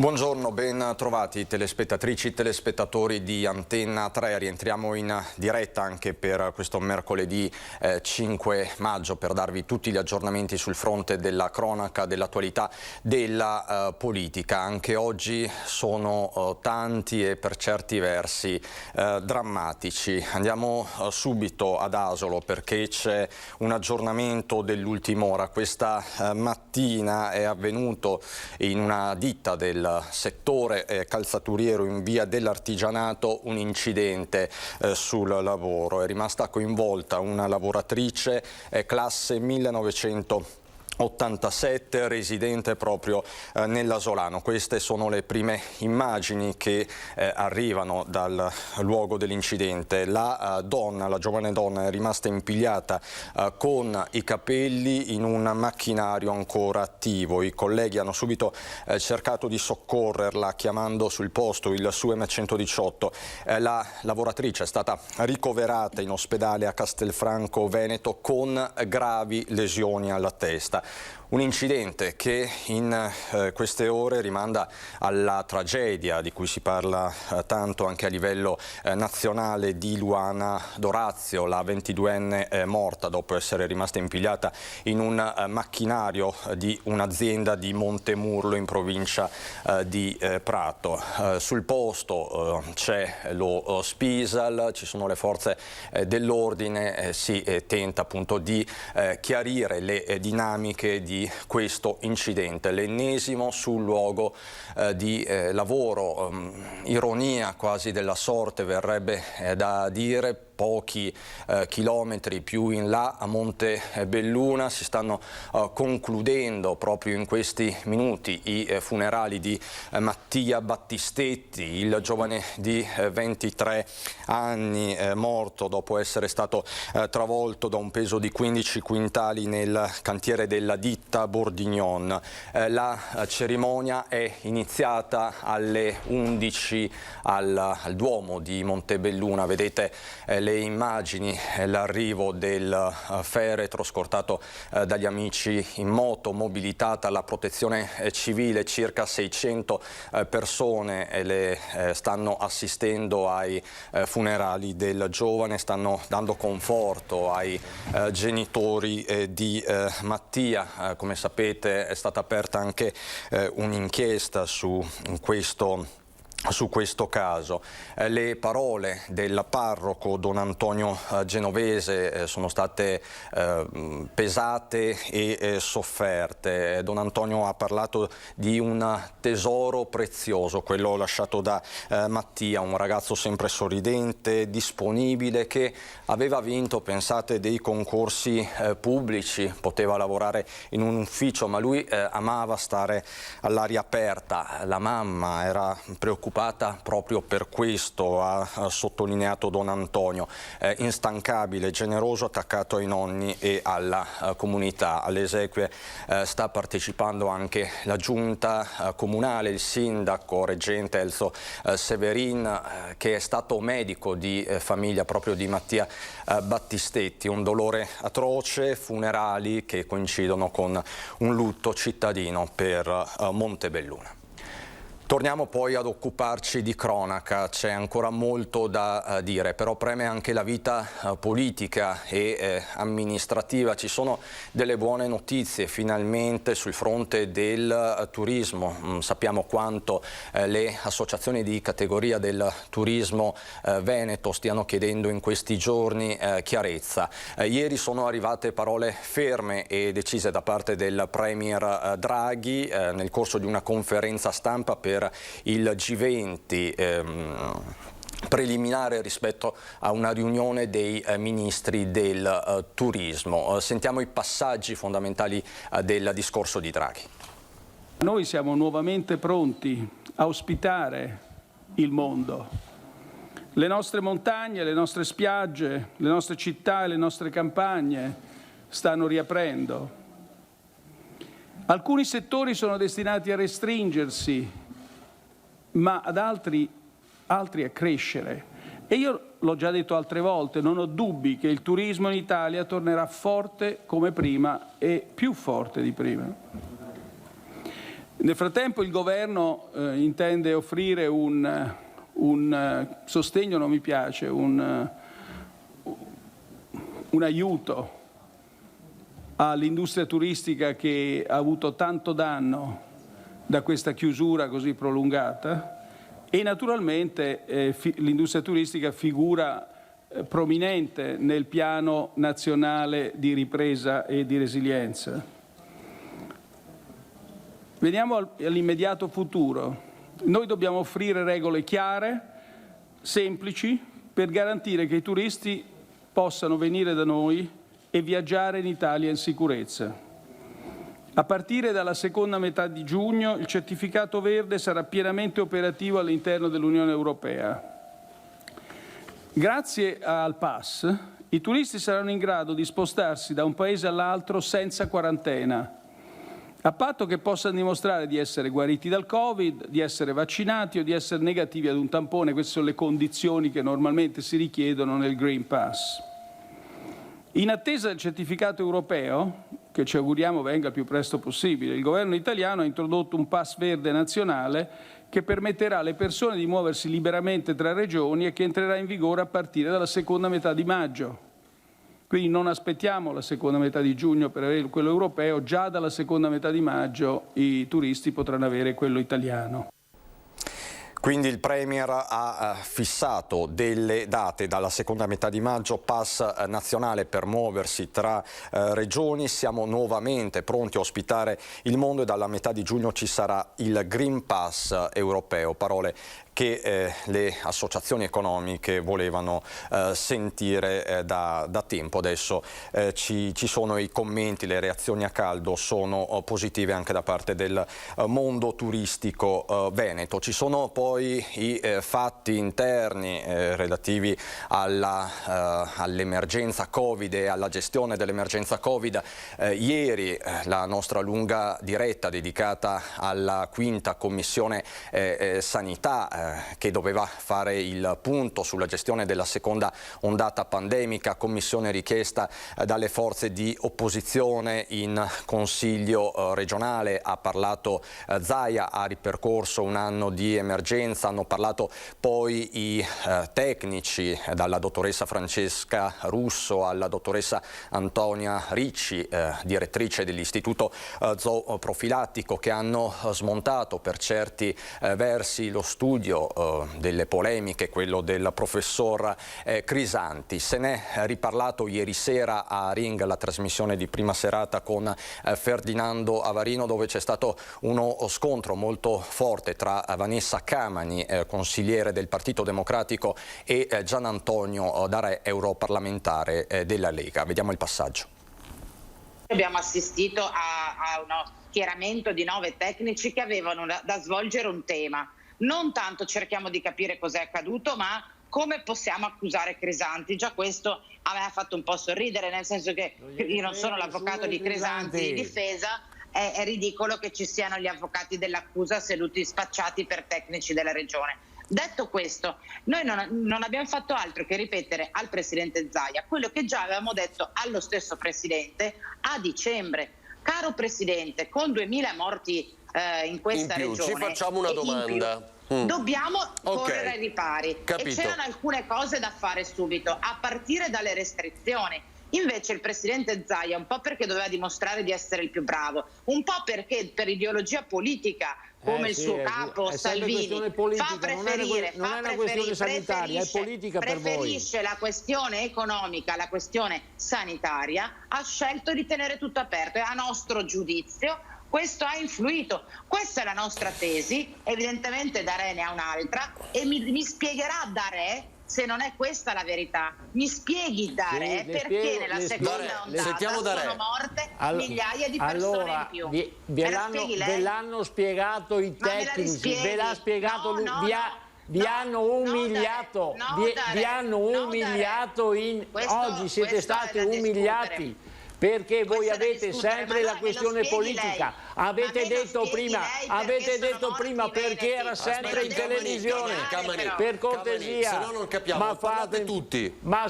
Buongiorno, ben trovati telespettatrici e telespettatori di Antenna 3. Rientriamo in diretta anche per questo mercoledì 5 maggio per darvi tutti gli aggiornamenti sul fronte della cronaca, dell'attualità, della politica. Anche oggi sono tanti e per certi versi drammatici. Andiamo subito ad Asolo perché c'è un aggiornamento dell'ultima ora. Questa mattina è avvenuto in una ditta del settore calzaturiero in via dell'Artigianato un incidente sul lavoro. È rimasta coinvolta una lavoratrice classe 1987 residente proprio nell'Asolano. Queste sono le prime immagini che arrivano dal luogo dell'incidente. La giovane donna è rimasta impigliata con i capelli in un macchinario ancora attivo. I colleghi hanno subito cercato di soccorrerla chiamando sul posto il SUEM 118. La lavoratrice è stata ricoverata in ospedale a Castelfranco Veneto con gravi lesioni alla testa. Un incidente che in queste ore rimanda alla tragedia di cui si parla tanto anche a livello nazionale di Luana Dorazio, la 22enne morta dopo essere rimasta impigliata in un macchinario di un'azienda di Montemurlo in provincia di Prato. Sul posto c'è lo Spisal, ci sono le forze dell'ordine, si tenta appunto di chiarire le dinamiche di questo incidente, l'ennesimo sul luogo di lavoro. Ironia quasi della sorte verrebbe da dire. Pochi chilometri più in là, a Montebelluna, si stanno concludendo proprio in questi minuti i funerali di Mattia Battistetti, il giovane di 23 anni morto dopo essere stato travolto da un peso di 15 quintali nel cantiere della ditta Bordignon. La cerimonia è iniziata alle 11 al Duomo di Montebelluna. Vedete le immagini, l'arrivo del feretro scortato dagli amici in moto, mobilitata la protezione civile, circa 600 persone le stanno assistendo ai funerali del giovane, stanno dando conforto ai genitori di Mattia. Come sapete è stata aperta anche un'inchiesta su questo caso. Le parole del parroco Don Antonio Genovese sono state pesate e sofferte. Don Antonio ha parlato di un tesoro prezioso, quello lasciato da Mattia, un ragazzo sempre sorridente, disponibile, che aveva vinto, pensate, dei concorsi pubblici, poteva lavorare in un ufficio, ma lui amava stare all'aria aperta. La mamma era preoccupata proprio per questo, ha sottolineato Don Antonio, instancabile, generoso, attaccato ai nonni e alla comunità. Alle esequie sta partecipando anche la giunta comunale, il sindaco reggente Elzo Severin, che è stato medico di famiglia proprio di Mattia Battistetti. Un dolore atroce, funerali che coincidono con un lutto cittadino per Montebelluna. Torniamo poi ad occuparci di cronaca, c'è ancora molto da dire, però preme anche la vita politica e amministrativa. Ci sono delle buone notizie finalmente sul fronte del turismo. Sappiamo quanto le associazioni di categoria del turismo veneto stiano chiedendo in questi giorni chiarezza. Ieri sono arrivate parole ferme e decise da parte del Premier Draghi nel corso di una conferenza stampa per il G20 preliminare rispetto a una riunione dei ministri del turismo. Sentiamo i passaggi fondamentali del discorso di Draghi. Noi siamo nuovamente pronti a ospitare il mondo. Le nostre montagne, le nostre spiagge, le nostre città e le nostre campagne stanno riaprendo. Alcuni settori sono destinati a restringersi, ma ad altri a crescere. E io l'ho già detto altre volte, non ho dubbi che il turismo in Italia tornerà forte come prima e più forte di prima. Nel frattempo il governo intende offrire un sostegno, non mi piace, un aiuto all'industria turistica che ha avuto tanto danno da questa chiusura così prolungata e naturalmente l'industria turistica figura prominente nel piano nazionale di ripresa e di resilienza. Veniamo all'immediato futuro. Noi dobbiamo offrire regole chiare, semplici, per garantire che i turisti possano venire da noi e viaggiare in Italia in sicurezza. A partire dalla seconda metà di giugno il certificato verde sarà pienamente operativo all'interno dell'Unione Europea. Grazie al Pass, i turisti saranno in grado di spostarsi da un paese all'altro senza quarantena, a patto che possano dimostrare di essere guariti dal Covid, di essere vaccinati o di essere negativi ad un tampone. Queste sono le condizioni che normalmente si richiedono nel Green Pass. In attesa del certificato europeo, che ci auguriamo venga il più presto possibile, il governo italiano ha introdotto un pass verde nazionale che permetterà alle persone di muoversi liberamente tra regioni e che entrerà in vigore a partire dalla seconda metà di maggio. Quindi non aspettiamo la seconda metà di giugno per avere quello europeo, già dalla seconda metà di maggio i turisti potranno avere quello italiano. Quindi il Premier ha fissato delle date dalla seconda metà di maggio, pass nazionale per muoversi tra regioni, siamo nuovamente pronti a ospitare il mondo e dalla metà di giugno ci sarà il Green Pass europeo, parole che le associazioni economiche volevano sentire da tempo. Adesso ci sono i commenti, le reazioni a caldo sono positive anche da parte del mondo turistico veneto. Ci sono poi i fatti interni relativi all'emergenza Covid e alla gestione dell'emergenza Covid. Ieri la nostra lunga diretta dedicata alla 5ª Commissione Sanità che doveva fare il punto sulla gestione della seconda ondata pandemica, commissione richiesta dalle forze di opposizione in Consiglio regionale. Ha parlato Zaia, ha ripercorso un anno di emergenza, hanno parlato poi i tecnici, dalla dottoressa Francesca Russo alla dottoressa Antonia Ricci, direttrice dell'Istituto Zooprofilattico, che hanno smontato per certi versi lo studio delle polemiche, quello del professor Crisanti. Se n'è riparlato ieri sera a Ring, la trasmissione di prima serata con Ferdinando Avarino, dove c'è stato uno scontro molto forte tra Vanessa Camani, consigliere del Partito Democratico, e Gian Antonio D'Arè, europarlamentare della Lega. Vediamo il passaggio. Abbiamo assistito a uno schieramento di 9 tecnici che avevano da svolgere un tema. Non tanto cerchiamo di capire cos'è accaduto, ma come possiamo accusare Crisanti. Già questo a me ha fatto un po' sorridere, nel senso che io non sono l'avvocato di Crisanti di difesa, è ridicolo che ci siano gli avvocati dell'accusa seduti spacciati per tecnici della regione. Detto questo, noi non abbiamo fatto altro che ripetere al Presidente Zaia quello che già avevamo detto allo stesso Presidente a dicembre. Caro Presidente, con 2000 morti in questa regione, ci facciamo una domanda. Dobbiamo correre ai ripari. Capito. E c'erano alcune cose da fare subito, a partire dalle restrizioni. Invece il Presidente Zaia, un po' perché doveva dimostrare di essere il più bravo, un po' perché per ideologia politica, come il suo capo Salvini, fa preferire, preferisce la questione economica alla questione sanitaria, ha scelto di tenere tutto aperto e a nostro giudizio questo ha influito. Questa è la nostra tesi, evidentemente D'Arè ne ha un'altra e mi spiegherà D'Arè se non è questa la verità. Mi spieghi D'Arè perché nella seconda ondata sono morte migliaia di persone in più. Ve l'hanno spiegato i tecnici, ve l'ha spiegato lui. Vi hanno umiliato, vi hanno umiliato oggi siete stati umiliati. Perché voi avete sempre la questione politica, avete detto prima perché era sempre in televisione, per cortesia, se no non capiamo, ma fate tutti. Ma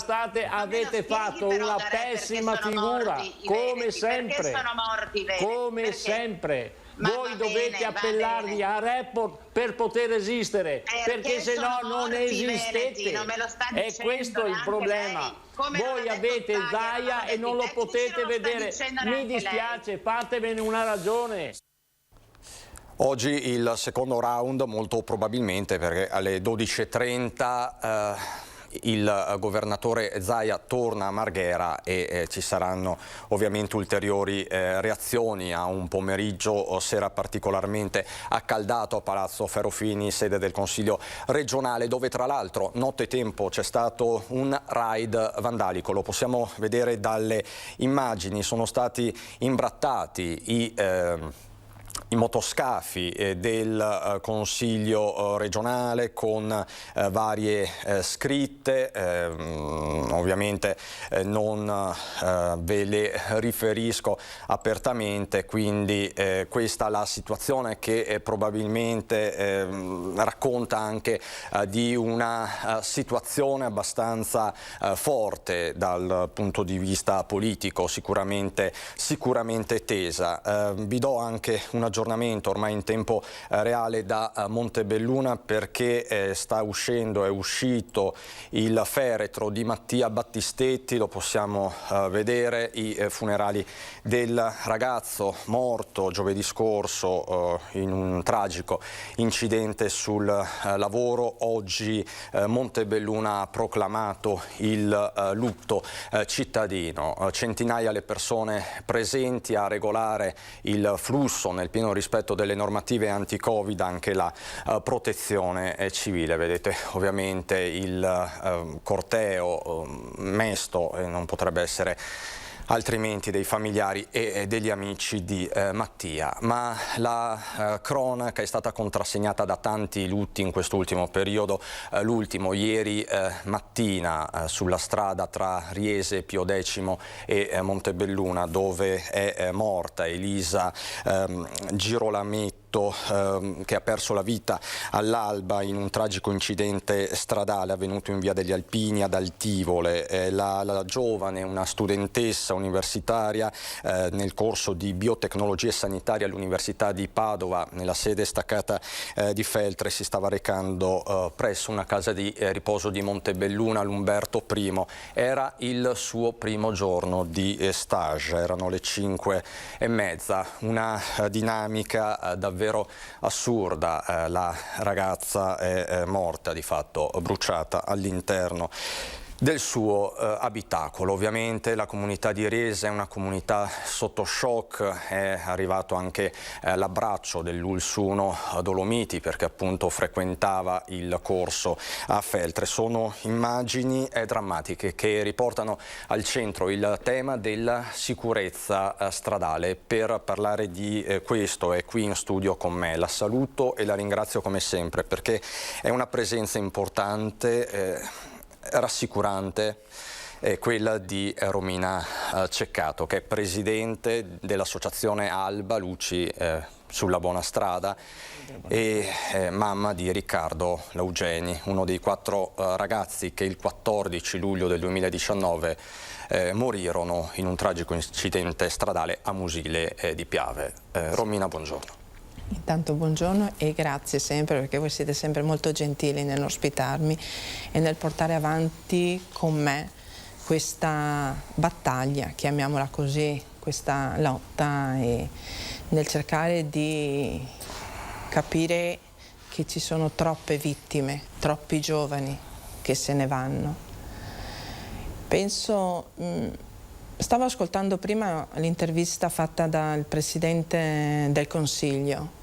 avete fatto una pessima figura, come sempre, voi dovete appellarvi a Report per poter esistere, perché se no non esistete. E questo è il problema. Voi avete Zaia e non lo potete vedere. Mi dispiace, fatevene una ragione. Oggi il secondo round, molto probabilmente, perché alle 12:30 il governatore Zaia torna a Marghera e ci saranno ovviamente ulteriori reazioni a un pomeriggio o sera particolarmente accaldato a Palazzo Ferrofini, sede del Consiglio regionale, dove tra l'altro nottetempo c'è stato un raid vandalico. Lo possiamo vedere dalle immagini, sono stati imbrattati i motoscafi del Consiglio regionale con varie scritte, ovviamente non ve le riferisco apertamente, quindi questa è la situazione che probabilmente racconta anche di una situazione abbastanza forte dal punto di vista politico, sicuramente tesa. Vi do anche un aggiornamento ormai in tempo reale da Montebelluna, perché è uscito il feretro di Mattia Battistetti, lo possiamo vedere, i funerali del ragazzo morto giovedì scorso in un tragico incidente sul lavoro. Oggi Montebelluna ha proclamato il lutto cittadino, centinaia le persone presenti a regolare il flusso nel pieno rispetto delle normative anti-Covid, anche la protezione civile. Vedete ovviamente il corteo mesto, non potrebbe essere altrimenti, dei familiari e degli amici di Mattia. Ma la cronaca è stata contrassegnata da tanti lutti in quest'ultimo periodo. L'ultimo ieri mattina sulla strada tra Riese, Pio X e Montebelluna, dove è morta Elisa Girolametto, che ha perso la vita all'alba in un tragico incidente stradale avvenuto in via degli Alpini ad Altivole. La giovane, una studentessa universitaria, nel corso di biotecnologie sanitarie all'Università di Padova, nella sede staccata di Feltre, si stava recando presso una casa di riposo di Montebelluna, l'Umberto I. Era il suo primo giorno di stage, erano le 5:30, una dinamica davvero assurda. La ragazza è morta, di fatto bruciata all'interno del suo abitacolo. Ovviamente la comunità di Riese è una comunità sotto shock, è arrivato anche l'abbraccio dell'Uls 1 Dolomiti, perché appunto frequentava il corso a Feltre. Sono immagini drammatiche che riportano al centro il tema della sicurezza stradale. Per parlare di questo è qui in studio con me. La saluto e la ringrazio come sempre, perché è una presenza importante, rassicurante, è quella di Romina Ceccato, che è presidente dell'associazione Alba Luci sulla Buona Strada e mamma di Riccardo Laugeni, uno dei 4 ragazzi che il 14 luglio del 2019 morirono in un tragico incidente stradale a Musile di Piave. Romina, buongiorno. Intanto buongiorno e grazie sempre, perché voi siete sempre molto gentili nell'ospitarmi e nel portare avanti con me questa battaglia, chiamiamola così, questa lotta, e nel cercare di capire che ci sono troppe vittime, troppi giovani che se ne vanno. Penso, stavo ascoltando prima l'intervista fatta dal Presidente del Consiglio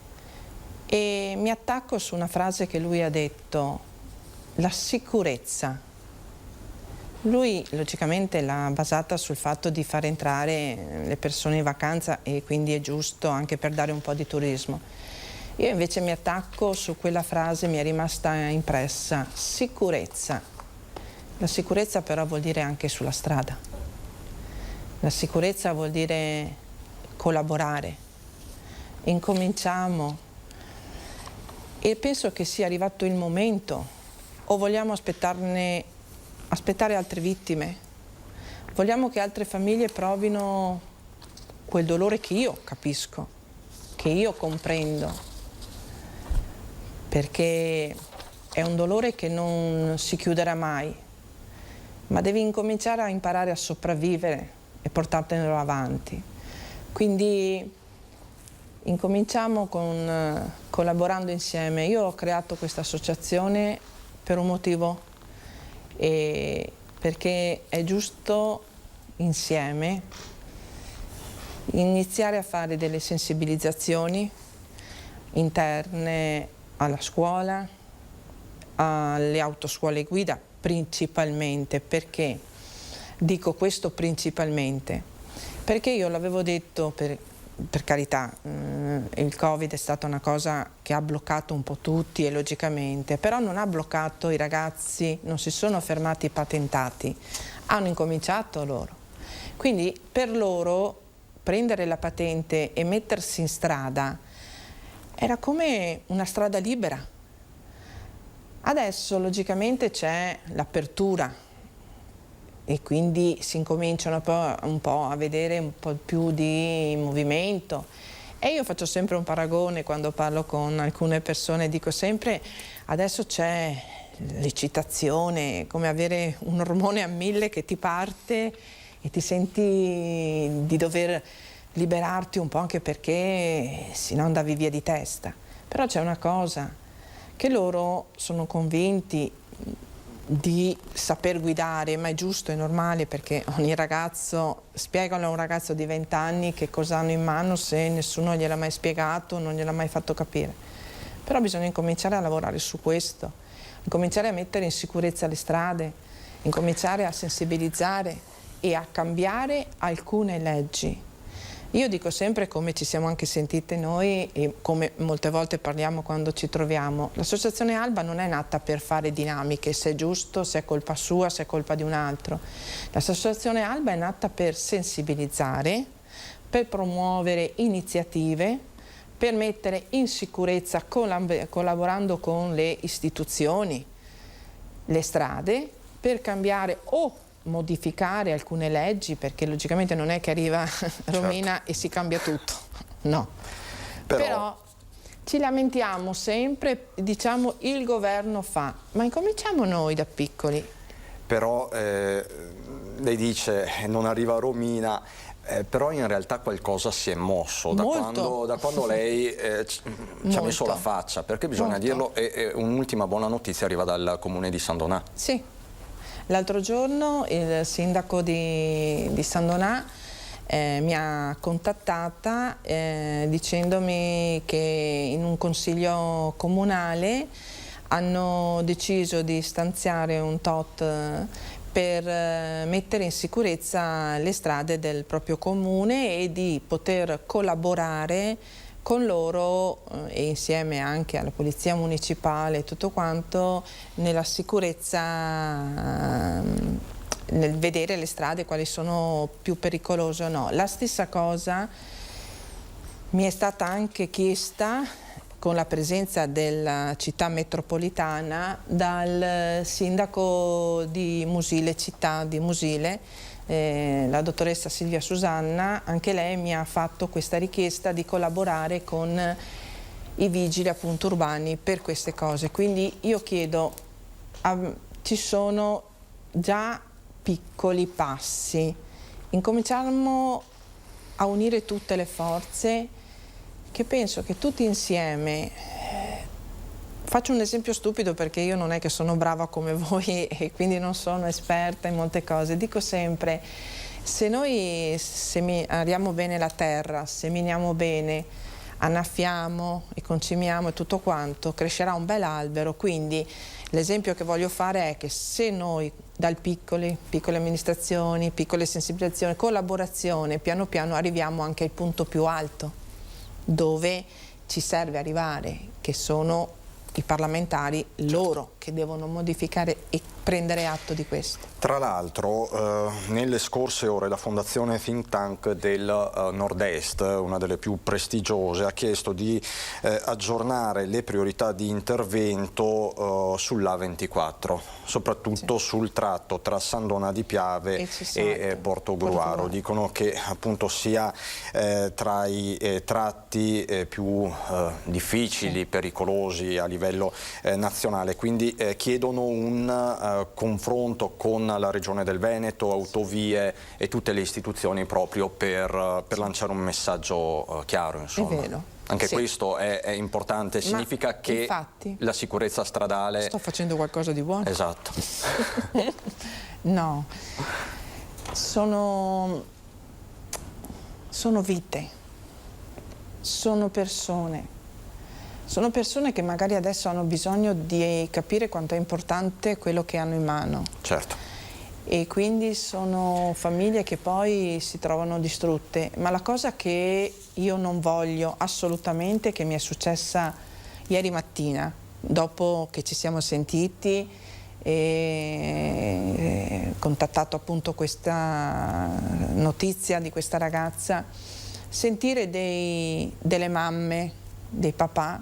e mi attacco su una frase che lui ha detto: la sicurezza. Lui logicamente l'ha basata sul fatto di far entrare le persone in vacanza, e quindi è giusto anche per dare un po' di turismo. Io invece mi attacco su quella frase, mi è rimasta impressa: sicurezza. La sicurezza però vuol dire anche sulla strada. La sicurezza vuol dire collaborare. Incominciamo. E penso che sia arrivato il momento, o vogliamo aspettare altre vittime? Vogliamo che altre famiglie provino quel dolore che io capisco, che io comprendo, perché è un dolore che non si chiuderà mai, ma devi incominciare a imparare a sopravvivere e portartelo avanti. Quindi incominciamo collaborando insieme. Io ho creato questa associazione per un motivo, perché è giusto insieme iniziare a fare delle sensibilizzazioni interne alla scuola, alle autoscuole guida principalmente. Perché dico questo principalmente? Perché io l'avevo detto, per carità, il Covid è stata una cosa che ha bloccato un po' tutti e logicamente, però non ha bloccato i ragazzi, non si sono fermati i patentati, hanno incominciato loro. Quindi per loro prendere la patente e mettersi in strada era come una strada libera. Adesso logicamente c'è l'apertura e quindi si incominciano un po' a vedere un po' più di movimento. E io faccio sempre un paragone quando parlo con alcune persone, dico sempre adesso c'è l'eccitazione, come avere un ormone a 1000 che ti parte e ti senti di dover liberarti un po', anche perché se no andavi via di testa. Però c'è una cosa, che loro sono convinti di saper guidare, ma è giusto, è normale, perché ogni ragazzo, spiegano a un ragazzo di 20 anni che cosa hanno in mano se nessuno gliel'ha mai spiegato, non gliel'ha mai fatto capire. Però bisogna incominciare a lavorare su questo, incominciare a mettere in sicurezza le strade, incominciare a sensibilizzare e a cambiare alcune leggi. Io dico sempre, come ci siamo anche sentite noi e come molte volte parliamo quando ci troviamo, l'associazione Alba non è nata per fare dinamiche, se è giusto, se è colpa sua, se è colpa di un altro. L'associazione Alba è nata per sensibilizzare, per promuovere iniziative, per mettere in sicurezza, collaborando con le istituzioni, le strade, per cambiare o modificare alcune leggi, perché logicamente non è che arriva Romina, certo, e si cambia tutto, no. Però ci lamentiamo sempre, diciamo il governo fa, ma incominciamo noi da piccoli. Però lei dice non arriva Romina, però in realtà qualcosa si è mosso da quando lei ci ha messo la faccia, perché bisogna dirlo, e un'ultima buona notizia arriva dal comune di San Donà. Sì. L'altro giorno il sindaco di San Donà mi ha contattata dicendomi che in un consiglio comunale hanno deciso di stanziare un tot per mettere in sicurezza le strade del proprio comune e di poter collaborare con loro e insieme anche alla polizia municipale e tutto quanto nella sicurezza, nel vedere le strade quali sono più pericolose o no. La stessa cosa mi è stata anche chiesta, con la presenza della città metropolitana, dal sindaco di Musile, città di Musile, la dottoressa Silvia Susanna. Anche lei mi ha fatto questa richiesta di collaborare con i vigili appunto urbani per queste cose. Quindi io chiedo, ci sono già piccoli passi, incominciamo a unire tutte le forze, che penso che tutti insieme, faccio un esempio stupido perché io non è che sono brava come voi e quindi non sono esperta in molte cose, dico sempre, se noi seminiamo bene la terra, seminiamo bene, annaffiamo e concimiamo e tutto quanto, crescerà un bel albero. Quindi l'esempio che voglio fare è che se noi dal piccole amministrazioni, piccole sensibilizzazioni, collaborazione, piano piano arriviamo anche al punto più alto, dove ci serve arrivare, che sono i parlamentari loro. che devono modificare e prendere atto di questo. Tra l'altro, nelle scorse ore la Fondazione Think Tank del Nord-Est, una delle più prestigiose, ha chiesto di aggiornare le priorità di intervento sull'A24, soprattutto sul tratto tra Sandona di Piave e Portogruaro. Dicono che appunto sia tra i tratti più difficili, pericolosi a livello nazionale, quindi chiedono un confronto con la Regione del Veneto, Autovie e tutte le istituzioni proprio per lanciare un messaggio chiaro, insomma. È vero. Anche questo è importante, significa che infatti, la sicurezza stradale... Sto facendo qualcosa di buono? Esatto. No, sono vite, sono persone che magari adesso hanno bisogno di capire quanto è importante quello che hanno in mano. Certo. E quindi sono famiglie che poi si trovano distrutte, ma la cosa che io non voglio assolutamente, che mi è successa ieri mattina, dopo che ci siamo sentiti e contattato appunto questa notizia di questa ragazza, sentire delle mamme, dei papà,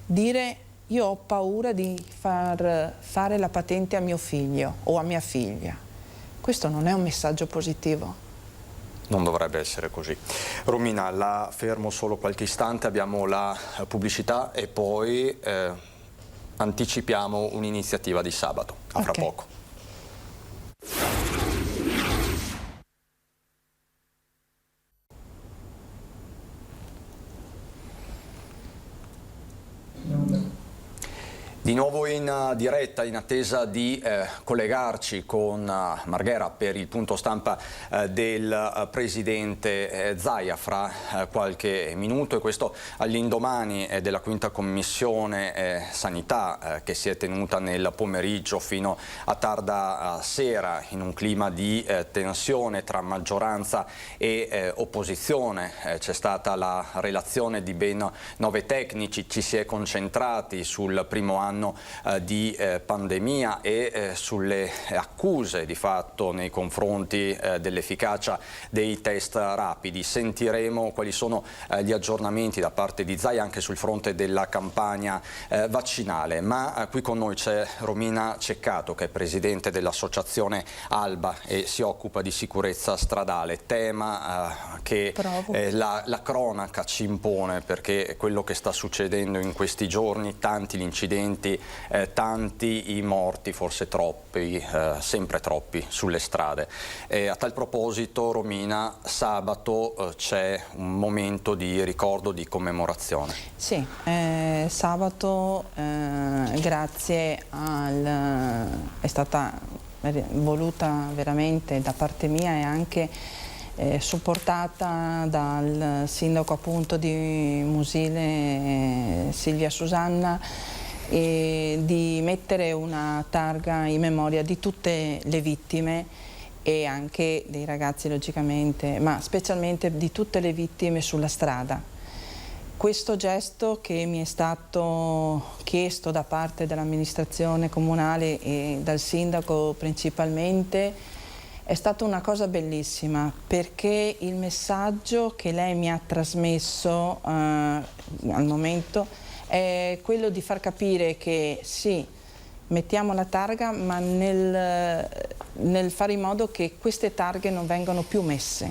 dire: io ho paura di far fare la patente a mio figlio o a mia figlia. Questo non è un messaggio positivo. Non dovrebbe essere così. Romina, la fermo solo qualche istante, abbiamo la pubblicità e poi anticipiamo un'iniziativa di sabato. A fra poco. Di nuovo in diretta, in attesa di collegarci con Marghera per il punto stampa del presidente Zaia fra qualche minuto, e questo all'indomani della quinta commissione sanità che si è tenuta nel pomeriggio fino a tarda sera in un clima di tensione tra maggioranza e opposizione. C'è stata la relazione di ben 9 tecnici, ci si è concentrati sul primo anno di pandemia e sulle accuse di fatto nei confronti dell'efficacia dei test rapidi. Sentiremo quali sono gli aggiornamenti da parte di Zaia anche sul fronte della campagna vaccinale, ma qui con noi c'è Romina Ceccato, che è presidente dell'associazione Alba e si occupa di sicurezza stradale, tema che la cronaca ci impone, perché quello che sta succedendo in questi giorni, tanti gli incidenti, tanti i morti, forse troppi, sempre troppi sulle strade. A tal proposito, Romina, sabato c'è un momento di ricordo, di commemorazione. Sì, sabato grazie è stata voluta veramente da parte mia e anche supportata dal sindaco appunto di Musile, Silvia Susanna, e di mettere una targa in memoria di tutte le vittime e anche dei ragazzi logicamente, ma specialmente di tutte le vittime sulla strada. Questo gesto che mi è stato chiesto da parte dell'amministrazione comunale e dal sindaco principalmente è stata una cosa bellissima, perché il messaggio che lei mi ha trasmesso al momento è quello di far capire che sì, mettiamo la targa, ma nel fare in modo che queste targhe non vengano più messe.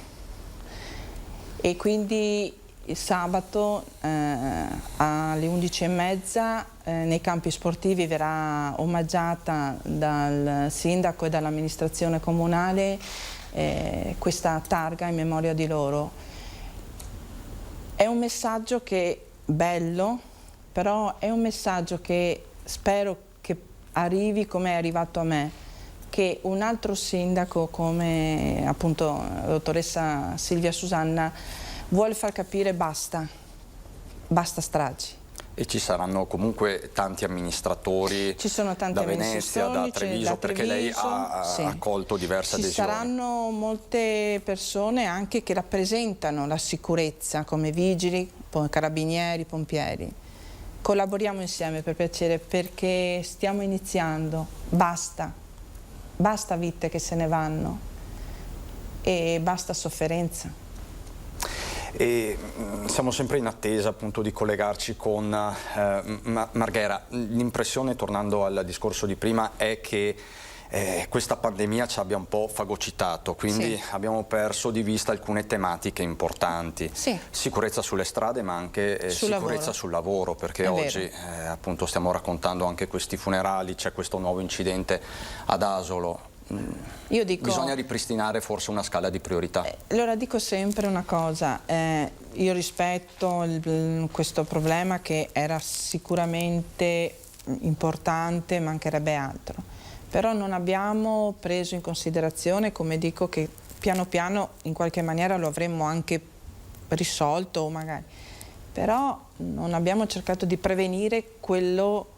E quindi il sabato alle 11:30 nei campi sportivi verrà omaggiata dal sindaco e dall'amministrazione comunale questa targa in memoria di loro. È un messaggio che è bello, però è un messaggio che spero che arrivi come è arrivato a me, che un altro sindaco come appunto la dottoressa Silvia Susanna vuole far capire basta stragi. E ci saranno comunque tanti amministratori da Venezia, da Treviso, perché lei ha accolto diverse adesioni. Ci saranno molte persone anche che rappresentano la sicurezza come vigili, carabinieri, pompieri. collaboriamo insieme per piacere, perché stiamo iniziando, basta vite che se ne vanno e basta sofferenza. E siamo sempre in attesa appunto di collegarci con Marghera. L'impressione, tornando al discorso di prima, è che questa pandemia ci abbia un po' fagocitato, quindi abbiamo perso di vista alcune tematiche importanti, sicurezza sulle strade ma anche sicurezza sul lavoro, perché oggi appunto stiamo raccontando anche questi funerali, c'è questo nuovo incidente ad Asolo. Io dico, bisogna ripristinare forse una scala di priorità. Allora dico sempre una cosa, io rispetto questo problema che era sicuramente importante, mancherebbe altro, però non abbiamo preso in considerazione, come dico, che piano piano in qualche maniera lo avremmo anche risolto magari, però non abbiamo cercato di prevenire quello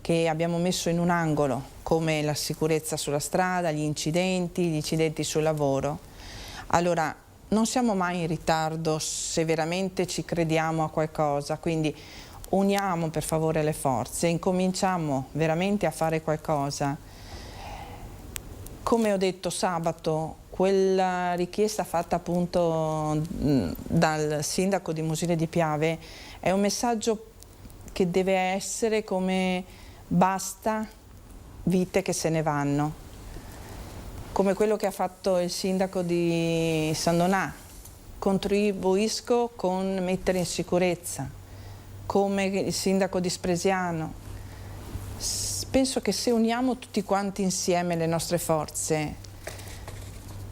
che abbiamo messo in un angolo, come la sicurezza sulla strada, gli incidenti sul lavoro. Allora, non siamo mai in ritardo se veramente ci crediamo a qualcosa, quindi uniamo per favore le forze, incominciamo veramente a fare qualcosa. Come ho detto sabato, quella richiesta fatta appunto dal sindaco di Musile di Piave è un messaggio che deve essere come basta vite che se ne vanno, come quello che ha fatto il sindaco di San Donà, contribuisco con mettere in sicurezza, come il sindaco di Spresiano. Penso che se uniamo tutti quanti insieme le nostre forze,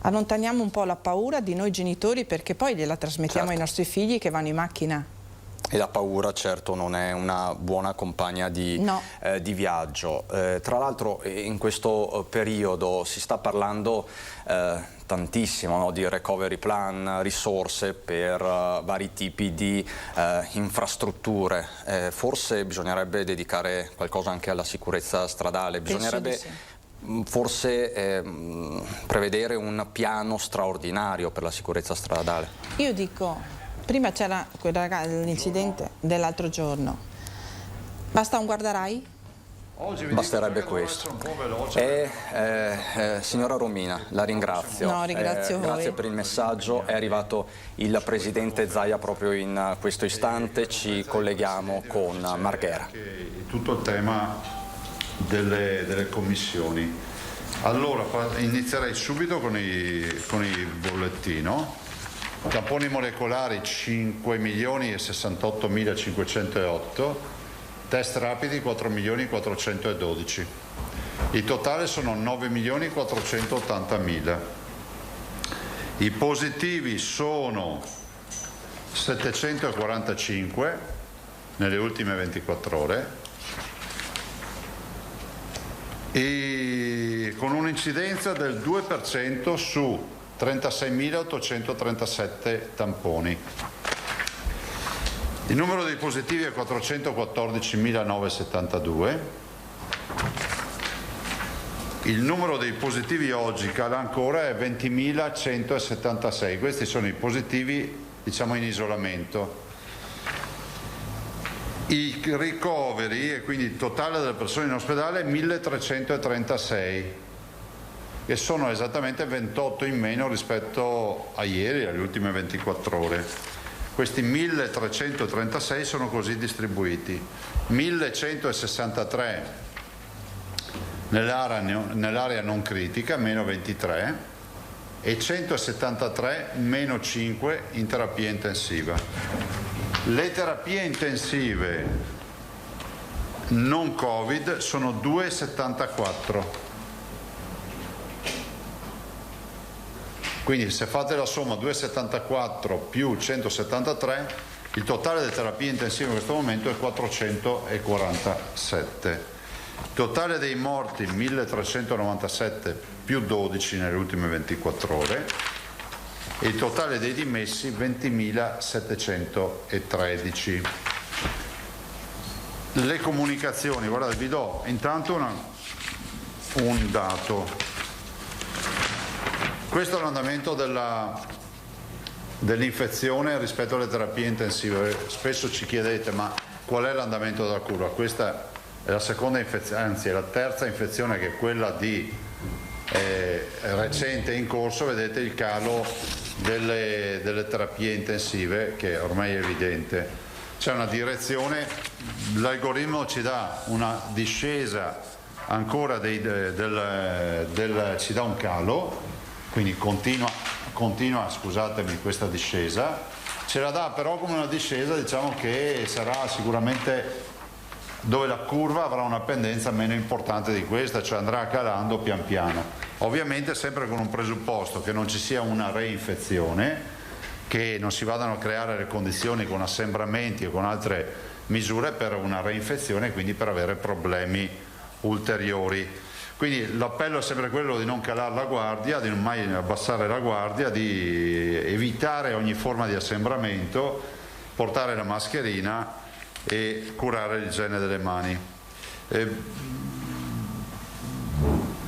allontaniamo un po' la paura di noi genitori, perché poi gliela trasmettiamo ai nostri figli che vanno in macchina. E la paura certo non è una buona compagna di viaggio. Tra l'altro in questo periodo si sta parlando tantissimo di recovery plan, risorse per vari tipi di infrastrutture. Forse bisognerebbe dedicare qualcosa anche alla sicurezza stradale, bisognerebbe forse prevedere un piano straordinario per la sicurezza stradale. Io dico, prima c'era l'incidente dell'altro giorno, basta un guardarai? Basterebbe questo. Signora Romina, la ringrazio. No, ringrazio voi. Grazie per il messaggio. È arrivato il presidente Zaia proprio in questo istante. Ci colleghiamo con Marghera. Tutto il tema delle commissioni. Allora, inizierei subito con il bollettino. Tamponi molecolari 5.068.508, test rapidi 4.412. Il totale sono 9.480.000. I positivi sono 745 nelle ultime 24 ore e con un'incidenza del 2% su 36.837 tamponi. Il numero dei positivi è 414.972. Il numero dei positivi oggi cala ancora, è 20.176. Questi sono i positivi, diciamo, in isolamento. I ricoveri, e quindi il totale delle persone in ospedale, 1.336. che sono esattamente 28 in meno rispetto a ieri, alle ultime 24 ore. Questi 1.336 sono così distribuiti: 1.163 nell'area non critica, meno 23, e 173, meno 5 in terapia intensiva. Le terapie intensive non Covid sono 274. Quindi se fate la somma 274 più 173, il totale delle terapie intensive in questo momento è 447. Il totale dei morti 1397 più 12 nelle ultime 24 ore e il totale dei dimessi 20.713. Le comunicazioni, guardate, vi do intanto un dato. Questo è l'andamento dell'infezione rispetto alle terapie intensive. Spesso ci chiedete, ma qual è l'andamento della curva? Questa è la seconda infezione, anzi è la terza infezione, che è quella di recente in corso. Vedete il calo delle terapie intensive, che ormai è evidente. C'è una direzione, l'algoritmo ci dà una discesa ancora ci dà un calo, quindi continua, scusatemi, questa discesa, ce la dà però come una discesa, diciamo, che sarà sicuramente dove la curva avrà una pendenza meno importante di questa, cioè andrà calando pian piano, ovviamente sempre con un presupposto: che non ci sia una reinfezione, che non si vadano a creare le condizioni con assembramenti o con altre misure per una reinfezione, quindi per avere problemi ulteriori. Quindi l'appello è sempre quello di non calare la guardia, di non mai abbassare la guardia, di evitare ogni forma di assembramento, portare la mascherina e curare l'igiene delle mani.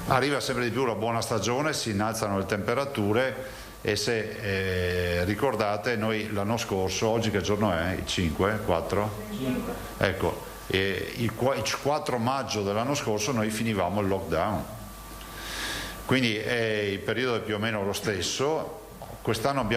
Arriva sempre di più la buona stagione, si innalzano le temperature e se ricordate, noi l'anno scorso, oggi che giorno è? Il 5? 4? 5. Ecco, il 4 maggio dell'anno scorso noi finivamo il lockdown, quindi il periodo è più o meno lo stesso. Quest'anno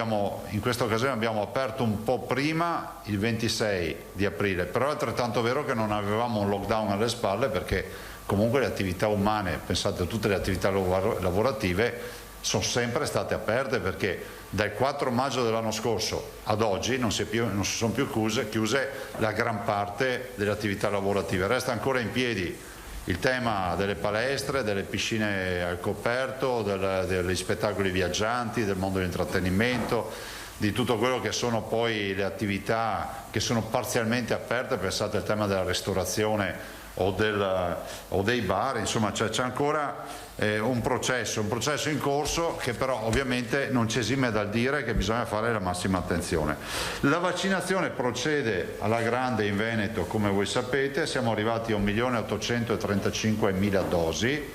in questa occasione abbiamo aperto un po' prima, il 26 di aprile, però è altrettanto vero che non avevamo un lockdown alle spalle, perché comunque le attività umane, pensate a tutte le attività lavorative, sono sempre state aperte, perché dal 4 maggio dell'anno scorso ad oggi non si sono più chiuse la gran parte delle attività lavorative. Resta ancora in piedi il tema delle palestre, delle piscine al coperto, degli spettacoli viaggianti, del mondo dell'intrattenimento, di tutto quello che sono poi le attività che sono parzialmente aperte. Pensate al tema della ristorazione o dei bar, insomma c'è ancora un processo in corso, che però ovviamente non ci esime dal dire che bisogna fare la massima attenzione. La vaccinazione procede alla grande in Veneto, come voi sapete, siamo arrivati a 1.835.000 dosi,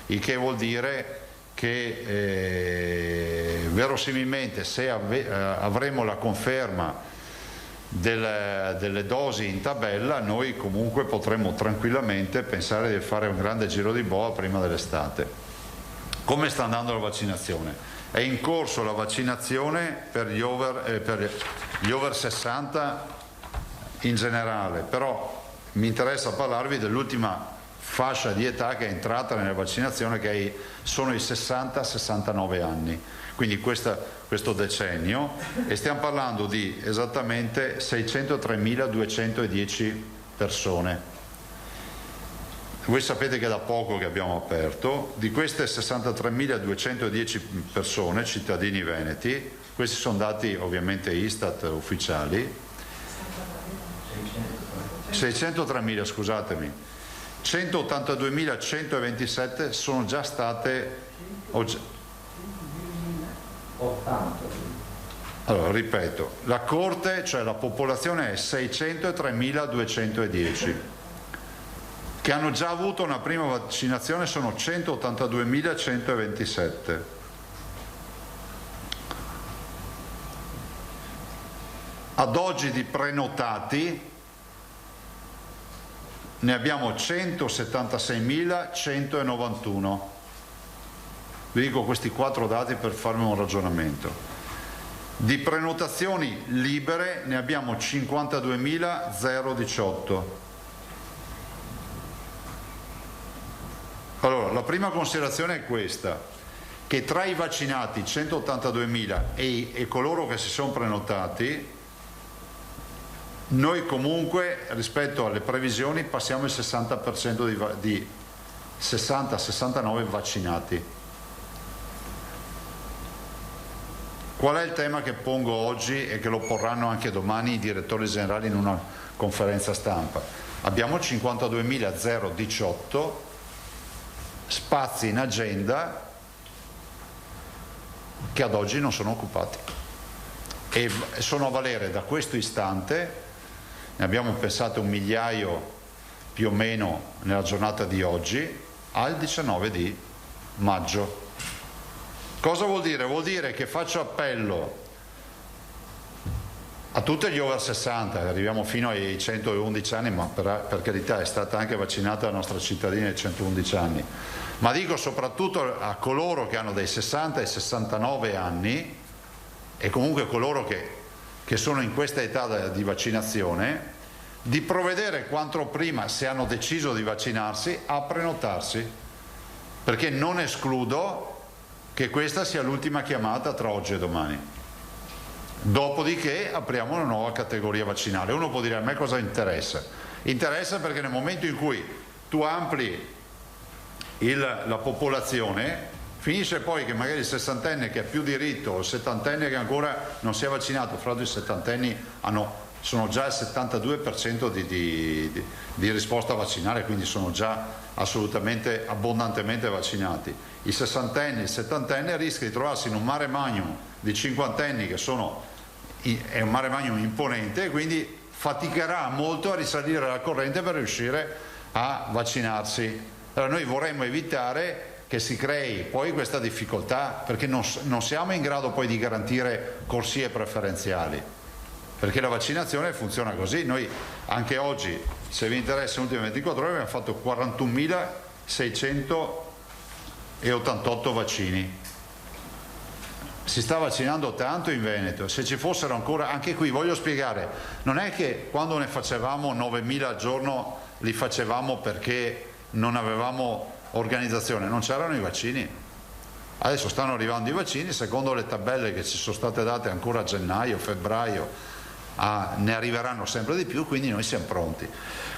il che vuol dire che verosimilmente, se avremo la conferma delle dosi in tabella, noi comunque potremmo tranquillamente pensare di fare un grande giro di boa prima dell'estate. Come sta andando la vaccinazione? È in corso la vaccinazione per gli over 60 in generale, però mi interessa parlarvi dell'ultima fascia di età che è entrata nella vaccinazione, che sono i 60-69 anni, quindi questo decennio, e stiamo parlando di esattamente 603.210 persone. Voi sapete che è da poco che abbiamo aperto. Di queste 63.210 persone, cittadini veneti, questi sono dati ovviamente Istat ufficiali, 603.000, scusatemi, 182.127 sono già state allora, ripeto, la Corte, cioè la popolazione, è 603.210, che hanno già avuto una prima vaccinazione sono 182.127. Ad oggi di prenotati ne abbiamo 176.191. Vi dico questi 4 dati per farmi un ragionamento. Di prenotazioni libere ne abbiamo 52.018. Allora, la prima considerazione è questa, che tra i vaccinati 182.000 e coloro che si sono prenotati, noi comunque rispetto alle previsioni passiamo il 60% di 60-69 vaccinati. Qual è il tema che pongo oggi e che lo porranno anche domani i direttori generali in una conferenza stampa? Abbiamo 52.018 spazi in agenda che ad oggi non sono occupati e sono a valere da questo istante. Ne abbiamo pensato 1 migliaio più o meno nella giornata di oggi al 19 di maggio. Cosa vuol dire? Vuol dire che faccio appello a tutti gli over 60, arriviamo fino ai 111 anni, ma per carità è stata anche vaccinata la nostra cittadina ai 111 anni, ma dico soprattutto a coloro che hanno dai 60 ai 69 anni e comunque coloro che sono in questa età di vaccinazione, di provvedere quanto prima, se hanno deciso di vaccinarsi, a prenotarsi, perché non escludo che questa sia l'ultima chiamata tra oggi e domani. Dopodiché apriamo una nuova categoria vaccinale. Uno può dire: a me cosa interessa? Interessa perché nel momento in cui tu ampli la popolazione, finisce poi che magari il sessantenne che ha più diritto o il settantenne che ancora non si è vaccinato, fra l'altro i settantenni sono già il 72% di risposta vaccinale, quindi sono già assolutamente abbondantemente vaccinati. I sessantenni, il settantenne rischia di trovarsi in un mare magnum di cinquantenni è un mare magnum imponente, e quindi faticherà molto a risalire la corrente per riuscire a vaccinarsi. Allora noi vorremmo evitare che si crei poi questa difficoltà, perché non siamo in grado poi di garantire corsie preferenziali, perché la vaccinazione funziona così. Noi anche oggi, se vi interessa, le ultime 24 ore abbiamo fatto 41.688 vaccini. Si sta vaccinando tanto in Veneto. Se ci fossero ancora, anche qui voglio spiegare, non è che quando ne facevamo 9.000 al giorno li facevamo perché non avevamo organizzazione, non c'erano i vaccini. Adesso stanno arrivando i vaccini, secondo le tabelle che ci sono state date ancora a gennaio, febbraio, ne arriveranno sempre di più, quindi noi siamo pronti.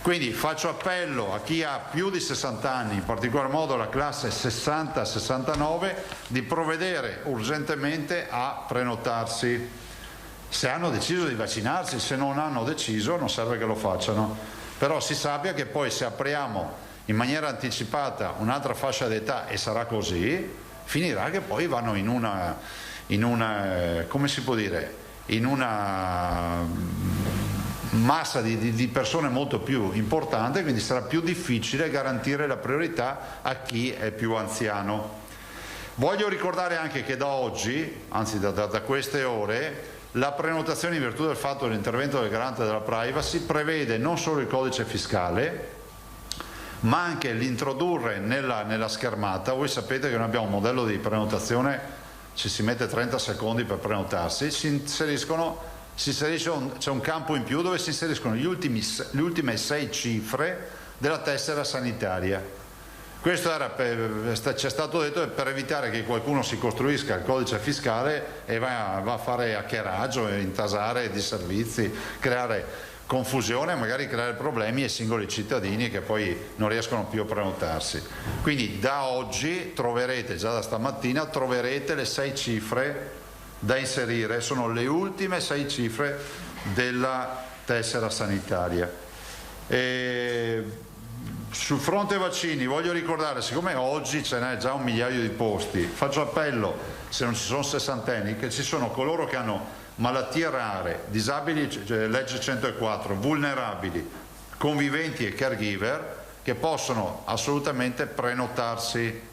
Quindi faccio appello a chi ha più di 60 anni, in particolar modo la classe 60-69, di provvedere urgentemente a prenotarsi se hanno deciso di vaccinarsi. Se non hanno deciso non serve che lo facciano, però si sappia che poi se apriamo in maniera anticipata un'altra fascia d'età, e sarà così, finirà che poi vanno in una come si può dire, in una massa di persone molto più importante, quindi sarà più difficile garantire la priorità a chi è più anziano. Voglio ricordare anche che da oggi, anzi da queste ore, la prenotazione in virtù del fatto dell'intervento del garante della privacy prevede non solo il codice fiscale, ma anche l'introdurre nella schermata. Voi sapete che noi abbiamo un modello di prenotazione, ci si mette 30 secondi per prenotarsi, c'è un campo in più dove si inseriscono le ultime 6 cifre della tessera sanitaria. Questo ci è stato detto per evitare che qualcuno si costruisca il codice fiscale e va a fare hackeraggio, intasare disservizi, creare confusione, magari creare problemi ai singoli cittadini che poi non riescono più a prenotarsi. Quindi da oggi troverete, già da stamattina, troverete le 6 cifre da inserire, sono le ultime 6 cifre della tessera sanitaria. Sul fronte vaccini voglio ricordare, siccome oggi ce n'è già 1 migliaio di posti, faccio appello, se non ci sono sessantenni, che ci sono coloro che hanno malattie rare, disabili, legge 104, vulnerabili, conviventi e caregiver, che possono assolutamente prenotarsi.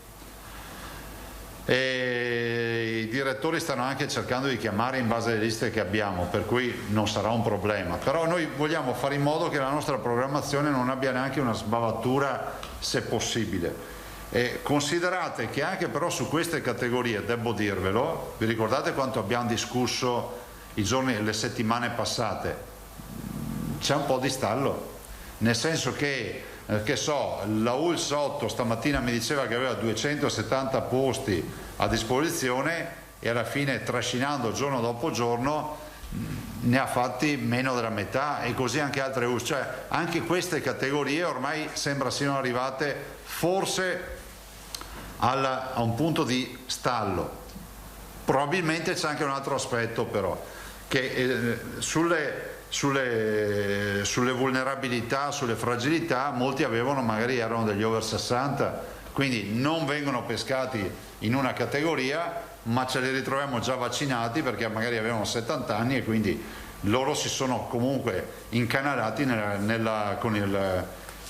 E i direttori stanno anche cercando di chiamare in base alle liste che abbiamo, per cui non sarà un problema, però noi vogliamo fare in modo che la nostra programmazione non abbia neanche una sbavatura, se possibile. E considerate che anche però su queste categorie, devo dirvelo, vi ricordate quanto abbiamo discusso le settimane passate? C'è un po' di stallo, nel senso che la ULS 8 stamattina mi diceva che aveva 270 posti a disposizione e alla fine, trascinando giorno dopo giorno, ne ha fatti meno della metà, e così anche altre ULS. Cioè anche queste categorie ormai sembra siano arrivate forse a un punto di stallo. Probabilmente c'è anche un altro aspetto però, che sulle vulnerabilità, sulle fragilità, molti erano degli over 60, quindi non vengono pescati in una categoria, ma ce li ritroviamo già vaccinati perché magari avevano 70 anni e quindi loro si sono comunque incanalati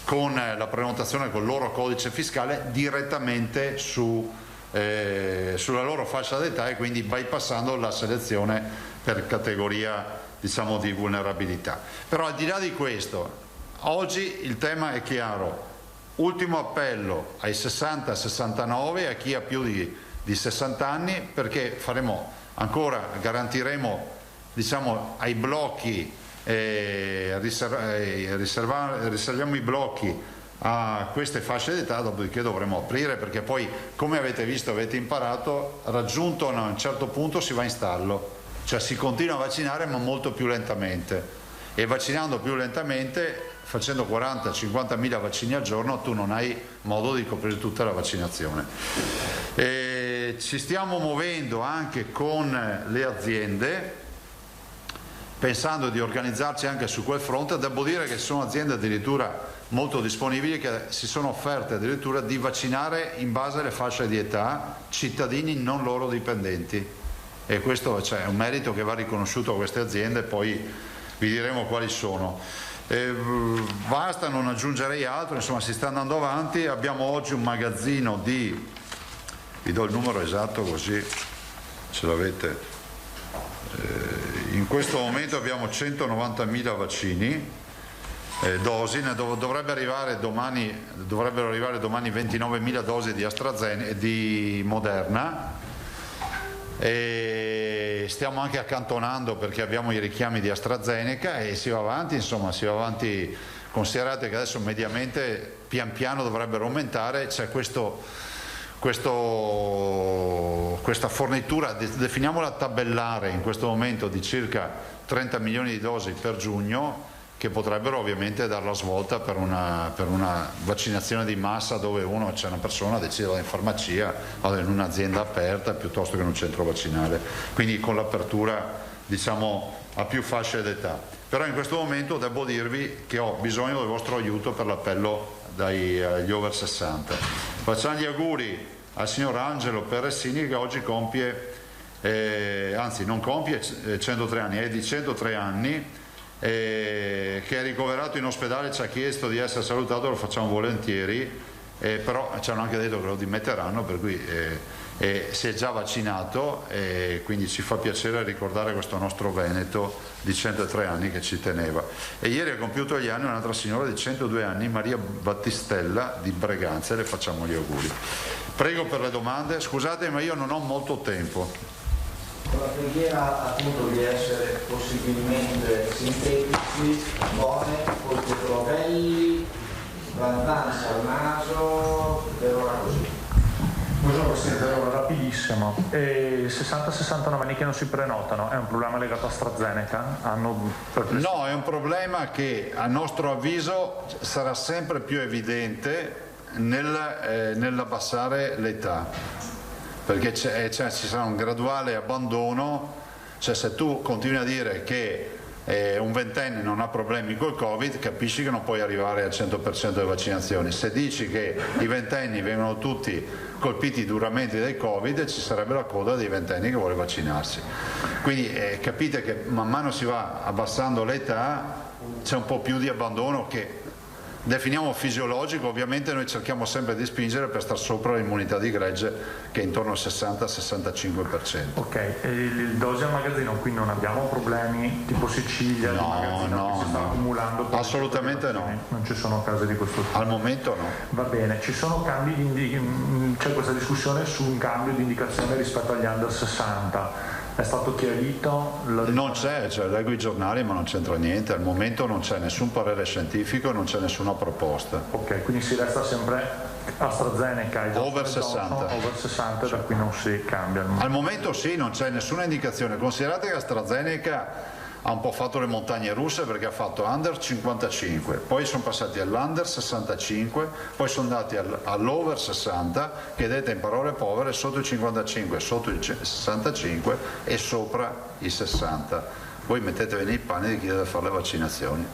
con la prenotazione col loro codice fiscale direttamente sulla loro fascia d'età, e quindi bypassando la selezione per categoria diciamo, di vulnerabilità. Però al di là di questo, oggi il tema è chiaro. Ultimo appello ai 60-69, a chi ha più di 60 anni, perché garantiremo, diciamo, ai blocchi, riserviamo i blocchi a queste fasce d'età, dopodiché dovremo aprire, perché poi, come avete visto, avete imparato, raggiunto a un certo punto si va in stallo, cioè si continua a vaccinare ma molto più lentamente, e vaccinando più lentamente, facendo 40-50 mila vaccini al giorno, tu non hai modo di coprire tutta la vaccinazione. Ci stiamo muovendo anche con le aziende, pensando di organizzarci anche su quel fronte. Devo dire che ci sono aziende addirittura molto disponibili che si sono offerte addirittura di vaccinare in base alle fasce di età cittadini non loro dipendenti, e questo è un merito che va riconosciuto a queste aziende, poi vi diremo quali sono. Basta, non aggiungerei altro, insomma si sta andando avanti. Abbiamo oggi un magazzino vi do il numero esatto così ce l'avete. In questo momento abbiamo 190.000 vaccini, dosi, dovrebbero arrivare domani 29.000 dosi di AstraZeneca, di Moderna, e stiamo anche accantonando perché abbiamo i richiami di AstraZeneca e si va avanti, insomma si va avanti. Considerate che adesso mediamente pian piano dovrebbero aumentare, c'è questa fornitura, definiamola tabellare in questo momento, di circa 30 milioni di dosi per giugno, che potrebbero ovviamente dare la svolta per una vaccinazione di massa, dove c'è una persona decide in farmacia o in un'azienda aperta piuttosto che in un centro vaccinale, quindi con l'apertura, diciamo, a più fasce d'età. Però in questo momento devo dirvi che ho bisogno del vostro aiuto per l'appello agli over 60. Facciamo gli auguri al signor Angelo Peressini, che oggi compie, anzi non compie 103 anni, è di 103 anni, che è ricoverato in ospedale, ci ha chiesto di essere salutato, lo facciamo volentieri, però ci hanno anche detto che lo dimetteranno, per cui si è già vaccinato, e quindi ci fa piacere ricordare questo nostro veneto di 103 anni che ci teneva. E ieri ha compiuto gli anni un'altra signora di 102 anni, Maria Battistella di Breganza, e le facciamo gli auguri. Prego per le domande. Scusate, ma io non ho molto tempo. Con la preghiera appunto di essere possibilmente sintetici, buone, colpi belli, vantanza al naso, per ora così. Buongiorno Presidente, allora rapidissimo. 60-69 anni che non si prenotano, è un problema legato a AstraZeneca? No, è un problema che a nostro avviso sarà sempre più evidente nell'abbassare l'età, perché ci sarà un graduale abbandono. Cioè, se tu continui a dire che un ventenne non ha problemi col Covid, capisci che non puoi arrivare al 100% delle vaccinazioni. Se dici che i ventenni vengono tutti colpiti duramente dai Covid, ci sarebbe la coda dei ventenni che vuole vaccinarsi. Quindi capite che man mano si va abbassando l'età, c'è un po' più di abbandono che definiamo fisiologico. Ovviamente noi cerchiamo sempre di spingere per star sopra l'immunità di gregge, che è intorno al 60-65%. Ok, e il dosi al magazzino, qui non abbiamo problemi tipo Sicilia, no, che si sta accumulando? Assolutamente no. Non ci sono casi di questo tipo? Al momento no. Va bene, ci sono cambi c'è questa discussione su un cambio di indicazione rispetto agli under 60. È stato chiarito? Non c'è, leggo i giornali ma non c'entra niente, al momento non c'è nessun parere scientifico, non c'è nessuna proposta. Ok, quindi si resta sempre AstraZeneca over 60. Over 60, da qui non si cambia. Al momento sì, non c'è nessuna indicazione. Considerate che AstraZeneca ha un po' fatto le montagne russe, perché ha fatto under 55, poi sono passati all'under 65, poi sono andati all'over 60, che detta in parole povere sotto i 55, sotto i 65 e sopra i 60. Voi mettetevi nei panni di chi deve fare le vaccinazioni.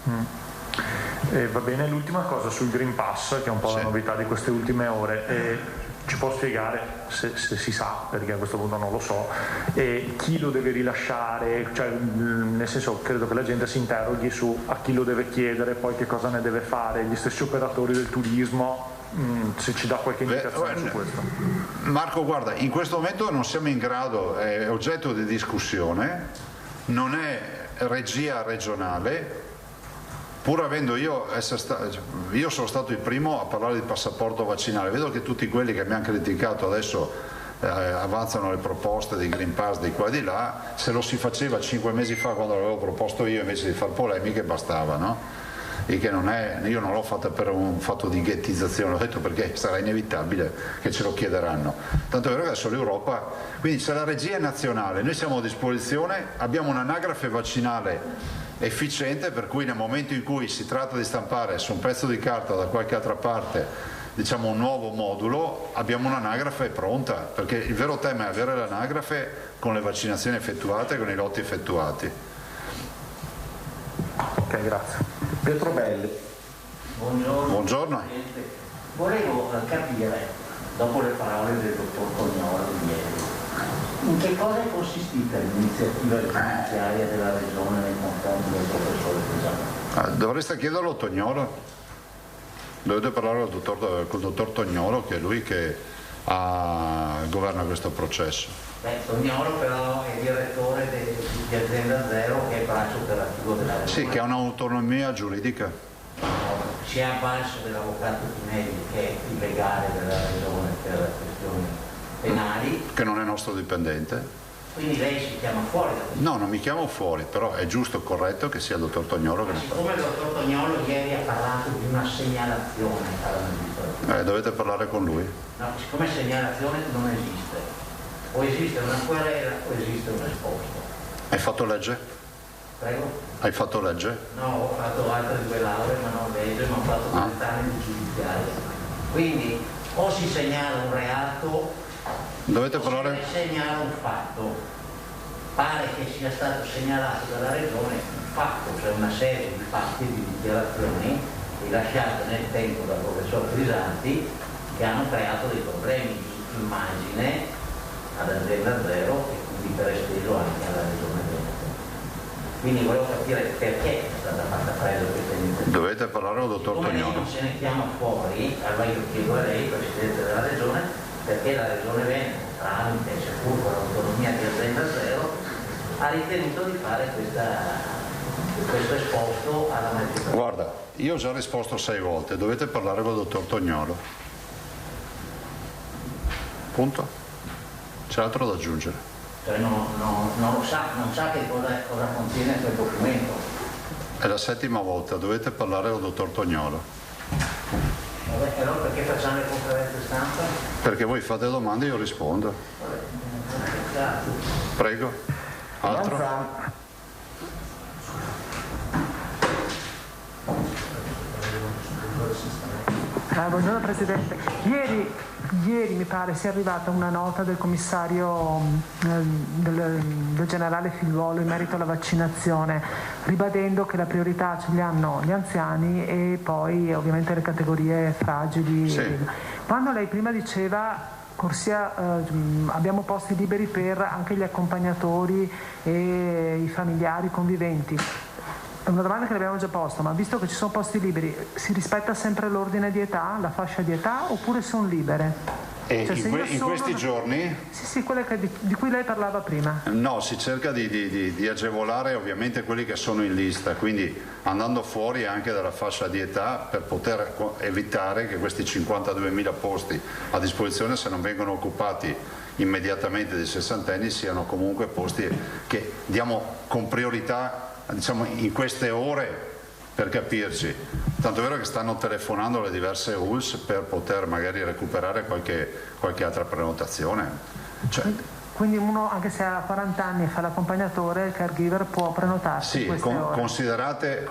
Va bene, l'ultima cosa sul Green Pass, che è un po' la novità di queste ultime ore. Ci può spiegare, se si sa, perché a questo punto non lo so, chi lo deve rilasciare? Cioè, nel senso, credo che la gente si interroghi su a chi lo deve chiedere, poi che cosa ne deve fare, gli stessi operatori del turismo, se ci dà qualche indicazione su questo. Marco, guarda, in questo momento non siamo in grado, è oggetto di discussione, non è regia regionale, pur avendo io sono stato il primo a parlare di passaporto vaccinale. Vedo che tutti quelli che mi hanno criticato adesso avanzano le proposte di Green Pass di qua e di là. Se lo si faceva 5 mesi fa, quando l'avevo proposto io, invece di far polemiche, bastava, no? E che non è, io non l'ho fatta per un fatto di ghettizzazione, l'ho detto perché sarà inevitabile che ce lo chiederanno. Tanto è vero che adesso l'Europa, quindi c'è la regia nazionale, noi siamo a disposizione, abbiamo un'anagrafe vaccinale efficiente, per cui nel momento in cui si tratta di stampare su un pezzo di carta da qualche altra parte, diciamo, un nuovo modulo, abbiamo un'anagrafe pronta, perché il vero tema è avere l'anagrafe con le vaccinazioni effettuate, con i lotti effettuati. Ok, grazie. Pietro Belli. Buongiorno. Buongiorno. Volevo capire, dopo le parole del dottor Tognolo di ieri, in che cosa è consistita l'iniziativa giudiziaria della Regione nei confronti del professore Pisano? Dovreste chiederlo a Tognolo. Dovete parlare col dottor Tognolo, che è lui che governa questo processo. Tognolo però è direttore di Azienda Zero, che è il braccio operativo della Regione. Sì, che ha un'autonomia giuridica. Si è avvalso dell'avvocato Tinelli, che è il legale della Regione per questioni penali. Che non è nostro dipendente. Quindi lei si chiama fuori da questo? No, non mi chiamo fuori, però è giusto, corretto che sia il dottor Tognolo che ne siccome il dottor Tognolo ieri ha parlato di una segnalazione alla magistratura. Dovete parlare con lui. No, siccome segnalazione non esiste, o esiste una querela o esiste un esposto. Hai fatto legge? Prego? Hai fatto legge? No, ho fatto altre 2 lauree, ma non legge, ma ho fatto 30 anni di giudiziario. Quindi o si segnala un reato, dovete parlare. Si segnala un fatto. Pare che sia stato segnalato dalla Regione un fatto, cioè una serie di fatti, di dichiarazioni rilasciate nel tempo dal professor Crisanti, che hanno creato dei problemi di immagine ad Azienda Zero e quindi per esteso anche alla Regione Veneto. Quindi volevo capire perché è stata fatta presa questa iniziativa. Dovete parlare al dottor Tognolo. Come non se ne chiama fuori, allora io chiedo a lei, Presidente della Regione, perché la Regione Veneto, tramite seppur con l'autonomia di Azienda Zero, ha ritenuto di fare questo esposto alla magistratura. Guarda, io ho già risposto 6 volte, dovete parlare con il dottor Tognolo. Punto. C'è altro da aggiungere? Cioè non lo sa, non sa che cosa contiene quel documento. È la 7ª volta, dovete parlare con il dottor Tognolo. Vabbè, allora perché facciamo le conferenze stampa? Perché voi fate domande e io rispondo. Prego. Altro? Buongiorno Presidente. Ieri mi pare sia arrivata una nota del commissario del generale Figliuolo in merito alla vaccinazione, ribadendo che la priorità ce li hanno gli anziani e poi ovviamente le categorie fragili. Sì. Quando lei prima diceva corsia, abbiamo posti liberi per anche gli accompagnatori e i familiari conviventi. È una domanda che l'abbiamo già posta, ma visto che ci sono posti liberi, si rispetta sempre l'ordine di età, la fascia di età, oppure sono libere? E in questi giorni? Sì, quelle di cui lei parlava prima. No, si cerca di agevolare ovviamente quelli che sono in lista, quindi andando fuori anche dalla fascia di età per poter evitare che questi 52.000 posti a disposizione, se non vengono occupati immediatamente dai sessantenni, siano comunque posti che diamo con priorità, diciamo, in queste ore, per capirci. Tanto è vero che stanno telefonando le diverse ULS per poter magari recuperare qualche altra prenotazione. Quindi uno, anche se ha 40 anni e fa l'accompagnatore, il caregiver può prenotarsi. Sì, considerate,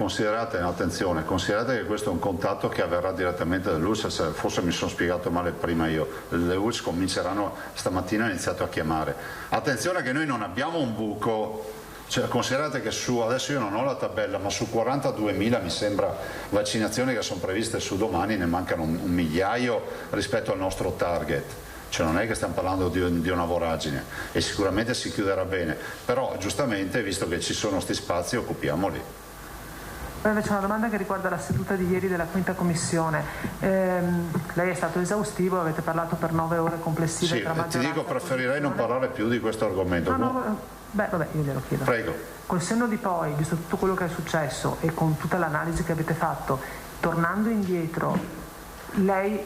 attenzione, considerate che questo è un contatto che avverrà direttamente dall'ULS, forse mi sono spiegato male prima io, le ULS cominceranno, stamattina ho iniziato a chiamare. Attenzione che noi non abbiamo un buco. Cioè, considerate che adesso io non ho la tabella, ma su 42.000 mi sembra vaccinazioni che sono previste su domani ne mancano un migliaio rispetto al nostro target. Cioè non è che stiamo parlando di una voragine e sicuramente si chiuderà bene, però giustamente visto che ci sono questi spazi occupiamoli. Invece una domanda che riguarda la seduta di ieri della quinta commissione. Lei è stato esaustivo, avete parlato per 9 ore complessive. Sì, tra ti dico, preferirei non parlare più di questo argomento. Vabbè, io glielo chiedo. Prego. Col senno di poi, visto tutto quello che è successo e con tutta l'analisi che avete fatto, tornando indietro, lei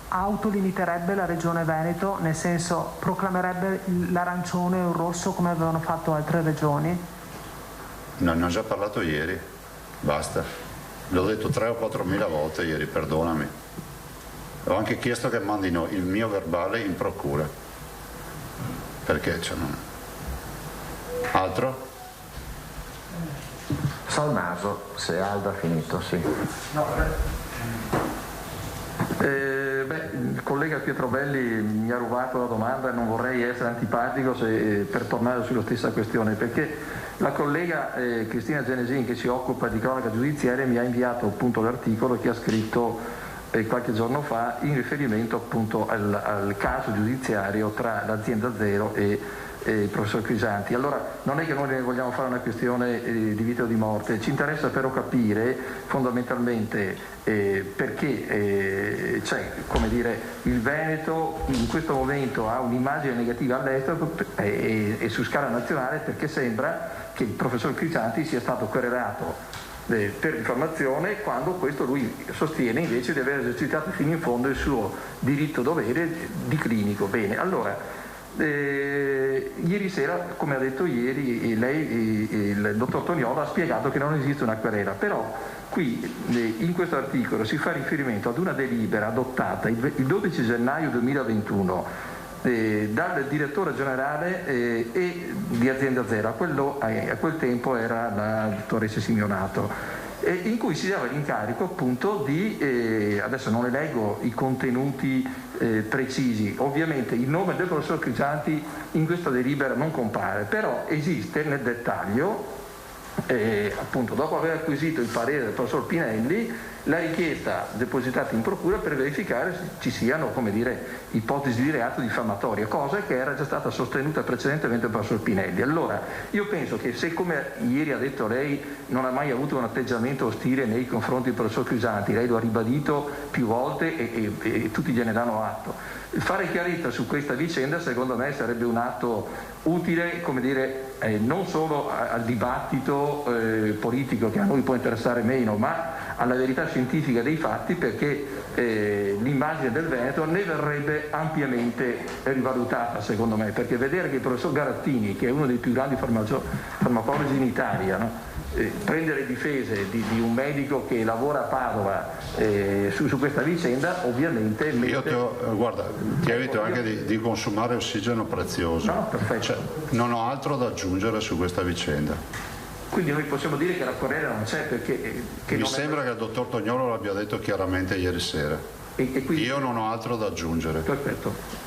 autolimiterebbe la Regione Veneto, nel senso proclamerebbe l'arancione o il rosso come avevano fatto altre regioni? No, ne ho già parlato ieri, basta. L'ho detto 3 o 4 mila volte ieri, perdonami. Ho anche chiesto che mandino il mio verbale in procura. Perché c'è altro? Salnaso, se Aldo ha finito, sì. Il collega Pietrovelli mi ha rubato la domanda e non vorrei essere antipatico per tornare sulla stessa questione, perché la collega Cristina Genesin, che si occupa di cronaca giudiziaria, mi ha inviato appunto l'articolo che ha scritto qualche giorno fa in riferimento appunto al caso giudiziario tra l'azienda Zero e il professor Crisanti. Allora non è che noi ne vogliamo fare una questione di vita o di morte, ci interessa però capire fondamentalmente perché come dire, il Veneto in questo momento ha un'immagine negativa all'estero e su scala nazionale, perché sembra che il professor Crisanti sia stato querelato per diffamazione, quando questo lui sostiene invece di aver esercitato fino in fondo il suo diritto dovere di clinico. Bene, allora ieri sera, come ha detto ieri lei, il dottor Toniolo ha spiegato che non esiste una querela, però qui in questo articolo si fa riferimento ad una delibera adottata il 12 gennaio 2021 dal direttore generale e di Azienda Zero, a quel tempo era la dottoressa Simeonato, in cui si dava l'incarico appunto di, adesso non le leggo i contenuti precisi, ovviamente il nome del professor Crisanti in questa delibera non compare, però esiste nel dettaglio, appunto dopo aver acquisito il parere del professor Pinelli, la richiesta depositata in procura per verificare se ci siano, come dire, ipotesi di reato diffamatoria, cosa che era già stata sostenuta precedentemente dal professor Pinelli. Allora io penso che se, come ieri ha detto lei, non ha mai avuto un atteggiamento ostile nei confronti del professor Crisanti, lei lo ha ribadito più volte e tutti gliene danno atto, fare chiarezza su questa vicenda secondo me sarebbe un atto utile, come dire, non solo al dibattito politico, che a noi può interessare meno, ma alla verità scientifica dei fatti, perché l'immagine del Veneto ne verrebbe ampiamente rivalutata secondo me, perché vedere che il professor Garattini, che è uno dei più grandi farmacologi in Italia, no? Prendere difese di un medico che lavora a Padova su questa vicenda, ovviamente io guarda, ti evito anche di consumare ossigeno prezioso. No, perfetto. Cioè, non ho altro da aggiungere su questa vicenda. Quindi noi possiamo dire che la querela non c'è, perché mi sembra che il dottor Toniolo l'abbia detto chiaramente ieri sera. E quindi, io non ho altro da aggiungere. Perfetto.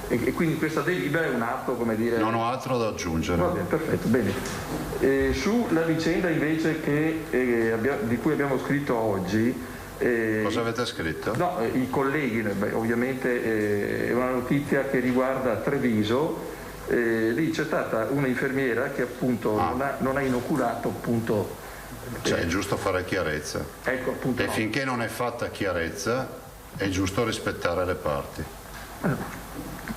E quindi questa delibera è un atto, come dire... Non ho altro da aggiungere. Va bene, perfetto, bene. Sulla vicenda invece di cui abbiamo scritto oggi... Cosa avete scritto? No, i colleghi, ovviamente è una notizia che riguarda Treviso. Lì c'è stata una infermiera che appunto non ha inoculato appunto... Cioè è giusto fare chiarezza. Ecco, appunto. E finché non è fatta chiarezza è giusto rispettare le parti.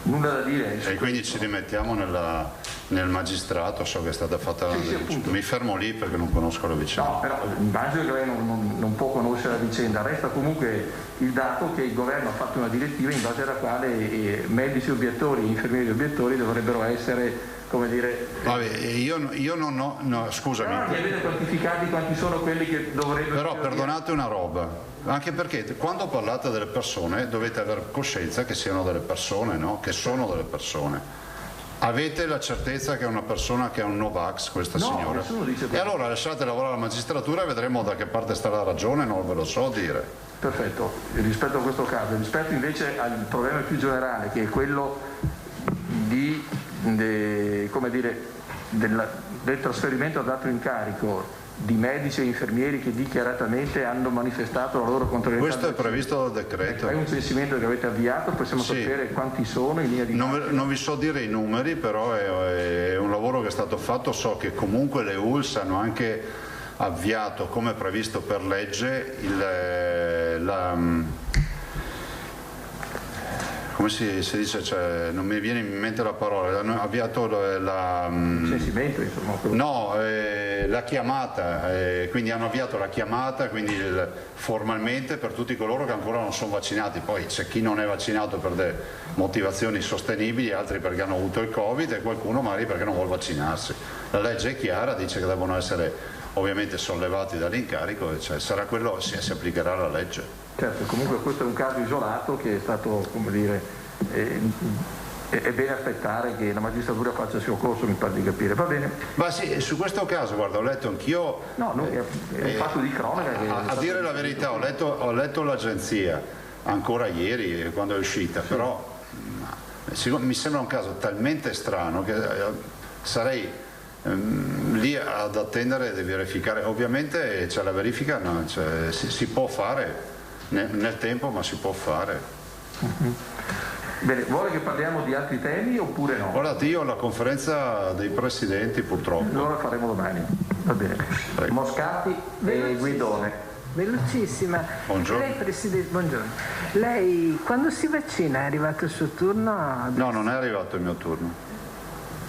Nulla da dire. E quindi ci rimettiamo nel magistrato, so che è stata fatta una denuncia. Mi fermo lì perché non conosco la vicenda. No, però immagino che lei non può conoscere la vicenda. Resta comunque il dato che il governo ha fatto una direttiva in base alla quale medici obiettori e infermieri obiettori dovrebbero essere, come dire... Vabbè, io non ho... No, scusami. No, avete quantificati quanti sono quelli che dovrebbero... Però perdonate una roba, anche perché quando parlate delle persone dovete avere coscienza che siano delle persone, no? Che sono delle persone. Avete la certezza che è una persona che ha un Novax, questa signora? Nessuno dice e allora lasciate lavorare la magistratura e vedremo da che parte sta la ragione, non ve lo so dire. Perfetto, rispetto a questo caso, rispetto invece al problema più generale, che è quello come dire, del trasferimento ad altro incarico di medici e infermieri che dichiaratamente hanno manifestato la loro contrarietà. Questo è previsto dal decreto. È un censimento che avete avviato, possiamo sapere quanti sono in linea di... Non vi so dire i numeri, però è un lavoro che è stato fatto. So che comunque le ULS hanno anche avviato come previsto per legge come si dice, cioè, non mi viene in mente la parola, hanno avviato la chiamata, quindi hanno avviato la chiamata, quindi formalmente per tutti coloro che ancora non sono vaccinati. Poi c'è chi non è vaccinato per delle motivazioni sostenibili, altri perché hanno avuto il Covid e qualcuno magari perché non vuole vaccinarsi. La legge è chiara, dice che devono essere ovviamente sollevati dall'incarico, cioè sarà quello, si applicherà la legge. Certo, comunque questo è un caso isolato che è stato, come dire, è bene aspettare che la magistratura faccia il suo corso, mi pare di capire, va bene? Ma sì, su questo caso, guarda, ho letto anch'io, è un fatto di cronaca che a dire la verità, ho letto l'agenzia ancora ieri quando è uscita, però mi sembra un caso talmente strano che sarei lì ad attendere di verificare. Ovviamente c'è la verifica, no, cioè, si può fare nel tempo, ma si può fare. Bene, vuole che parliamo di altri temi oppure no? Guardate, io ho la conferenza dei presidenti purtroppo. Allora faremo domani, va bene. Prego. Moscati e Guidone. Velocissima. Buongiorno. Lei, Presidente, buongiorno. Lei quando si vaccina è arrivato il suo turno? No, non è arrivato il mio turno.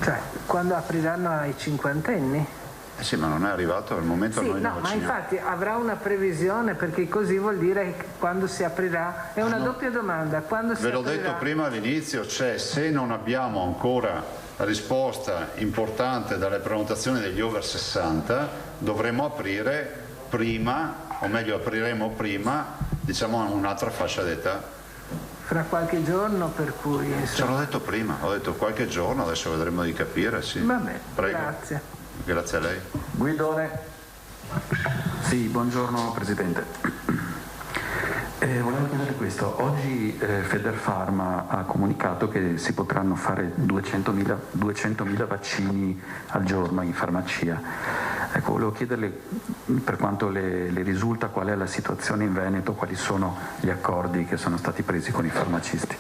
Cioè, quando apriranno ai cinquantenni? Sì, ma non è arrivato, al momento noi no, ma infatti avrà una previsione, perché così vuol dire che quando si aprirà, è una doppia domanda, quando si Ve l'ho aprirà... detto prima all'inizio, cioè se non abbiamo ancora risposta importante dalle prenotazioni degli over 60, dovremo aprire prima, o meglio apriremo prima, diciamo un'altra fascia d'età. Fra qualche giorno, per cui... Ce l'ho detto prima, ho detto qualche giorno, adesso vedremo di capire, sì. Va bene, prego. grazie. Grazie a lei. Guidone. Sì, buongiorno Presidente. Volevo chiedere questo. Oggi Federpharma ha comunicato che si potranno fare 200.000 vaccini al giorno in farmacia. Ecco, volevo chiederle, per quanto le risulta, qual è la situazione in Veneto, quali sono gli accordi che sono stati presi con i farmacisti.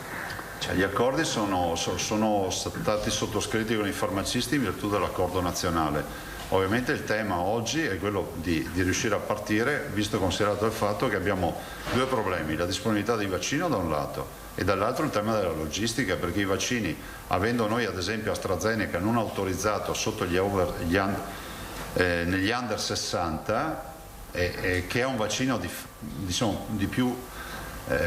Cioè, gli accordi sono stati sottoscritti con i farmacisti in virtù dell'accordo nazionale. Ovviamente il tema oggi è quello di riuscire a partire, visto e considerato il fatto che abbiamo due problemi: la disponibilità di vaccino da un lato e dall'altro il tema della logistica, perché i vaccini, avendo noi ad esempio AstraZeneca non autorizzato sotto negli under 60, che è un vaccino di più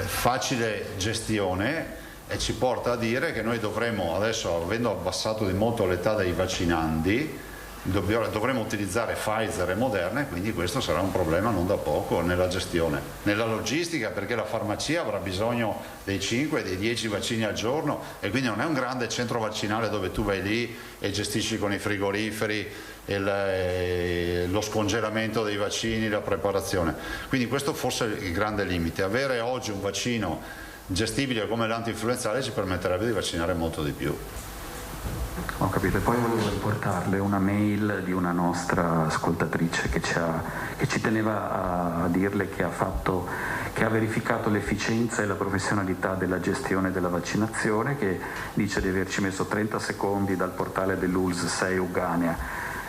facile gestione, e ci porta a dire che noi dovremo, adesso avendo abbassato di molto l'età dei vaccinandi, dovremo utilizzare Pfizer e Moderna, e quindi questo sarà un problema non da poco nella gestione, nella logistica, perché la farmacia avrà bisogno dei 5 e dei 10 vaccini al giorno, e quindi non è un grande centro vaccinale dove tu vai lì e gestisci con i frigoriferi lo scongelamento dei vaccini, la preparazione. Quindi questo forse è il grande limite. Avere oggi un vaccino gestibile come l'antinfluenzale ci permetterebbe di vaccinare molto di più. Ho capito, e poi volevo riportarle una mail di una nostra ascoltatrice che ci teneva a dirle che ha verificato l'efficienza e la professionalità della gestione della vaccinazione, che dice di averci messo 30 secondi dal portale dell'ULSS 6 Uganea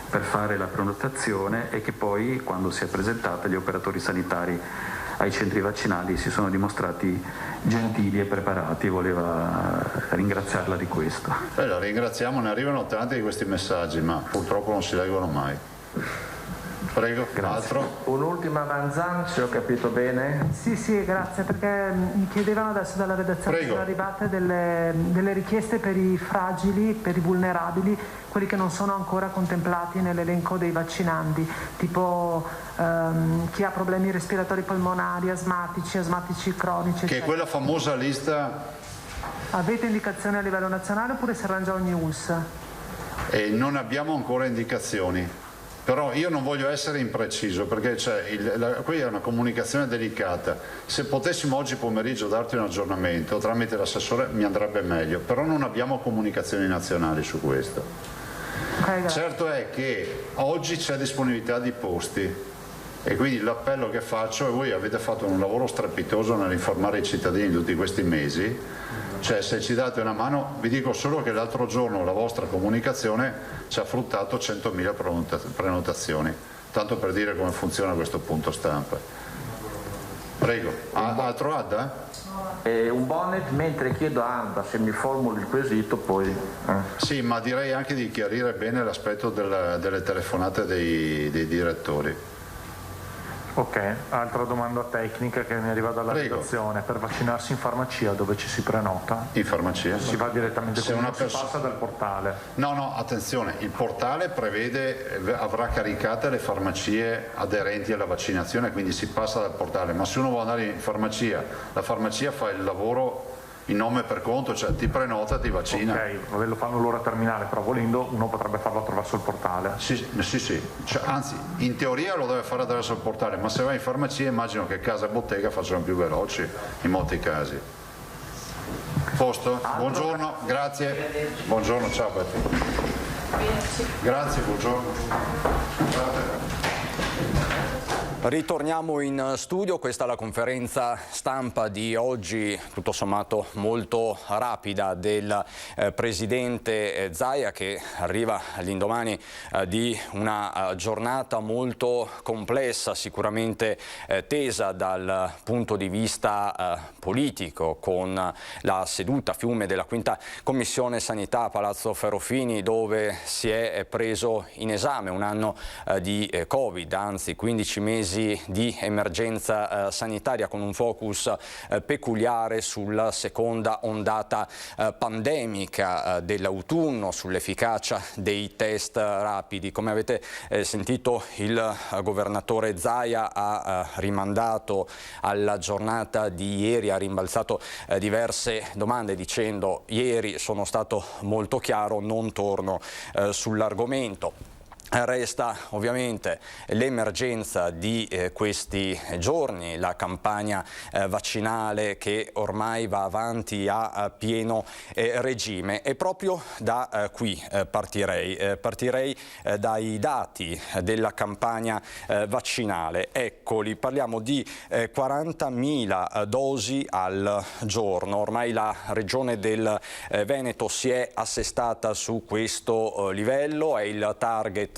per fare la prenotazione, e che poi, quando si è presentata, gli operatori sanitari ai centri vaccinali si sono dimostrati gentili e preparati. Voleva ringraziarla di questo. La ringraziamo, ne arrivano tanti di questi messaggi, ma purtroppo non si leggono mai. Prego, altro? Un'ultima Vanzan, se ho capito bene? Sì, grazie, perché mi chiedevano adesso dalla redazione, sono arrivate delle richieste per i fragili, per i vulnerabili, quelli che non sono ancora contemplati nell'elenco dei vaccinandi, tipo chi ha problemi respiratori polmonari, asmatici cronici, eccetera. Che è quella famosa lista. Avete indicazioni a livello nazionale oppure si arrangia ogni ULSS? Non abbiamo ancora indicazioni. Però io non voglio essere impreciso, perché qui è una comunicazione delicata. Se potessimo oggi pomeriggio darti un aggiornamento tramite l'assessore mi andrebbe meglio, però non abbiamo comunicazioni nazionali su questo. Certo è che oggi c'è disponibilità di posti, e quindi l'appello che faccio, e voi avete fatto un lavoro strepitoso nell'informare i cittadini tutti questi mesi, cioè se ci date una mano, vi dico solo che l'altro giorno la vostra comunicazione ci ha fruttato 100.000 prenotazioni, tanto per dire come funziona questo punto stampa. Prego, altro Adda? Un bonnet, mentre chiedo a Anda se mi formuli il quesito poi... Sì, ma direi anche di chiarire bene l'aspetto delle telefonate dei direttori. Ok, altra domanda tecnica che mi arriva dalla redazione. Per vaccinarsi in farmacia dove ci si prenota? In farmacia? Si va direttamente con si passa dal portale? No, attenzione, il portale prevede, avrà caricate le farmacie aderenti alla vaccinazione, quindi si passa dal portale, ma se uno vuole andare in farmacia, la farmacia fa il lavoro in nome per conto, cioè ti prenota, ti vaccina. Ok, lo fanno l'ora terminale, però volendo uno potrebbe farlo attraverso il portale. Sì. Cioè, anzi, in teoria lo deve fare attraverso il portale, ma se vai in farmacia immagino che casa e bottega facciano più veloci in molti casi. Posto? Buongiorno, grazie. Buongiorno, ciao Betty. Grazie, buongiorno. Ritorniamo in studio, questa è la conferenza stampa di oggi, tutto sommato molto rapida, del presidente Zaia, che arriva all'indomani di una giornata molto complessa, sicuramente tesa dal punto di vista politico, con la seduta fiume della quinta commissione sanità a Palazzo Ferrofini, dove si è preso in esame un anno di Covid, anzi 15 mesi di emergenza sanitaria, con un focus peculiare sulla seconda ondata pandemica dell'autunno, sull'efficacia dei test rapidi. Come avete sentito, il governatore Zaia ha rimandato alla giornata di ieri, ha rimbalzato diverse domande dicendo: ieri sono stato molto chiaro, non torno sull'argomento. Resta ovviamente l'emergenza di questi giorni, la campagna vaccinale che ormai va avanti a pieno regime, e proprio da qui partirei dai dati della campagna vaccinale. Eccoli, parliamo di 40.000 dosi al giorno. Ormai la regione del Veneto si è assestata su questo livello, è il target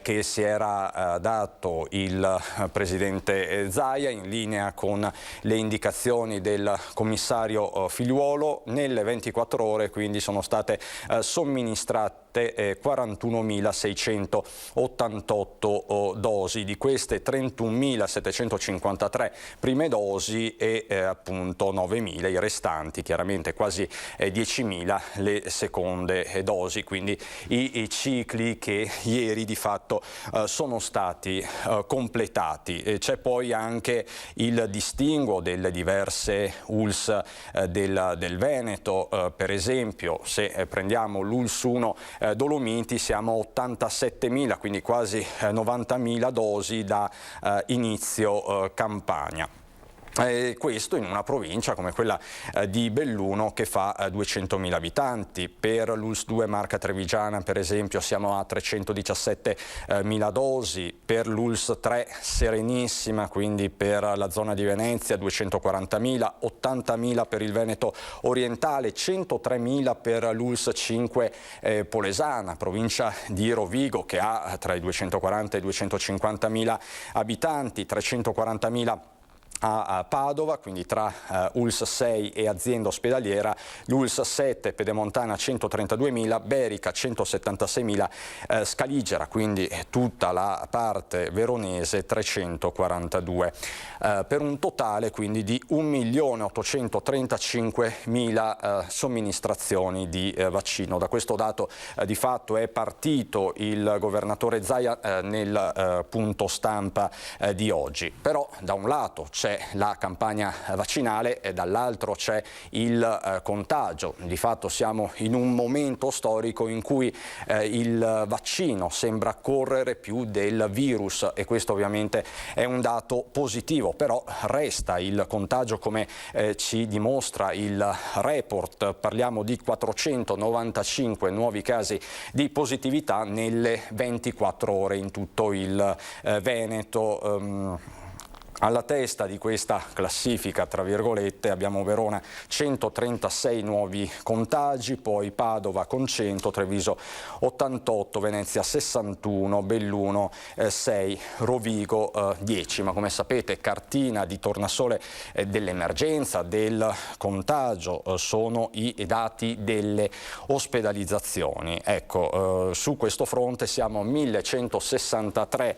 che si era dato il presidente Zaia, in linea con le indicazioni del commissario Figliuolo. Nelle 24 ore quindi sono state somministrate 41.688 dosi, di queste 31.753 prime dosi e appunto 9.000 i restanti, chiaramente quasi 10.000 le seconde dosi, quindi i cicli che ieri di fatto sono stati completati. C'è poi anche il distinguo delle diverse ULS del Veneto, per esempio se prendiamo l'ULS 1 Dolomiti siamo a 87.000, quindi quasi 90.000 dosi da inizio campagna. Questo in una provincia come quella di Belluno, che fa 200.000 abitanti. Per l'ULS 2 Marca Trevigiana, per esempio, siamo a 317.000 dosi, per l'ULS 3 Serenissima, quindi per la zona di Venezia, 240.000, 80.000 per il Veneto orientale, 103.000 per l'ULS 5 Polesana, provincia di Rovigo, che ha tra i 240 e i 250.000 abitanti, 340.000 a Padova, quindi tra ULS 6 e azienda ospedaliera, l'ULS 7 Pedemontana 132.000, Berica 176.000, Scaligera, quindi tutta la parte veronese 342, per un totale quindi di 1.835.000 somministrazioni di vaccino. Da questo dato di fatto è partito il governatore Zaia nel punto stampa di oggi. Però da un lato c'è la campagna vaccinale e dall'altro c'è il contagio. Di fatto siamo in un momento storico in cui il vaccino sembra correre più del virus, e questo ovviamente è un dato positivo, però resta il contagio, come ci dimostra il report. Parliamo di 495 nuovi casi di positività nelle 24 ore in tutto il Veneto. Alla testa di questa classifica, tra virgolette, abbiamo Verona 136 nuovi contagi, poi Padova con 100, Treviso 88, Venezia 61, Belluno 6, Rovigo 10. Ma come sapete, cartina di tornasole dell'emergenza, del contagio, sono i dati delle ospedalizzazioni. Ecco, su questo fronte siamo a 1163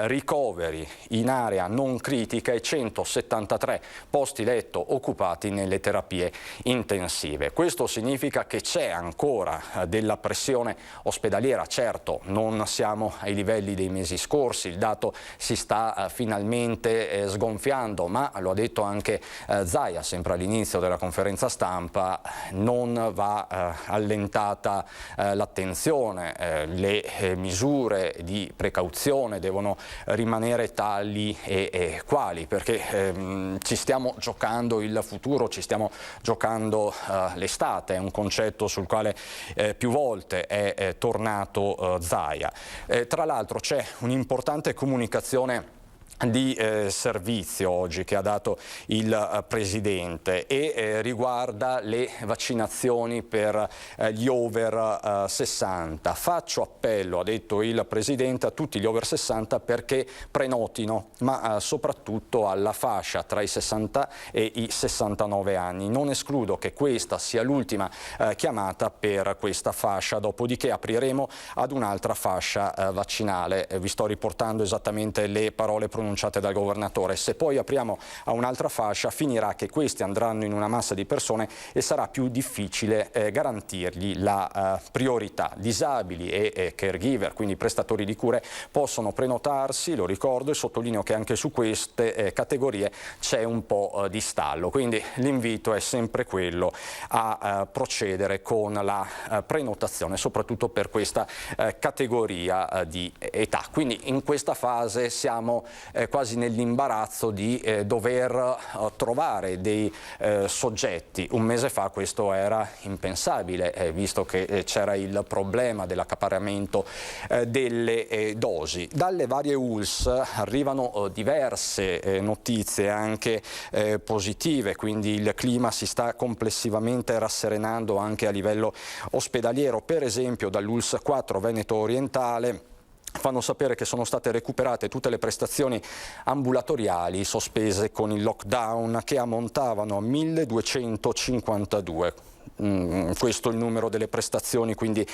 ricoveri in area non critica e 173 posti letto occupati nelle terapie intensive. Questo significa che c'è ancora della pressione ospedaliera. Certo, non siamo ai livelli dei mesi scorsi, il dato si sta finalmente sgonfiando, ma lo ha detto anche Zaia sempre all'inizio della conferenza stampa, non va allentata l'attenzione, le misure di precauzione devono rimanere tali e quali, perché ci stiamo giocando il futuro, ci stiamo giocando l'estate, è un concetto sul quale più volte è tornato Zaia. Tra l'altro c'è un'importante comunicazione di servizio oggi che ha dato il Presidente e riguarda le vaccinazioni per gli over 60. Faccio appello, ha detto il Presidente, a tutti gli over 60 perché prenotino, ma soprattutto alla fascia tra i 60 e i 69 anni. Non escludo che questa sia l'ultima chiamata per questa fascia, dopodiché apriremo ad un'altra fascia vaccinale. Vi sto riportando esattamente le parole pronunciate dal governatore. Se poi apriamo a un'altra fascia, finirà che questi andranno in una massa di persone e sarà più difficile garantirgli la priorità. Disabili e caregiver, quindi prestatori di cure, possono prenotarsi, lo ricordo, e sottolineo che anche su queste categorie c'è un po' di stallo, quindi l'invito è sempre quello a procedere con la prenotazione, soprattutto per questa categoria di età. Quindi in questa fase siamo quasi nell'imbarazzo di dover trovare dei soggetti. Un mese fa questo era impensabile, visto che c'era il problema dell'accaparramento delle dosi. Dalle varie ULS arrivano diverse notizie anche positive, quindi il clima si sta complessivamente rasserenando anche a livello ospedaliero. Per esempio dall'ULS 4 Veneto Orientale fanno sapere che sono state recuperate tutte le prestazioni ambulatoriali sospese con il lockdown, che ammontavano a 1252. Questo è il numero delle prestazioni quindi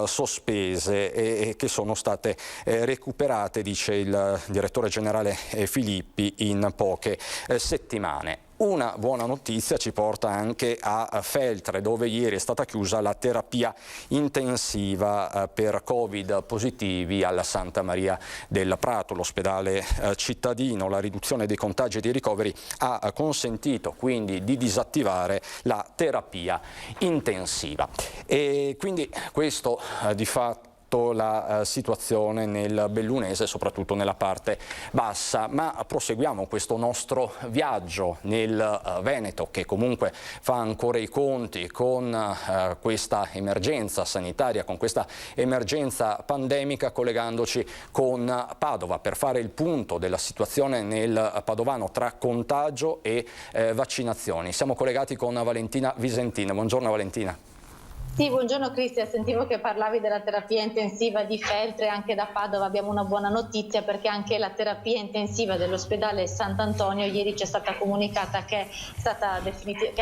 sospese e che sono state recuperate, dice il direttore generale Filippi, in poche settimane. Una buona notizia ci porta anche a Feltre, dove ieri è stata chiusa la terapia intensiva per Covid positivi alla Santa Maria del Prato, l'ospedale cittadino. La riduzione dei contagi e dei ricoveri ha consentito quindi di disattivare la terapia intensiva. E quindi questo di fatto la situazione nel bellunese, soprattutto nella parte bassa, ma proseguiamo questo nostro viaggio nel Veneto, che comunque fa ancora i conti con questa emergenza sanitaria, con questa emergenza pandemica, collegandoci con Padova per fare il punto della situazione nel Padovano tra contagio e vaccinazioni. Siamo collegati con Valentina Visentin. Buongiorno Valentina. Sì, buongiorno Cristian, sentivo che parlavi della terapia intensiva di Feltre. Anche da Padova abbiamo una buona notizia, perché anche la terapia intensiva dell'ospedale Sant'Antonio ieri ci è stata comunicata che è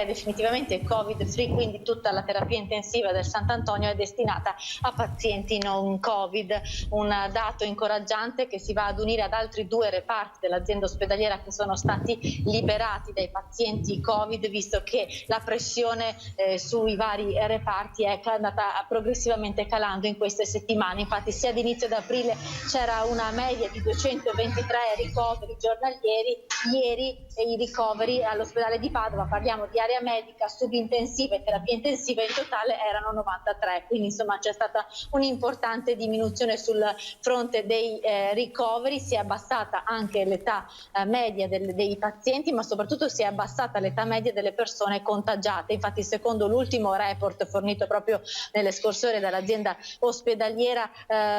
definitivamente Covid free, quindi tutta la terapia intensiva del Sant'Antonio è destinata a pazienti non Covid. Un dato incoraggiante che si va ad unire ad altri 2 reparti dell'azienda ospedaliera che sono stati liberati dai pazienti Covid, visto che la pressione sui vari reparti è andata progressivamente calando in queste settimane. Infatti sia ad inizio d'aprile c'era una media di 223 ricoveri giornalieri, ieri i ricoveri all'ospedale di Padova, parliamo di area medica, subintensiva e terapia intensiva, in totale erano 93, quindi insomma c'è stata un'importante diminuzione sul fronte dei ricoveri. Si è abbassata anche l'età media dei pazienti, ma soprattutto si è abbassata l'età media delle persone contagiate. Infatti secondo l'ultimo report fornito proprio nelle scorse ore dall'azienda ospedaliera,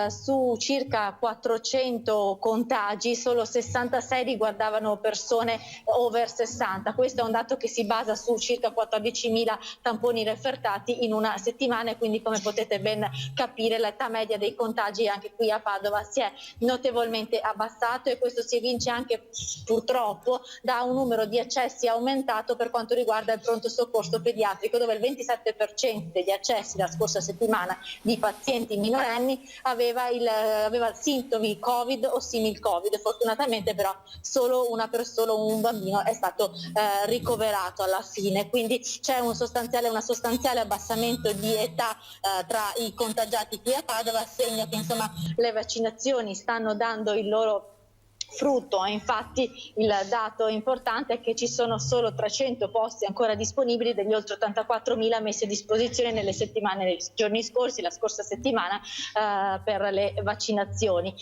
su circa 400 contagi solo 66 riguardavano persone over 60. Questo è un dato che si basa su circa 14.000 tamponi refertati in una settimana, e quindi, come potete ben capire, l'età media dei contagi anche qui a Padova si è notevolmente abbassato, e questo si evince anche purtroppo da un numero di accessi aumentato per quanto riguarda il pronto soccorso pediatrico, dove il 27% degli accessi la scorsa settimana di pazienti minorenni aveva sintomi Covid o simil Covid. Fortunatamente però solo un bambino è stato ricoverato alla fine, quindi c'è una sostanziale abbassamento di età tra i contagiati qui a Padova, segno che insomma le vaccinazioni stanno dando il loro frutto. Infatti il dato importante è che ci sono solo 300 posti ancora disponibili degli oltre 84.000 messi a disposizione nei giorni scorsi, la scorsa settimana, per le vaccinazioni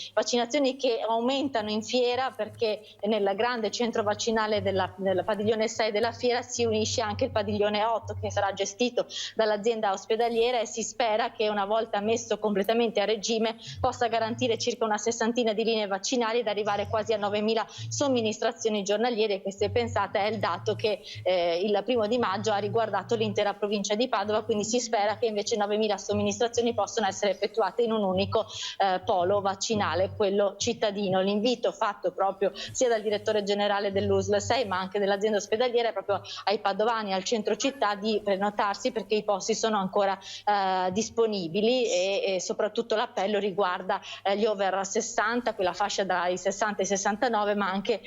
che aumentano in fiera, perché nel grande centro vaccinale del padiglione 6 della fiera si unisce anche il padiglione 8, che sarà gestito dall'azienda ospedaliera, e si spera che, una volta messo completamente a regime, possa garantire circa una sessantina di linee vaccinali ed arrivare quasi a 9.000 somministrazioni giornaliere. Questo, se pensate, è il dato che il 1° maggio ha riguardato l'intera provincia di Padova, quindi si spera che invece 9.000 somministrazioni possano essere effettuate in un unico polo vaccinale, quello cittadino. L'invito fatto proprio sia dal direttore generale dell'USL 6 ma anche dell'azienda ospedaliera è proprio ai padovani, al centro città, di prenotarsi, perché i posti sono ancora disponibili, e soprattutto l'appello riguarda gli over 60, quella fascia dai 60 ai 69, ma anche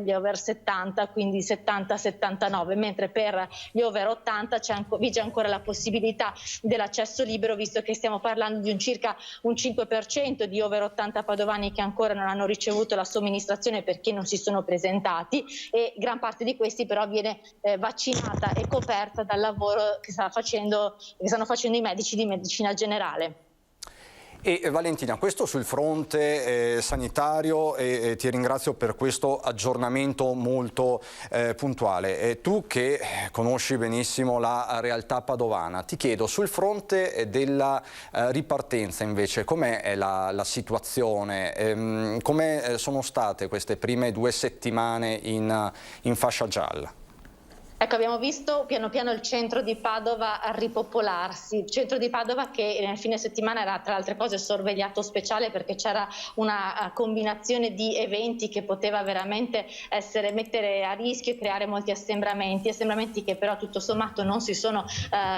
gli over 70, quindi 70-79, mentre per gli over 80 vige ancora la possibilità dell'accesso libero, visto che stiamo parlando di circa un 5% di over 80 padovani che ancora non hanno ricevuto la somministrazione perché non si sono presentati, e gran parte di questi però viene vaccinata e coperta dal lavoro che stanno facendo i medici di medicina generale. E Valentina, questo sul fronte sanitario, e ti ringrazio per questo aggiornamento molto puntuale. Tu che conosci benissimo la realtà padovana, ti chiedo, sul fronte della ripartenza invece, com'è la situazione? Come sono state queste prime 2 settimane in fascia gialla? Ecco, abbiamo visto piano piano il centro di Padova ripopolarsi, il centro di Padova che nel fine settimana era, tra altre cose, sorvegliato speciale, perché c'era una combinazione di eventi che poteva veramente mettere a rischio e creare molti assembramenti che però tutto sommato non si sono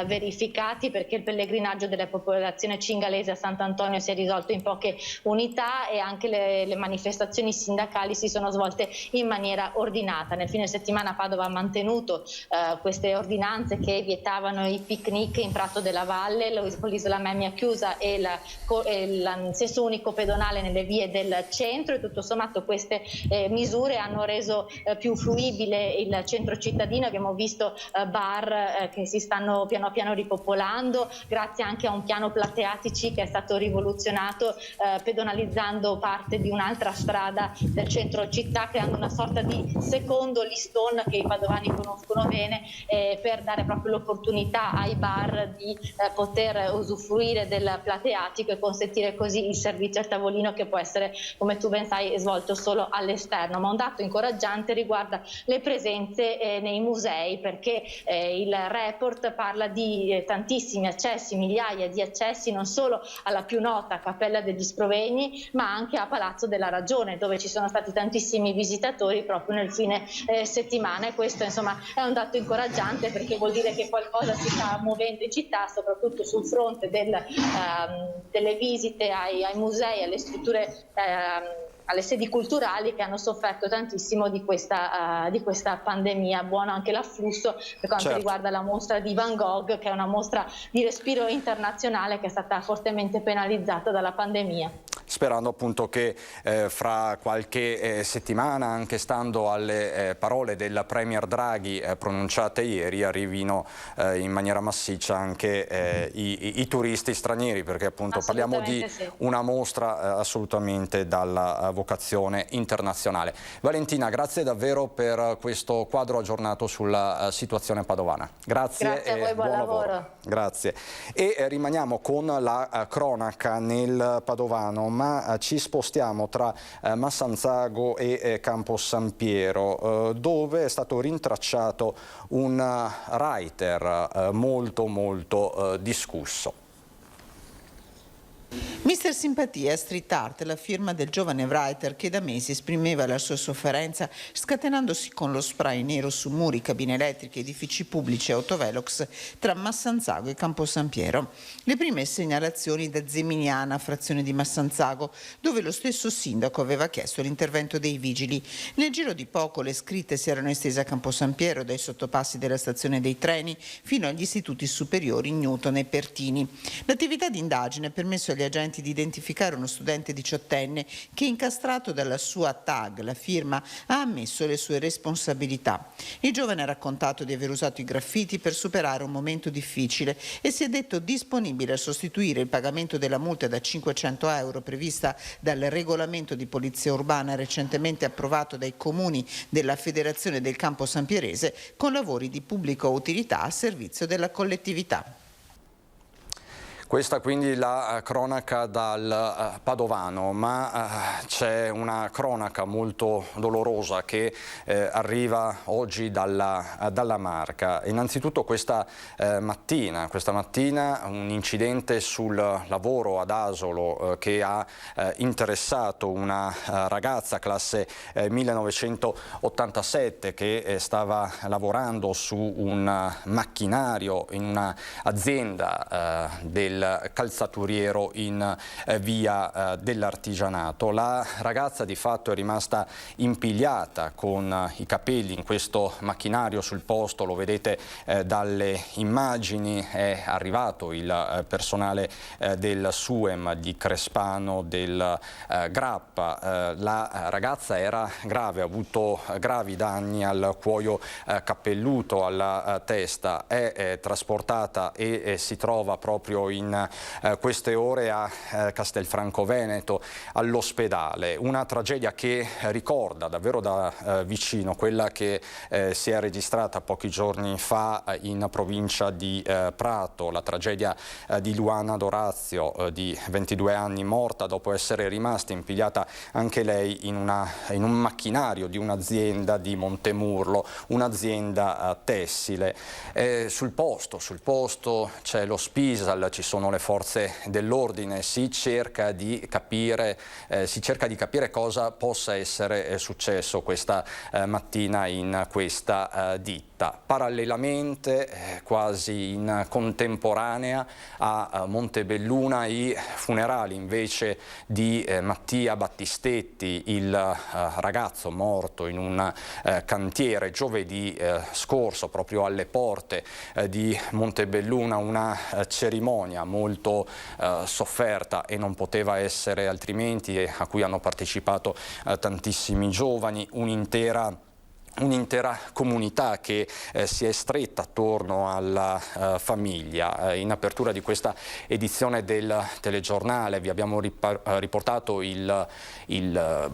verificati, perché il pellegrinaggio della popolazione cingalese a Sant'Antonio si è risolto in poche unità, e anche le manifestazioni sindacali si sono svolte in maniera ordinata. Nel fine settimana Padova ha mantenuto queste ordinanze che vietavano i picnic in Prato della Valle, con l'isola Memmia chiusa e il senso unico pedonale nelle vie del centro, e tutto sommato queste misure hanno reso più fruibile il centro cittadino. Abbiamo visto bar che si stanno piano piano ripopolando, grazie anche a un piano plateatici che è stato rivoluzionato, pedonalizzando parte di un'altra strada del centro città, creando una sorta di secondo listone che i padovani conoscono bene, per dare proprio l'opportunità ai bar di poter usufruire del plateatico e consentire così il servizio al tavolino, che può essere, come tu ben sai, svolto solo all'esterno. Ma un dato incoraggiante riguarda le presenze nei musei, perché il report parla di tantissimi accessi, migliaia di accessi, non solo alla più nota Cappella degli Sprovegni, ma anche a Palazzo della Ragione, dove ci sono stati tantissimi visitatori proprio nel fine settimana, e questo insomma è un dato incoraggiante, perché vuol dire che qualcosa si sta muovendo in città, soprattutto sul fronte delle visite ai musei, alle strutture, alle sedi culturali, che hanno sofferto tantissimo di questa pandemia. Buono anche l'afflusso per quanto riguarda la mostra di Van Gogh, che è una mostra di respiro internazionale che è stata fortemente penalizzata dalla pandemia. sperando appunto che fra qualche settimana, anche stando alle parole del Premier Draghi pronunciate ieri, arrivino in maniera massiccia anche i turisti stranieri, perché appunto parliamo di una mostra assolutamente dalla vocazione internazionale. Valentina, grazie davvero per questo quadro aggiornato sulla situazione padovana. Grazie a voi, e buon lavoro. Grazie. E rimaniamo con la cronaca nel padovano, ma ci spostiamo tra Massanzago e Campo San Piero, dove è stato rintracciato un writer molto discusso. Mister Simpatia, street art, la firma del giovane writer che da mesi esprimeva la sua sofferenza scatenandosi con lo spray nero su muri, cabine elettriche, edifici pubblici e autovelox tra Massanzago e Campo San Piero. Le prime segnalazioni da Zeminiana, frazione di Massanzago, dove lo stesso sindaco aveva chiesto l'intervento dei vigili. Nel giro di poco le scritte si erano estese a Campo San Piero, dai sottopassi della stazione dei treni fino agli istituti superiori Newton e Pertini. L'attività di indagine ha permesso agli agenti di identificare uno studente 18enne che, incastrato dalla sua tag, la firma, ha ammesso le sue responsabilità. Il giovane ha raccontato di aver usato i graffiti per superare un momento difficile e si è detto disponibile a sostituire il pagamento della multa da 500 euro prevista dal regolamento di polizia urbana recentemente approvato dai comuni della Federazione del Campo Sampierese con lavori di pubblica utilità a servizio della collettività. Questa quindi la cronaca dal padovano, ma c'è una cronaca molto dolorosa che arriva oggi dalla Marca. Innanzitutto questa mattina un incidente sul lavoro ad Asolo che ha interessato una ragazza classe 1987 che stava lavorando su un macchinario in un'azienda del calzaturiero in via dell'Artigianato. La ragazza di fatto è rimasta impigliata con i capelli in questo macchinario sul posto, lo vedete dalle immagini. È arrivato il personale del SUEM di Crespano del Grappa. La ragazza era grave, ha avuto gravi danni al cuoio capelluto, alla testa, è trasportata e si trova proprio in queste ore a Castelfranco Veneto, all'ospedale. Una tragedia che ricorda davvero da vicino quella che si è registrata pochi giorni fa in provincia di Prato, la tragedia di Luana Dorazio di 22 anni, morta dopo essere rimasta impigliata anche lei in un macchinario di un'azienda di Montemurlo, un'azienda tessile. Sul posto c'è lo Spisal, ci sono le forze dell'ordine, si cerca di capire cosa possa essere successo questa mattina in questa ditta. Parallelamente, quasi in contemporanea, a Montebelluna i funerali invece di Mattia Battistetti, il ragazzo morto in un cantiere giovedì scorso proprio alle porte di Montebelluna, una cerimonia molto sofferta e non poteva essere altrimenti, a cui hanno partecipato tantissimi giovani, un'intera comunità che si è stretta attorno alla famiglia. In apertura di questa edizione del telegiornale vi abbiamo riportato il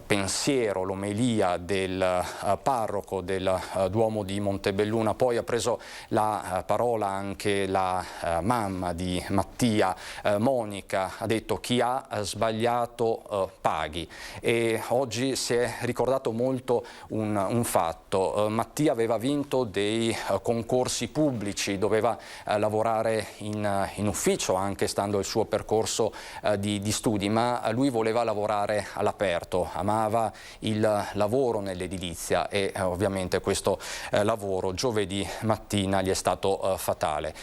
pensiero, l'omelia del parroco del Duomo di Montebelluna. Poi ha preso la parola anche la mamma di Mattia, Monica, ha detto: chi ha sbagliato paghi. E oggi si è ricordato molto un fatto. Mattia aveva vinto dei concorsi pubblici, doveva lavorare in ufficio anche stando il suo percorso di studi, ma lui voleva lavorare all'aperto, amava il lavoro nell'edilizia e ovviamente questo lavoro giovedì mattina gli è stato fatale.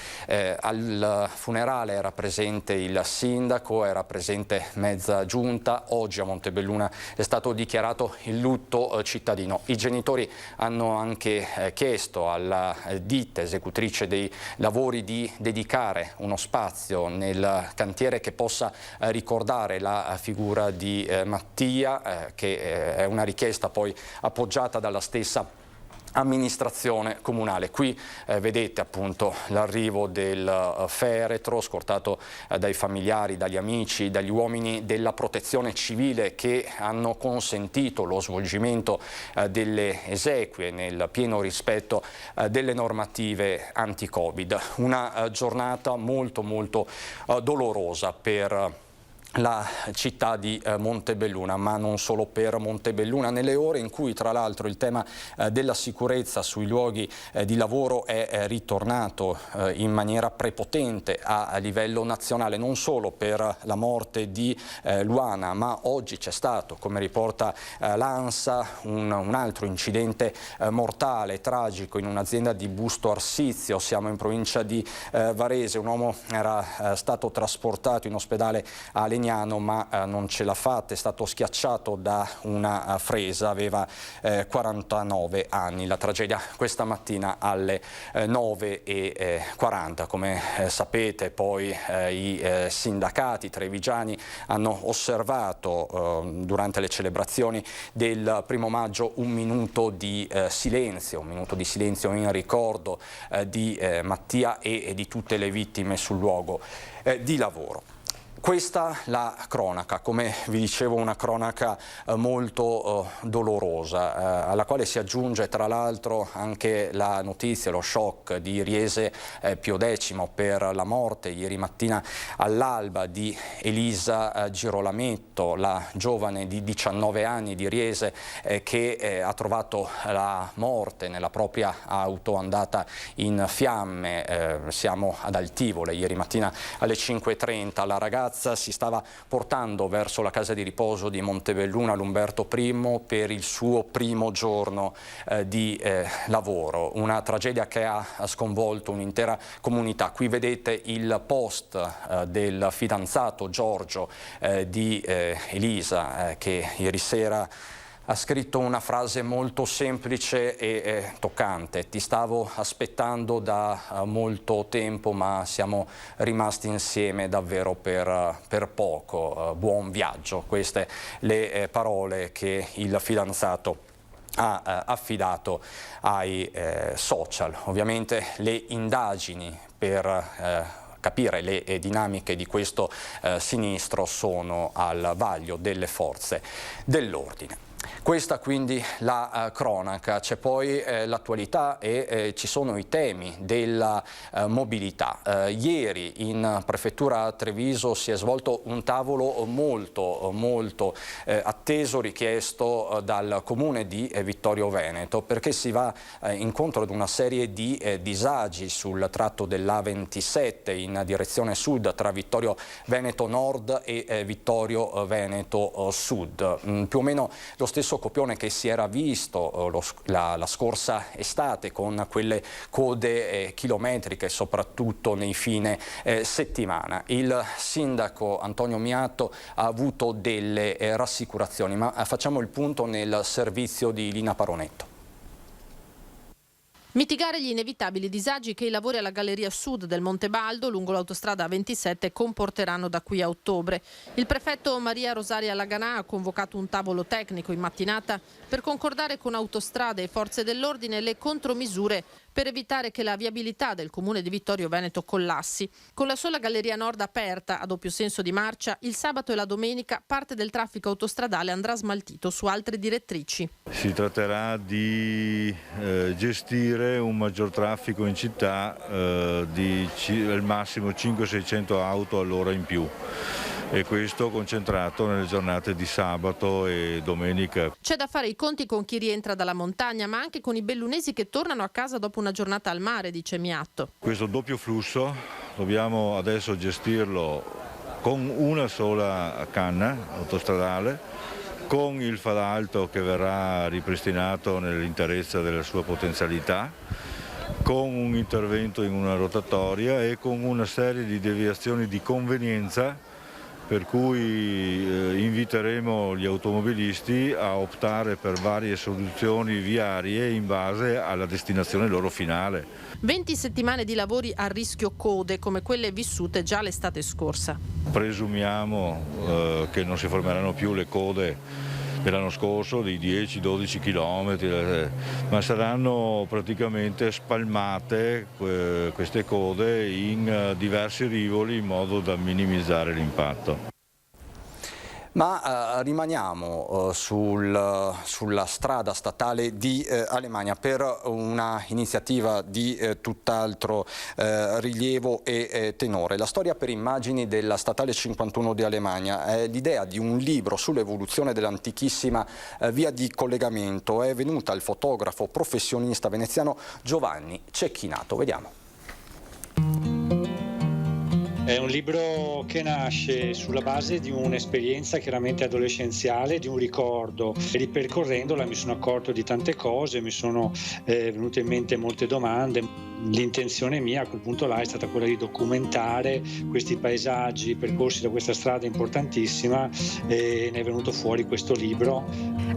Al funerale era presente il sindaco, era presente mezza giunta. Oggi a Montebelluna è stato dichiarato il lutto cittadino. I genitori hanno anche chiesto alla ditta esecutrice dei lavori di dedicare uno spazio nel cantiere che possa ricordare la figura di Mattia, che è una richiesta poi appoggiata dalla stessa amministrazione comunale. Qui vedete appunto l'arrivo del feretro scortato dai familiari, dagli amici, dagli uomini della protezione civile che hanno consentito lo svolgimento delle esequie nel pieno rispetto delle normative anti-Covid. Una giornata molto dolorosa per la città di Montebelluna, ma non solo per Montebelluna, nelle ore in cui tra l'altro il tema della sicurezza sui luoghi di lavoro è ritornato in maniera prepotente a livello nazionale, non solo per la morte di Luana, ma oggi c'è stato, come riporta l'ANSA, un altro incidente mortale, tragico, in un'azienda di Busto Arsizio, siamo in provincia di Varese. Un uomo era stato trasportato in ospedale a Legnano, ma non ce l'ha fatta, è stato schiacciato da una fresa, aveva 49 anni. La tragedia questa mattina alle 9:40. Come sapete poi i sindacati trevigiani hanno osservato durante le celebrazioni del 1° maggio un minuto di silenzio in ricordo di Mattia e di tutte le vittime sul luogo di lavoro. Questa la cronaca, come vi dicevo, una cronaca molto dolorosa, alla quale si aggiunge tra l'altro anche la notizia, lo shock di Riese Pio X per la morte ieri mattina all'alba di Elisa Girolametto, la giovane di 19 anni di Riese che ha trovato la morte nella propria auto andata in fiamme. Siamo ad Altivole, ieri mattina alle 5:30 la ragazza si stava portando verso la casa di riposo di Montebelluna l'Umberto I per il suo primo giorno di lavoro. Una tragedia che ha sconvolto un'intera comunità. Qui vedete il post del fidanzato Giorgio di Elisa che ieri sera ha scritto una frase molto semplice e toccante: ti stavo aspettando da molto tempo, ma siamo rimasti insieme davvero per poco, buon viaggio. Queste le parole che il fidanzato ha affidato ai social. Ovviamente le indagini per capire le dinamiche di questo sinistro sono al vaglio delle forze dell'ordine. Questa quindi la cronaca, c'è poi l'attualità e ci sono i temi della mobilità. Ieri in prefettura Treviso si è svolto un tavolo molto atteso, richiesto dal comune di Vittorio Veneto, perché si va incontro ad una serie di disagi sul tratto dell'A27 in direzione sud tra Vittorio Veneto Nord e Vittorio Veneto Sud. Più o meno lo stesso copione che si era visto la scorsa estate con quelle code chilometriche, soprattutto nei fine settimana. Il sindaco Antonio Miatto ha avuto delle rassicurazioni, ma facciamo il punto nel servizio di Lina Paronetto. Mitigare gli inevitabili disagi che i lavori alla galleria sud del Monte Baldo lungo l'autostrada A27 comporteranno da qui a ottobre. Il prefetto Maria Rosaria Laganà ha convocato un tavolo tecnico in mattinata per concordare con Autostrade e forze dell'ordine le contromisure per evitare che la viabilità del comune di Vittorio Veneto collassi. Con la sola galleria nord aperta a doppio senso di marcia, il sabato e la domenica parte del traffico autostradale andrà smaltito su altre direttrici. Si tratterà di gestire un maggior traffico in città di al massimo 500-600 auto all'ora in più, e questo concentrato nelle giornate di sabato e domenica. C'è da fare i conti con chi rientra dalla montagna, ma anche con i bellunesi che tornano a casa dopo una giornata al mare, dice Miatto. Questo doppio flusso dobbiamo adesso gestirlo con una sola canna autostradale, con il falalto che verrà ripristinato nell'interezza della sua potenzialità, con un intervento in una rotatoria e con una serie di deviazioni di convenienza per cui inviteremo gli automobilisti a optare per varie soluzioni viarie in base alla destinazione loro finale. 20 settimane di lavori a rischio code come quelle vissute già l'estate scorsa. Presumiamo che non si formeranno più le code dell'anno scorso di 10-12 km, ma saranno praticamente spalmate queste code in diversi rivoli in modo da minimizzare l'impatto. Ma rimaniamo sulla strada statale di Alemagna per una iniziativa di tutt'altro rilievo e tenore. La storia per immagini della statale 51 di Alemagna è l'idea di un libro sull'evoluzione dell'antichissima via di collegamento. È venuta al fotografo professionista veneziano Giovanni Cecchinato. Vediamo. È un libro che nasce sulla base di un'esperienza chiaramente adolescenziale, di un ricordo. Ripercorrendola mi sono accorto di tante cose, mi sono venute in mente molte domande. L'intenzione mia a quel punto là è stata quella di documentare questi paesaggi percorsi da questa strada importantissima e ne è venuto fuori questo libro.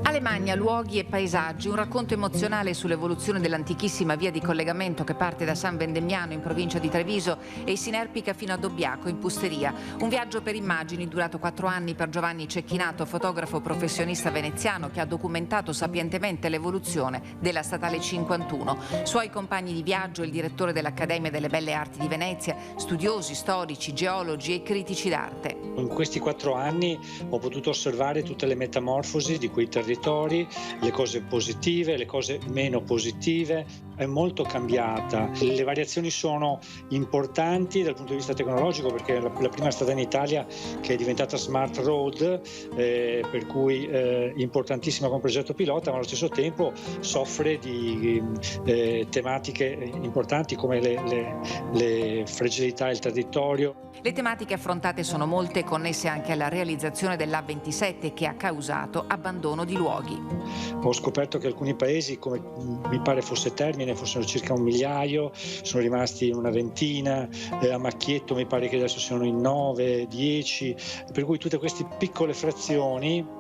Alemagna, luoghi e paesaggi, un racconto emozionale sull'evoluzione dell'antichissima via di collegamento che parte da San Vendemmiano in provincia di Treviso e si inerpica fino a Dobbiaco in Pusteria. Un viaggio per immagini durato 4 anni per Giovanni Cecchinato, fotografo professionista veneziano che ha documentato sapientemente l'evoluzione della statale 51. Suoi compagni di viaggio, il direttore dell'Accademia delle Belle Arti di Venezia, studiosi, storici, geologi e critici d'arte. In questi 4 anni ho potuto osservare tutte le metamorfosi di quei territori, le cose positive, le cose meno positive. È molto cambiata. Le variazioni sono importanti dal punto di vista tecnologico perché è la prima strada in Italia che è diventata smart road, per cui importantissima come progetto pilota, ma allo stesso tempo soffre di tematiche importanti come le fragilità e il territorio. Le tematiche affrontate sono molte, connesse anche alla realizzazione dell'A27 che ha causato abbandono di luoghi. Ho scoperto che alcuni paesi, come mi pare fosse Termine, fossero circa 1 migliaio, sono rimasti una ventina, a Macchietto mi pare che adesso siano in 9, 10, per cui tutte queste piccole frazioni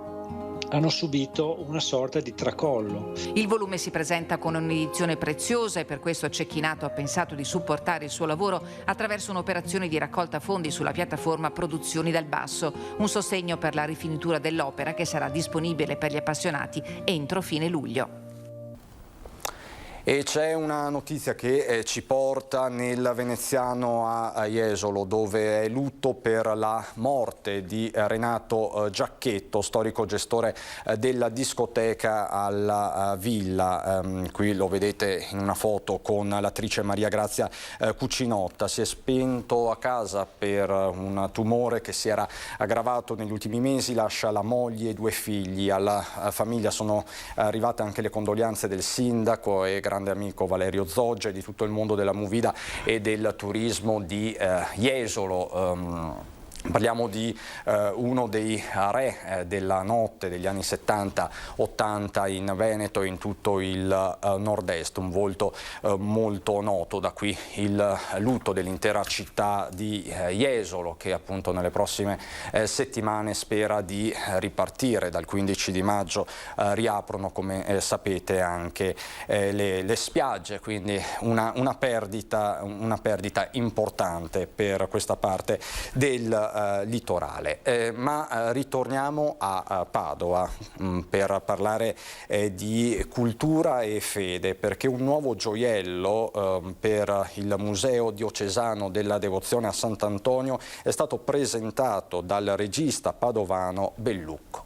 hanno subito una sorta di tracollo. Il volume si presenta con un'edizione preziosa e per questo Cecchinato ha pensato di supportare il suo lavoro attraverso un'operazione di raccolta fondi sulla piattaforma Produzioni dal Basso, un sostegno per la rifinitura dell'opera che sarà disponibile per gli appassionati entro fine luglio. E c'è una notizia che ci porta nel veneziano a Jesolo, dove è lutto per la morte di Renato Giacchetto, storico gestore della discoteca alla Villa. Qui lo vedete in una foto con l'attrice Maria Grazia Cucinotta. Si è spento a casa per un tumore che si era aggravato negli ultimi mesi, lascia la moglie e 2 figli. Alla famiglia sono arrivate anche le condoglianze del sindaco e grande amico Valerio Zoggia e di tutto il mondo della movida e del turismo di Jesolo. Parliamo di uno dei re della notte degli anni 70-80 in Veneto e in tutto il nord-est, un volto molto noto, da qui il lutto dell'intera città di Jesolo che appunto nelle prossime settimane spera di ripartire. Dal 15 di maggio riaprono, come sapete, anche le spiagge, quindi una perdita importante per questa parte del litorale. Ma ritorniamo a Padova per parlare di cultura e fede, perché un nuovo gioiello per il Museo Diocesano della Devozione a Sant'Antonio è stato presentato dal regista padovano Bellucco.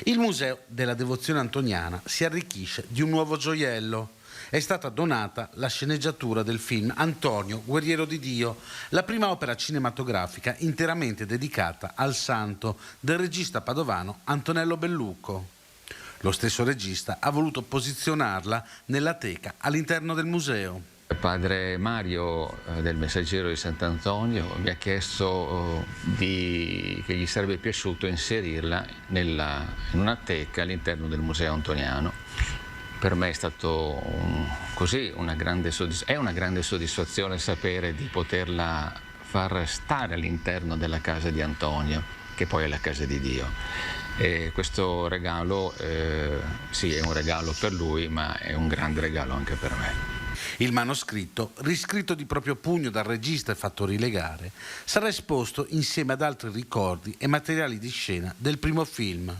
Il Museo della Devozione Antoniana si arricchisce di un nuovo gioiello. È stata donata la sceneggiatura del film Antonio, Guerriero di Dio, la prima opera cinematografica interamente dedicata al santo del regista padovano Antonello Bellucco. Lo stesso regista ha voluto posizionarla nella teca all'interno del museo. Padre Mario del Messaggero di Sant'Antonio mi ha chiesto che gli sarebbe piaciuto inserirla in una teca all'interno del Museo Antoniano. Per me è stato una grande soddisfazione sapere di poterla far stare all'interno della casa di Antonio, che poi è la casa di Dio. E questo regalo, sì, è un regalo per lui, ma è un grande regalo anche per me. Il manoscritto, riscritto di proprio pugno dal regista e fatto rilegare, sarà esposto insieme ad altri ricordi e materiali di scena del primo film.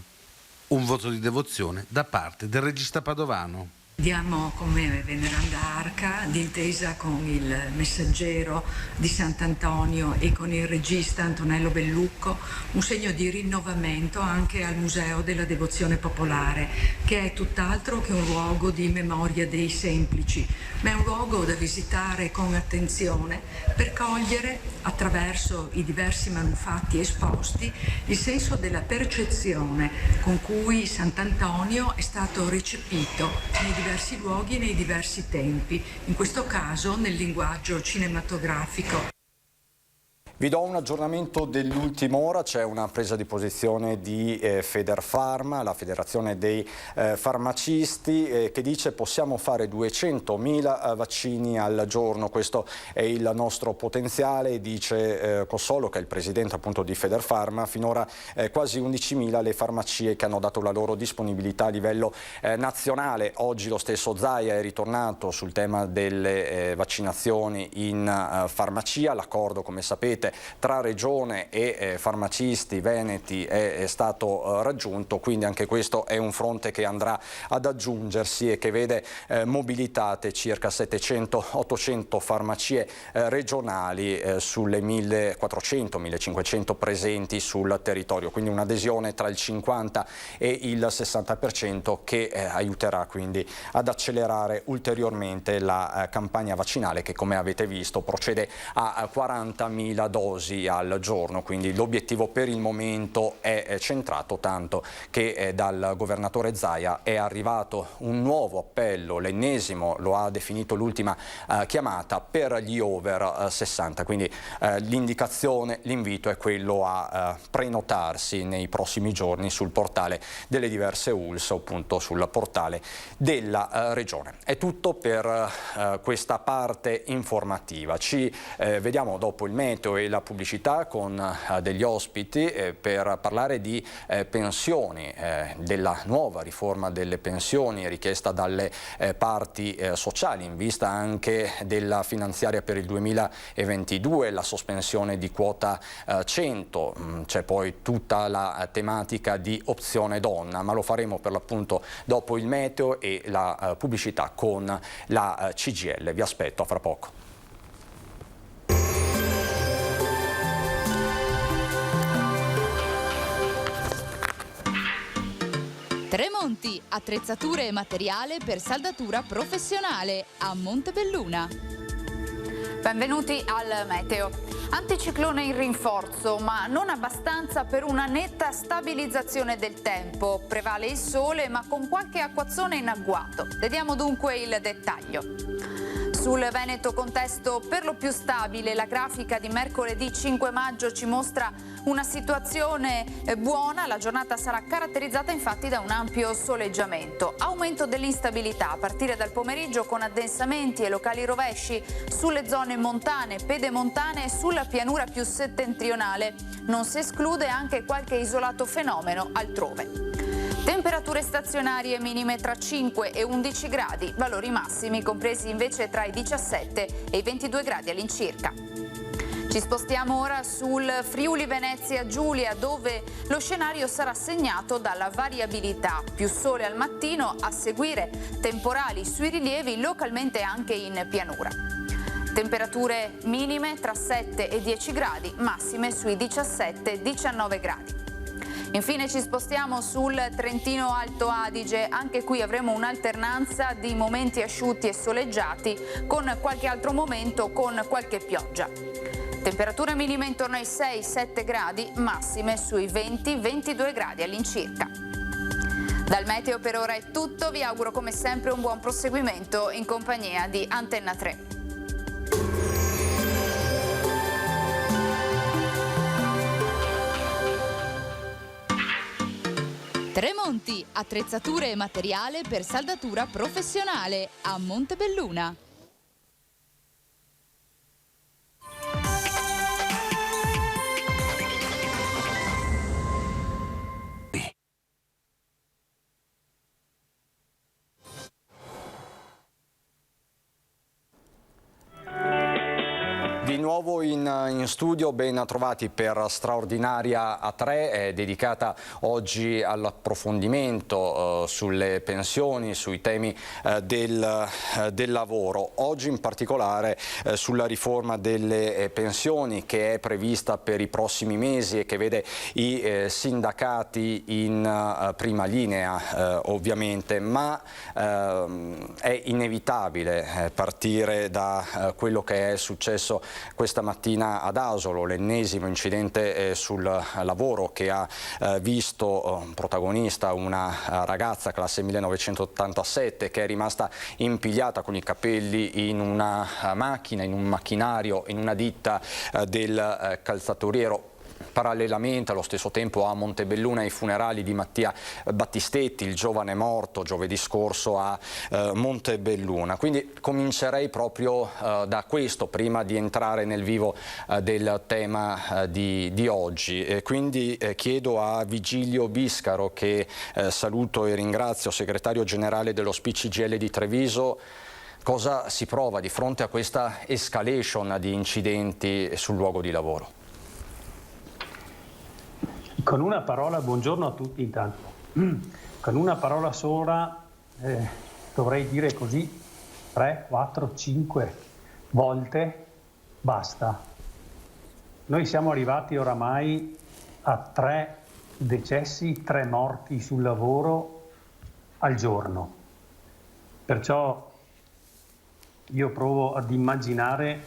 Un voto di devozione da parte del regista padovano. Diamo come veneranda arca, d'intesa con il messaggero di Sant'Antonio e con il regista Antonello Bellucco, un segno di rinnovamento anche al Museo della Devozione Popolare, che è tutt'altro che un luogo di memoria dei semplici, ma è un luogo da visitare con attenzione per cogliere, attraverso i diversi manufatti esposti, il senso della percezione con cui Sant'Antonio è stato recepito nei diversi luoghi e nei diversi tempi, in questo caso nel linguaggio cinematografico. Vi do un aggiornamento dell'ultima ora, c'è una presa di posizione di Federfarma, la federazione dei farmacisti, che dice possiamo fare 200.000 vaccini al giorno, questo è il nostro potenziale, dice Cossolo, che è il presidente appunto di Federfarma. Finora quasi 11.000 le farmacie che hanno dato la loro disponibilità a livello nazionale. Oggi lo stesso Zaia è ritornato sul tema delle vaccinazioni in farmacia, l'accordo, come sapete, tra Regione e farmacisti veneti è stato raggiunto, quindi anche questo è un fronte che andrà ad aggiungersi e che vede mobilitate circa 700-800 farmacie regionali sulle 1.400-1.500 presenti sul territorio, quindi un'adesione tra il 50 e il 60% che aiuterà quindi ad accelerare ulteriormente la campagna vaccinale, che come avete visto procede a 40.000 dosi al giorno, quindi l'obiettivo per il momento è centrato, tanto che dal governatore Zaia è arrivato un nuovo appello, l'ennesimo, lo ha definito l'ultima chiamata, per gli over 60, quindi l'indicazione, l'invito è quello a prenotarsi nei prossimi giorni sul portale delle diverse ULS, appunto sul portale della Regione. È tutto per questa parte informativa, ci vediamo dopo il meteo e la pubblicità con degli ospiti per parlare di pensioni, della nuova riforma delle pensioni richiesta dalle parti sociali in vista anche della finanziaria per il 2022, la sospensione di quota 100, c'è poi tutta la tematica di opzione donna, ma lo faremo per l'appunto dopo il meteo e la pubblicità con la CGIL. Vi aspetto a fra poco. Tremonti, attrezzature e materiale per saldatura professionale a Montebelluna. Benvenuti al meteo. Anticiclone in rinforzo, ma non abbastanza per una netta stabilizzazione del tempo. Prevale il sole, ma con qualche acquazzone in agguato. Vediamo dunque il dettaglio. Sul Veneto contesto per lo più stabile, la grafica di mercoledì 5 maggio ci mostra una situazione buona, la giornata sarà caratterizzata infatti da un ampio soleggiamento. Aumento dell'instabilità a partire dal pomeriggio con addensamenti e locali rovesci sulle zone montane, pedemontane e sulla pianura più settentrionale. Non si esclude anche qualche isolato fenomeno altrove. Temperature stazionarie minime tra 5 e 11 gradi, valori massimi compresi invece tra i 17 e i 22 gradi all'incirca. Ci spostiamo ora sul Friuli Venezia Giulia, dove lo scenario sarà segnato dalla variabilità. Più sole al mattino, a seguire temporali sui rilievi, localmente anche in pianura. Temperature minime tra 7 e 10 gradi, massime sui 17-19 gradi. Infine ci spostiamo sul Trentino Alto Adige, anche qui avremo un'alternanza di momenti asciutti e soleggiati con qualche altro momento con qualche pioggia. Temperature minime intorno ai 6-7 gradi, massime sui 20-22 gradi all'incirca. Dal meteo per ora è tutto, vi auguro come sempre un buon proseguimento in compagnia di Antenna 3. Tremonti, attrezzature e materiale per saldatura professionale a Montebelluna. nuovo in studio, ben trovati per Straordinaria a 3, dedicata oggi all'approfondimento sulle pensioni, sui temi del lavoro. Oggi in particolare sulla riforma delle pensioni che è prevista per i prossimi mesi e che vede i sindacati in prima linea ovviamente, ma è inevitabile partire da quello che è successo questa mattina ad Asolo, l'ennesimo incidente sul lavoro che ha visto protagonista una ragazza classe 1987 che è rimasta impigliata con i capelli in una macchina, in un macchinario, in una ditta del calzaturiero. Parallelamente, allo stesso tempo, a Montebelluna i funerali di Mattia Battistetti, il giovane morto giovedì scorso a Montebelluna. Quindi comincerei proprio da questo, prima di entrare nel vivo del tema di oggi. Quindi chiedo a Vigilio Biscaro, che saluto e ringrazio, segretario generale dello SPI CGIL di Treviso, cosa si prova di fronte a questa escalation di incidenti sul luogo di lavoro? Con una parola, buongiorno a tutti intanto, con una parola sola dovrei dire così 3, 4, 5 volte basta. Noi siamo arrivati oramai a 3 decessi, 3 morti sul lavoro al giorno. Perciò io provo ad immaginare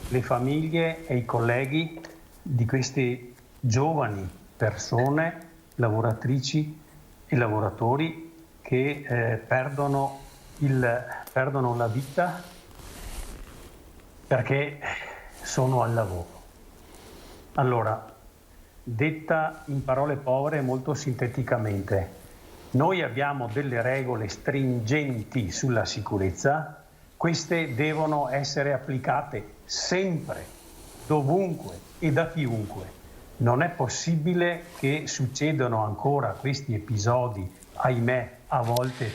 le famiglie e i colleghi di questi giovani persone, lavoratrici e lavoratori che perdono la vita perché sono al lavoro. Allora, detta in parole povere molto sinteticamente, noi abbiamo delle regole stringenti sulla sicurezza, queste devono essere applicate sempre, dovunque e da chiunque. Non è possibile che succedano ancora questi episodi, ahimè, a volte,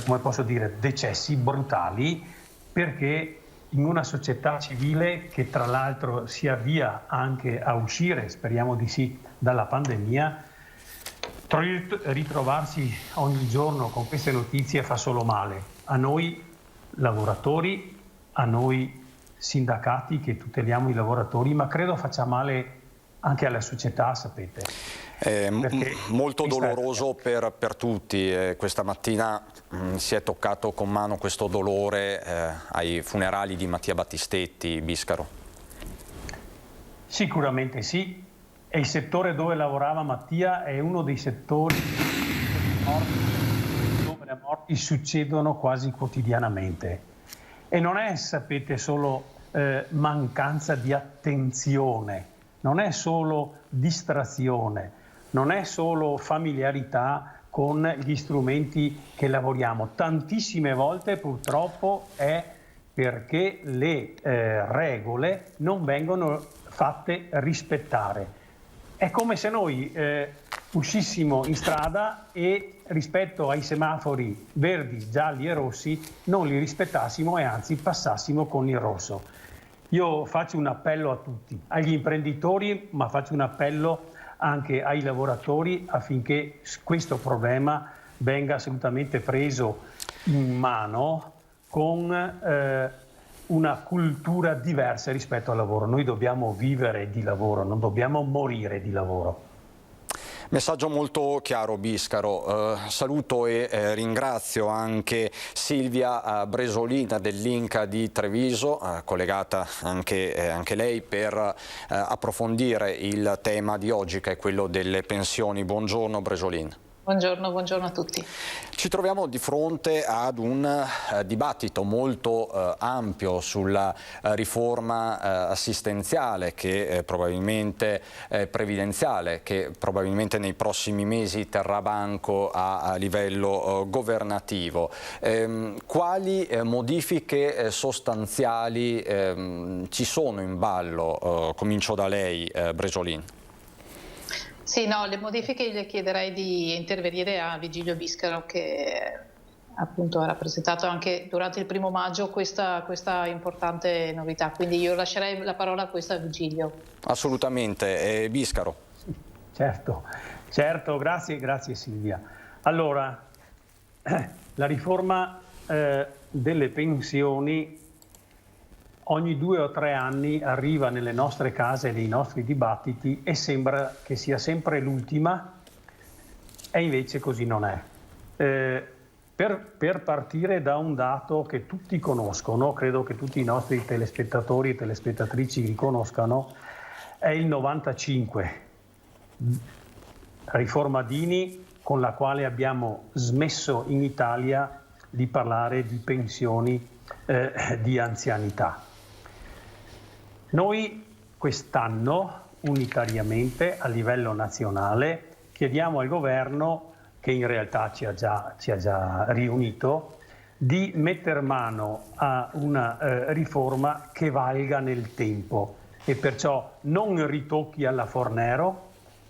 come posso dire, decessi brutali, perché in una società civile che tra l'altro si avvia anche a uscire, speriamo di sì, dalla pandemia, ritrovarsi ogni giorno con queste notizie fa solo male. A noi lavoratori, a noi sindacati che tuteliamo i lavoratori, ma credo faccia male anche alla società, sapete. Molto doloroso per tutti. Questa mattina si è toccato con mano questo dolore ai funerali di Mattia Battistetti, Biscaro. Sicuramente sì, e il settore dove lavorava Mattia è uno dei settori dove le morti succedono quasi quotidianamente. E non è, sapete, solo mancanza di attenzione, non è solo distrazione, non è solo familiarità con gli strumenti che lavoriamo. Tantissime volte purtroppo è perché le regole non vengono fatte rispettare. È come se noi uscissimo in strada e rispetto ai semafori verdi, gialli e rossi non li rispettassimo e anzi passassimo con il rosso. Io faccio un appello a tutti, agli imprenditori, ma faccio un appello anche ai lavoratori affinché questo problema venga assolutamente preso in mano con una cultura diversa rispetto al lavoro. Noi dobbiamo vivere di lavoro, non dobbiamo morire di lavoro. Messaggio molto chiaro, Biscaro. Saluto e ringrazio anche Silvia Bresolina dell'Inca di Treviso, collegata anche lei per approfondire il tema di oggi, che è quello delle pensioni. Buongiorno Bresolina. Buongiorno a tutti. Ci troviamo di fronte ad un dibattito molto ampio sulla riforma assistenziale che probabilmente previdenziale, che probabilmente nei prossimi mesi terrà banco a livello governativo. Quali modifiche sostanziali ci sono in ballo? Comincio da lei, Bresolin. Sì, no, le modifiche le chiederei di intervenire a Vigilio Biscaro, che appunto ha rappresentato anche durante il 1° maggio questa importante novità. Quindi io lascerei la parola a questa Vigilio. Assolutamente. Biscaro. Certo, grazie Silvia. Allora, la riforma delle pensioni ogni 2 o 3 anni arriva nelle nostre case, nei nostri dibattiti, e sembra che sia sempre l'ultima, e invece così non è. Per partire da un dato che tutti conoscono, credo che tutti i nostri telespettatori e telespettatrici riconoscano, è il 95, riforma Dini, con la quale abbiamo smesso in Italia di parlare di pensioni di anzianità. Noi quest'anno, unitariamente a livello nazionale, chiediamo al governo, che in realtà ci ha già riunito, di mettere mano a una riforma che valga nel tempo e perciò non ritocchi alla Fornero,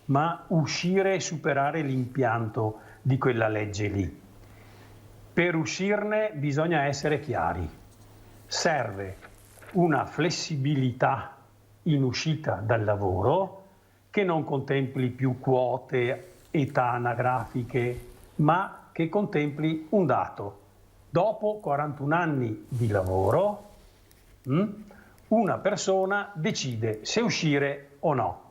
ma uscire e superare l'impianto di quella legge lì. Per uscirne bisogna essere chiari. Serve una flessibilità in uscita dal lavoro che non contempli più quote, età anagrafiche, ma che contempli un dato. Dopo 41 anni di lavoro, una persona decide se uscire o no,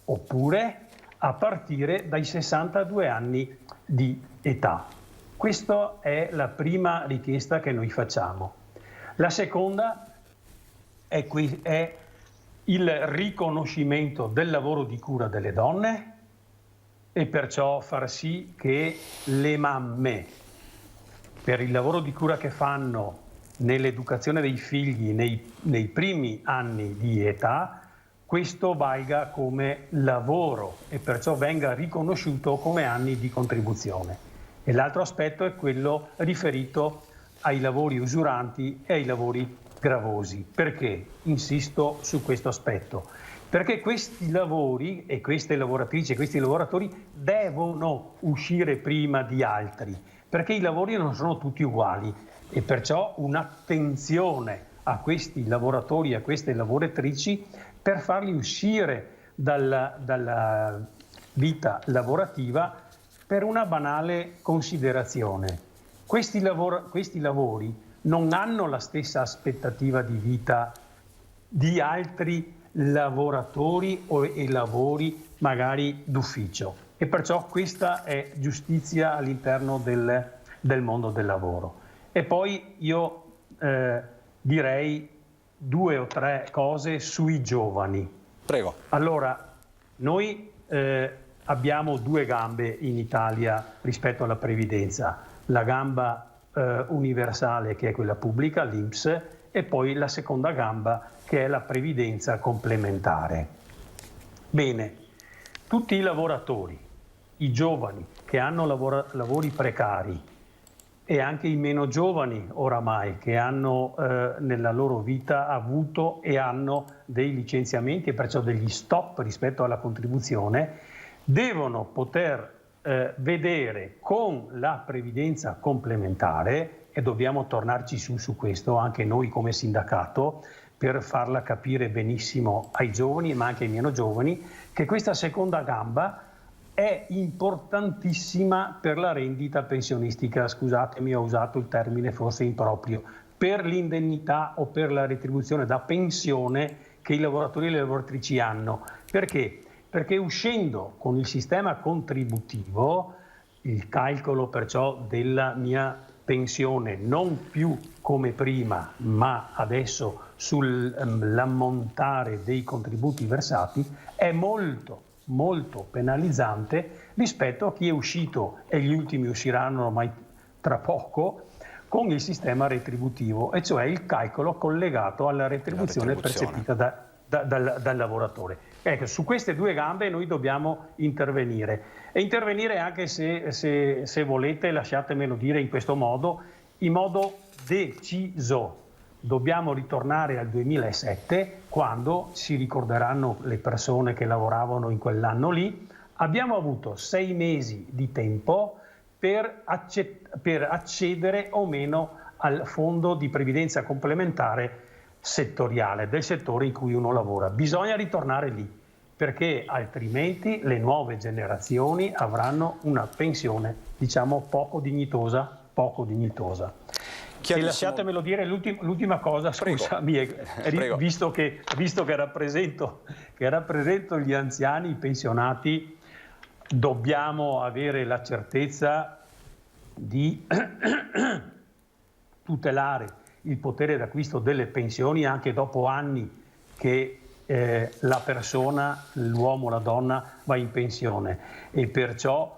oppure a partire dai 62 anni di età. Questa è la prima richiesta che noi facciamo. La seconda è il riconoscimento del lavoro di cura delle donne e perciò far sì che le mamme, per il lavoro di cura che fanno nell'educazione dei figli nei primi anni di età, questo valga come lavoro e perciò venga riconosciuto come anni di contribuzione. E l'altro aspetto è quello riferito ai lavori usuranti e ai lavori gravosi. Perché insisto su questo aspetto? Perché questi lavori e queste lavoratrici e questi lavoratori devono uscire prima di altri, perché i lavori non sono tutti uguali e perciò un'attenzione a questi lavoratori e a queste lavoratrici per farli uscire dalla vita lavorativa per una banale considerazione. Questi lavori non hanno la stessa aspettativa di vita di altri lavoratori e lavori magari d'ufficio e perciò questa è giustizia all'interno del mondo del lavoro. E poi io direi 2 o 3 cose sui giovani. Prego. Allora, noi abbiamo 2 gambe in Italia rispetto alla previdenza, la gamba universale che è quella pubblica, l'INPS, e poi la seconda gamba che è la previdenza complementare. Bene, tutti i lavoratori, i giovani che hanno lavori precari e anche i meno giovani oramai che hanno nella loro vita avuto e hanno dei licenziamenti e perciò degli stop rispetto alla contribuzione, devono poter vedere con la previdenza complementare, e dobbiamo tornarci su questo anche noi come sindacato per farla capire benissimo ai giovani ma anche ai meno giovani, che questa seconda gamba è importantissima per la rendita pensionistica. Scusatemi, ho usato il termine forse improprio, per l'indennità o per la retribuzione da pensione che i lavoratori e le lavoratrici hanno. Perché? Perché uscendo con il sistema contributivo, il calcolo perciò della mia pensione non più come prima, ma adesso sull'ammontare dei contributi versati, è molto penalizzante rispetto a chi è uscito, e gli ultimi usciranno ormai tra poco, con il sistema retributivo, e cioè il calcolo collegato alla retribuzione percepita dal lavoratore. Ecco, su queste 2 gambe noi dobbiamo intervenire, e intervenire anche se volete, lasciatemelo dire in questo modo, in modo deciso. Dobbiamo ritornare al 2007, quando si ricorderanno le persone che lavoravano in quell'anno lì. Abbiamo avuto 6 mesi di tempo per accedere o meno al fondo di previdenza complementare settoriale del settore in cui uno lavora. Bisogna ritornare lì, perché altrimenti le nuove generazioni avranno una pensione, diciamo, poco dignitosa. E lasciatemelo dire l'ultima cosa, scusami, visto che rappresento gli anziani, i pensionati, dobbiamo avere la certezza di tutelare il potere d'acquisto delle pensioni anche dopo anni che la persona, l'uomo, la donna va in pensione, e perciò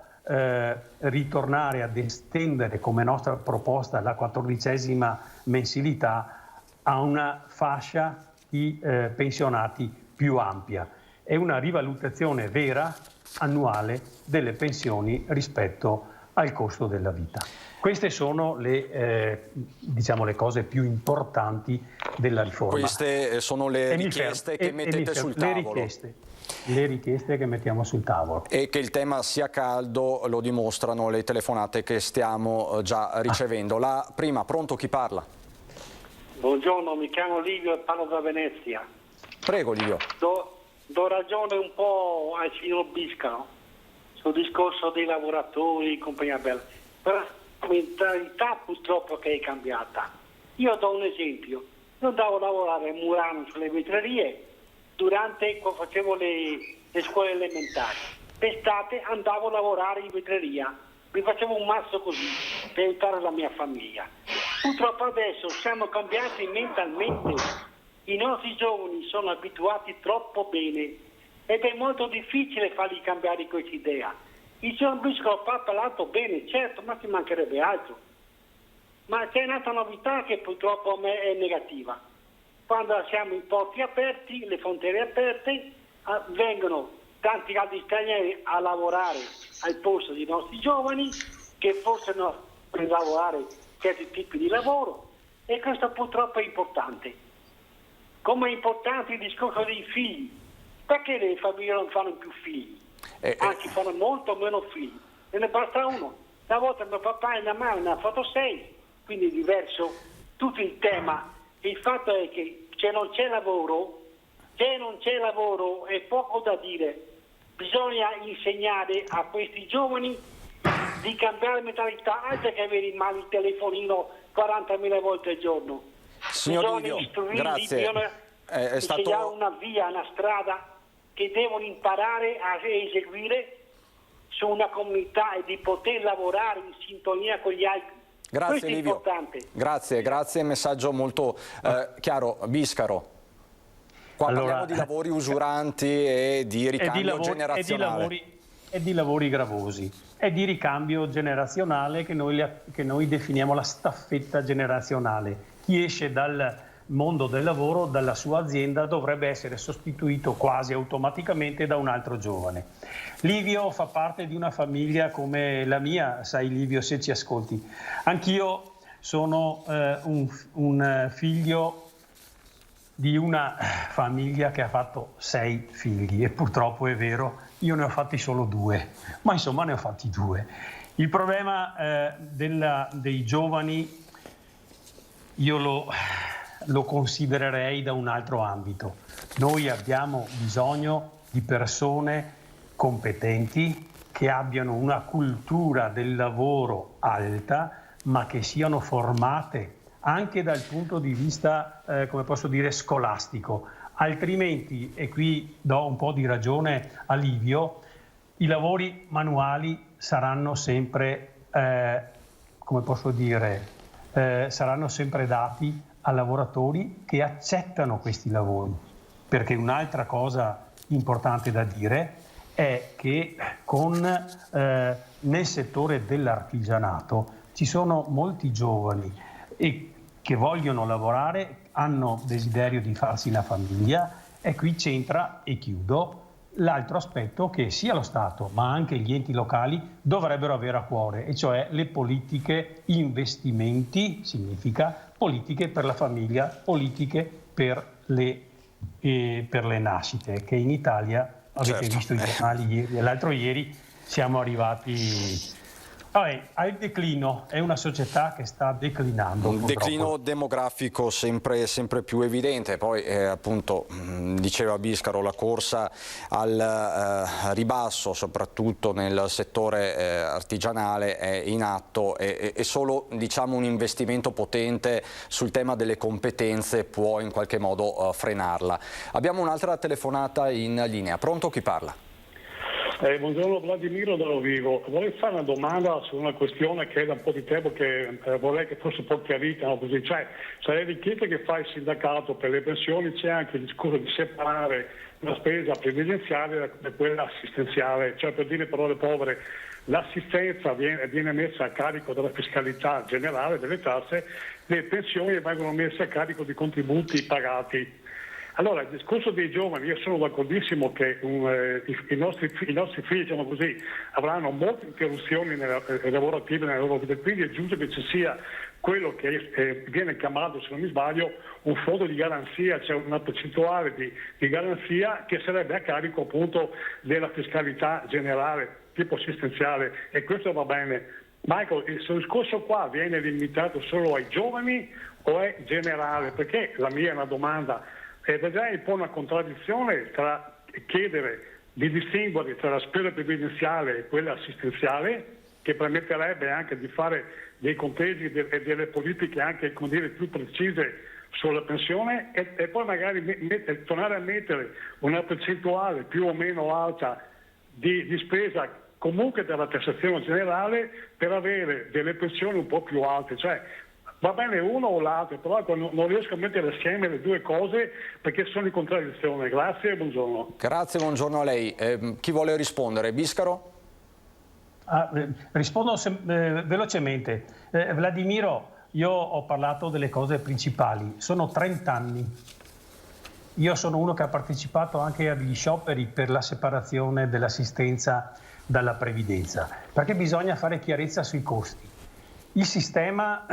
ritornare ad estendere come nostra proposta la 14ª mensilità a una fascia di pensionati più ampia. È una rivalutazione vera annuale delle pensioni rispetto al costo della vita. Queste sono le cose più importanti della riforma. Queste sono le richieste che mettete sul tavolo. Le richieste che mettiamo sul tavolo. E che il tema sia caldo lo dimostrano le telefonate che stiamo già ricevendo. La prima, pronto, chi parla? Buongiorno, mi chiamo Livio e parlo da Venezia. Prego Livio. Do ragione un po' al signor Biscaro sul discorso dei lavoratori in compagnia bella. Però la mentalità purtroppo che è cambiata. Io do un esempio. Io andavo a lavorare a Murano sulle vetrerie durante quando facevo le scuole elementari. D'estate andavo a lavorare in vetreria, mi facevo un mazzo così per aiutare la mia famiglia. Purtroppo adesso siamo cambiati mentalmente, i nostri giovani sono abituati troppo bene ed è molto difficile fargli cambiare questa idea. Il signor Biscolo ha parlato bene, certo, ma ci mancherebbe altro. Ma c'è un'altra novità che purtroppo a me è negativa. Quando siamo in porti aperti, le frontiere aperte, vengono tanti altri stranieri a lavorare al posto dei nostri giovani che possono lavorare certi tipi di lavoro, e questo purtroppo è importante. Come è importante il discorso dei figli. Perché le famiglie non fanno più figli? Anzi, fanno molto meno figli. E ne basta uno. Una volta mio papà e mia mamma ne hanno fatto 6, quindi è diverso tutto il tema. Il fatto è che se non c'è lavoro è poco da dire. Bisogna insegnare a questi giovani di cambiare mentalità, altro che avere in mano il telefonino 40.000 volte al giorno. Signor Livio, grazie. Bisogna insegnare una via, una strada che devono imparare a eseguire su una comunità e di poter lavorare in sintonia con gli altri. Grazie Livio, grazie, messaggio molto chiaro. Biscaro, qua parliamo di lavori usuranti e di ricambio generazionale. E di lavori gravosi, e di ricambio generazionale che noi definiamo la staffetta generazionale. Chi esce dal mondo del lavoro, dalla sua azienda, dovrebbe essere sostituito quasi automaticamente da un altro giovane. Livio fa parte di una famiglia come la mia, sai Livio, se ci ascolti. Anch'io sono un figlio di una famiglia che ha fatto 6 figli, e purtroppo è vero, io ne ho fatti solo 2, ma insomma ne ho fatti 2. Il problema dei giovani io lo considererei da un altro ambito. Noi abbiamo bisogno di persone competenti che abbiano una cultura del lavoro alta, ma che siano formate anche dal punto di vista, come posso dire, scolastico. Altrimenti, e qui do un po' di ragione a Livio, i lavori manuali saranno sempre, come posso dire, saranno sempre dati a lavoratori che accettano questi lavori, perché un'altra cosa importante da dire è che nel settore dell'artigianato ci sono molti giovani e che vogliono lavorare, hanno desiderio di farsi una famiglia, e qui c'entra, e chiudo, l'altro aspetto che sia lo Stato ma anche gli enti locali dovrebbero avere a cuore, e cioè le politiche, investimenti, significa politiche per la famiglia, politiche per le nascite, che in Italia, avete visto i giornali ieri e l'altro ieri, siamo arrivati Ha il declino, è una società che sta declinando. Un declino demografico sempre più evidente, poi appunto diceva Biscaro, la corsa al ribasso soprattutto nel settore artigianale è in atto e solo diciamo un investimento potente sul tema delle competenze può in qualche modo frenarla. Abbiamo un'altra telefonata in linea, pronto, chi parla? Buongiorno, Vladimiro da Rovigo. Vorrei fare una domanda su una questione che è da un po' di tempo che vorrei che fosse un po' chiarita, no? Così, cioè le richieste che fa il sindacato per le pensioni, c'è anche il discorso di separare la spesa previdenziale da quella assistenziale, cioè per dire parole povere, l'assistenza viene messa a carico della fiscalità generale, delle tasse, le pensioni vengono messe a carico di contributi pagati. Allora, il discorso dei giovani, io sono d'accordissimo che i nostri figli, diciamo così, avranno molte interruzioni lavorative nella loro vita, quindi è giusto che ci sia quello che viene chiamato, se non mi sbaglio, un fondo di garanzia, cioè una percentuale di garanzia che sarebbe a carico appunto della fiscalità generale, tipo assistenziale, e questo va bene. Michael, il suo discorso qua viene limitato solo ai giovani o è generale? Perché la mia è una domanda. Vedrei un po' una contraddizione tra chiedere di distinguere tra la spesa previdenziale e quella assistenziale, che permetterebbe anche di fare dei conteggi e delle politiche anche, come dire, più precise sulla pensione e poi magari tornare a mettere una percentuale più o meno alta di spesa comunque della tassazione generale per avere delle pensioni un po' più alte. Cioè, va bene uno o l'altro, però non riesco a mettere assieme le due cose perché sono in contraddizione. Grazie e buongiorno. Grazie, buongiorno a lei. Chi vuole rispondere? Biscaro? Rispondo velocemente. Vladimiro, io ho parlato delle cose principali. Sono 30 anni. Io sono uno che ha partecipato anche agli scioperi per la separazione dell'assistenza dalla previdenza, perché bisogna fare chiarezza sui costi. Il sistema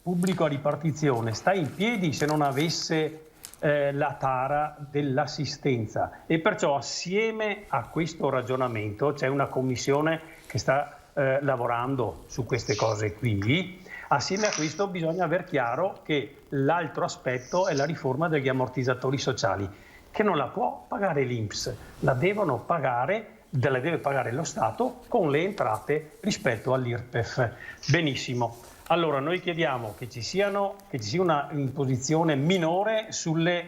pubblico a ripartizione sta in piedi se non avesse la tara dell'assistenza e perciò assieme a questo ragionamento c'è una commissione che sta lavorando su queste cose qui. Assieme a questo bisogna aver chiaro che l'altro aspetto è la riforma degli ammortizzatori sociali, che non la può pagare l'INPS, la deve pagare lo Stato con le entrate rispetto all'IRPEF. Benissimo. Allora noi chiediamo che ci sia una imposizione minore sulle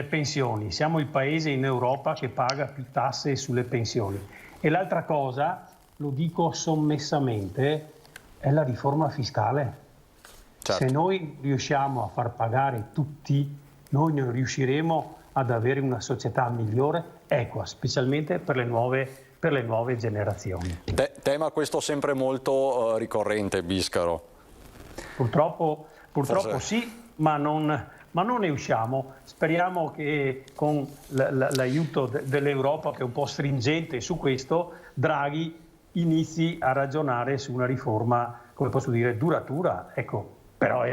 pensioni. Siamo il paese in Europa che paga più tasse sulle pensioni. E l'altra cosa, lo dico sommessamente, è la riforma fiscale. Certo. Se noi riusciamo a far pagare tutti, noi non riusciremo ad avere una società migliore, equa, specialmente per le nuove generazioni. Tema questo sempre molto ricorrente, Biscaro. Purtroppo sì, ma non ne usciamo. Speriamo che con l'aiuto dell'Europa, che è un po' stringente su questo, Draghi inizi a ragionare su una riforma, come posso dire, duratura. Ecco, però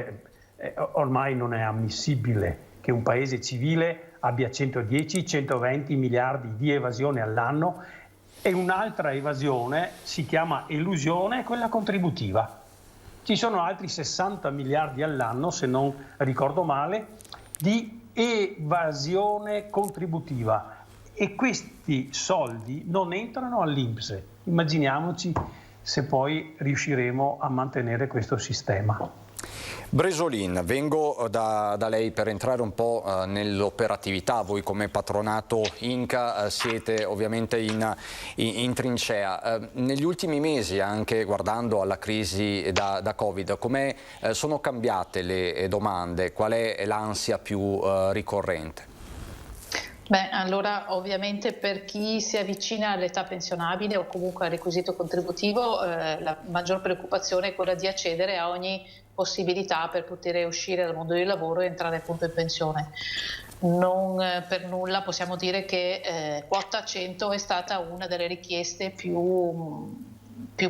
ormai non è ammissibile che un paese civile abbia 110-120 miliardi di evasione all'anno e un'altra evasione si chiama elusione, quella contributiva. Ci sono altri 60 miliardi all'anno, se non ricordo male, di evasione contributiva e questi soldi non entrano all'INPS. Immaginiamoci se poi riusciremo a mantenere questo sistema. Bresolin, vengo da lei per entrare un po' nell'operatività. Voi come patronato Inca siete ovviamente in trincea. Negli ultimi mesi, anche guardando alla crisi da Covid, come sono cambiate le domande? Qual è l'ansia più ricorrente? Beh, allora ovviamente per chi si avvicina all'età pensionabile o comunque al requisito contributivo, la maggior preoccupazione è quella di accedere a ogni possibilità per poter uscire dal mondo del lavoro e entrare appunto in pensione. Non per nulla possiamo dire che quota 100 è stata una delle richieste più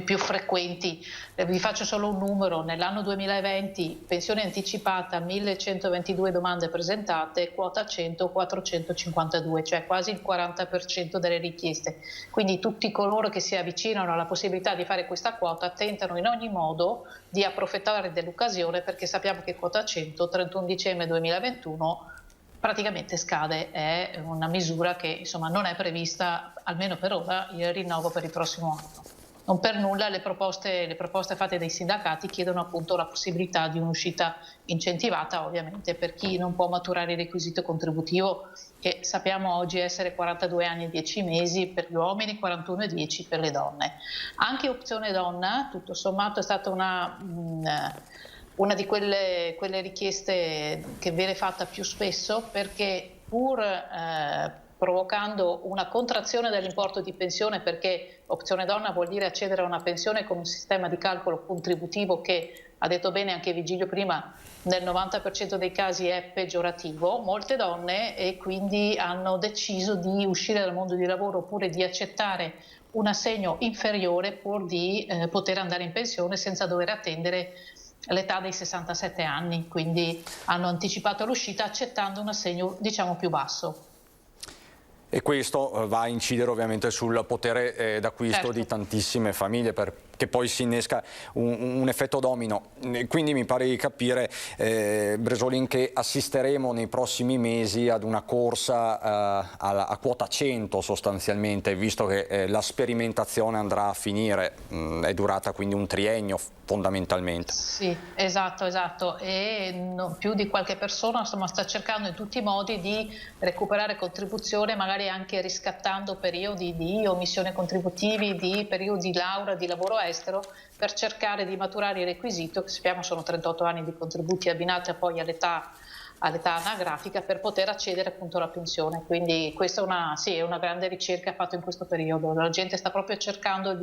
più frequenti. Vi faccio solo un numero: nell'anno 2020 pensione anticipata 1122 domande presentate, quota 100 452, cioè quasi il 40% delle richieste. Quindi tutti coloro che si avvicinano alla possibilità di fare questa quota tentano in ogni modo di approfittare dell'occasione, perché sappiamo che quota 100 31 dicembre 2021 praticamente scade. È una misura che insomma non è prevista, almeno per ora, il rinnovo per il prossimo anno. Non per nulla le proposte fatte dai sindacati chiedono appunto la possibilità di un'uscita incentivata, ovviamente per chi non può maturare il requisito contributivo, che sappiamo oggi essere 42 anni e 10 mesi per gli uomini, 41 e 10 per le donne. Anche opzione donna, tutto sommato, è stata una di quelle richieste che viene fatta più spesso, perché pur provocando una contrazione dell'importo di pensione, perché opzione donna vuol dire accedere a una pensione con un sistema di calcolo contributivo che, ha detto bene anche Vigilio prima, nel 90% dei casi è peggiorativo. Molte donne e quindi hanno deciso di uscire dal mondo di lavoro oppure di accettare un assegno inferiore pur di poter andare in pensione senza dover attendere l'età dei 67 anni, quindi hanno anticipato l'uscita accettando un assegno diciamo più basso. E questo va a incidere ovviamente sul potere d'acquisto di tantissime famiglie, perché poi si innesca un effetto domino. Quindi mi pare di capire, Bresolin, che assisteremo nei prossimi mesi ad una corsa a quota 100 sostanzialmente, visto che la sperimentazione andrà a finire, è durata quindi un triennio fondamentalmente. Sì, esatto, e più di qualche persona insomma sta cercando in tutti i modi di recuperare contribuzione, magari anche riscattando periodi di omissione contributivi, di periodi di laurea, di lavoro estero, per cercare di maturare il requisito, che sappiamo sono 38 anni di contributi abbinati poi all'età anagrafica, per poter accedere appunto alla pensione. Quindi questa è una grande ricerca fatta in questo periodo. La gente sta proprio cercando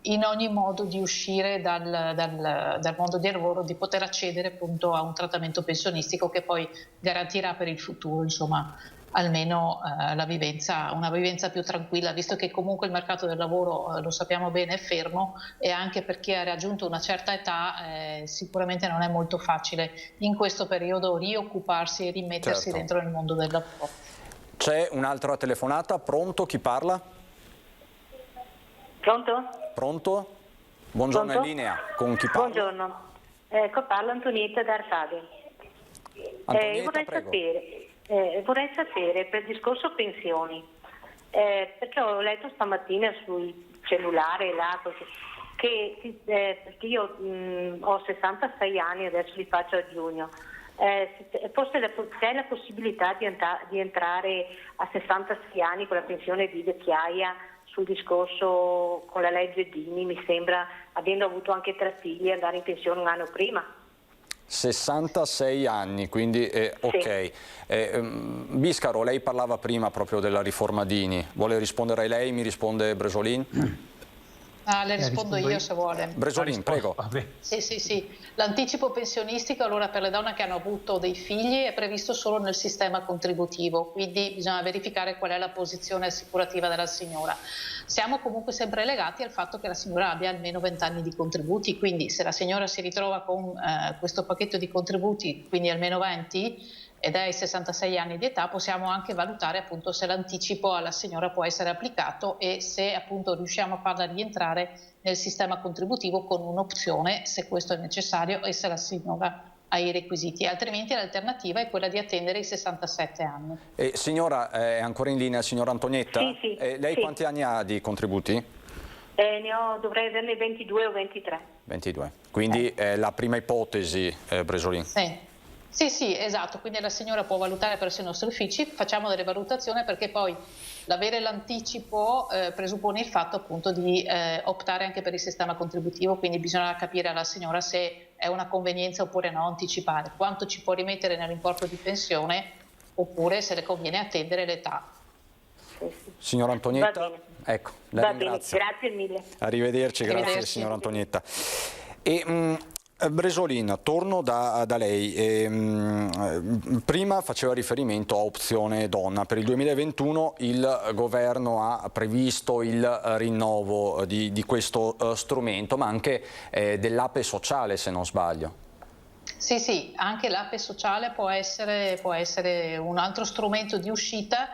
in ogni modo di uscire dal mondo del lavoro, di poter accedere appunto a un trattamento pensionistico che poi garantirà per il futuro insomma almeno una vivenza più tranquilla, visto che comunque il mercato del lavoro, lo sappiamo bene, è fermo, e anche per chi ha raggiunto una certa età sicuramente non è molto facile in questo periodo rioccuparsi e rimettersi dentro il mondo del lavoro. C'è un'altra telefonata, pronto? Chi parla? Pronto? Pronto? Buongiorno, Pronto? in linea, con chi parla? Buongiorno, parla Antonietta da Arcadia. Vorrei sapere per il discorso pensioni, perché ho letto stamattina sul cellulare perché io ho 66 anni, adesso li faccio a giugno, forse c'è la possibilità di entrare a 66 anni con la pensione di vecchiaia sul discorso con la legge Dini, mi sembra, avendo avuto anche 3 figli, andare in pensione un anno prima. 66 anni, quindi ok. Biscaro, lei parlava prima proprio della riforma Dini, vuole rispondere lei? Mi risponde Bresolin? Le rispondo io se vuole. Bresolin, prego. Sì. L'anticipo pensionistico allora per le donne che hanno avuto dei figli è previsto solo nel sistema contributivo, quindi bisogna verificare qual è la posizione assicurativa della signora. Siamo comunque sempre legati al fatto che la signora abbia almeno 20 anni di contributi, quindi se la signora si ritrova con questo pacchetto di contributi, quindi almeno 20, ed è ai 66 anni di età, possiamo anche valutare appunto se l'anticipo alla signora può essere applicato e se appunto riusciamo a farla rientrare nel sistema contributivo con un'opzione, se questo è necessario e se la signora ha i requisiti, altrimenti l'alternativa è quella di attendere i 67 anni. Signora, è ancora in linea, signora Antonietta? Sì. Lei quanti anni ha di contributi? Dovrei averne 22 o 23. 22, quindi la prima ipotesi, Bresolin. Sì, esatto, quindi la signora può valutare presso i nostri uffici, facciamo delle valutazioni perché poi l'avere l'anticipo presuppone il fatto appunto di optare anche per il sistema contributivo, quindi bisogna capire alla signora se è una convenienza oppure no anticipare, quanto ci può rimettere nell'importo di pensione oppure se le conviene attendere l'età. Signora Antonietta, ecco, la ringrazio. Grazie mille. Arrivederci, grazie signora Antonietta. Bresolin, torno da lei. Prima faceva riferimento a opzione donna. Per il 2021 il governo ha previsto il rinnovo di questo strumento, ma anche dell'APE sociale, se non sbaglio. Sì, anche l'APE sociale può essere un altro strumento di uscita.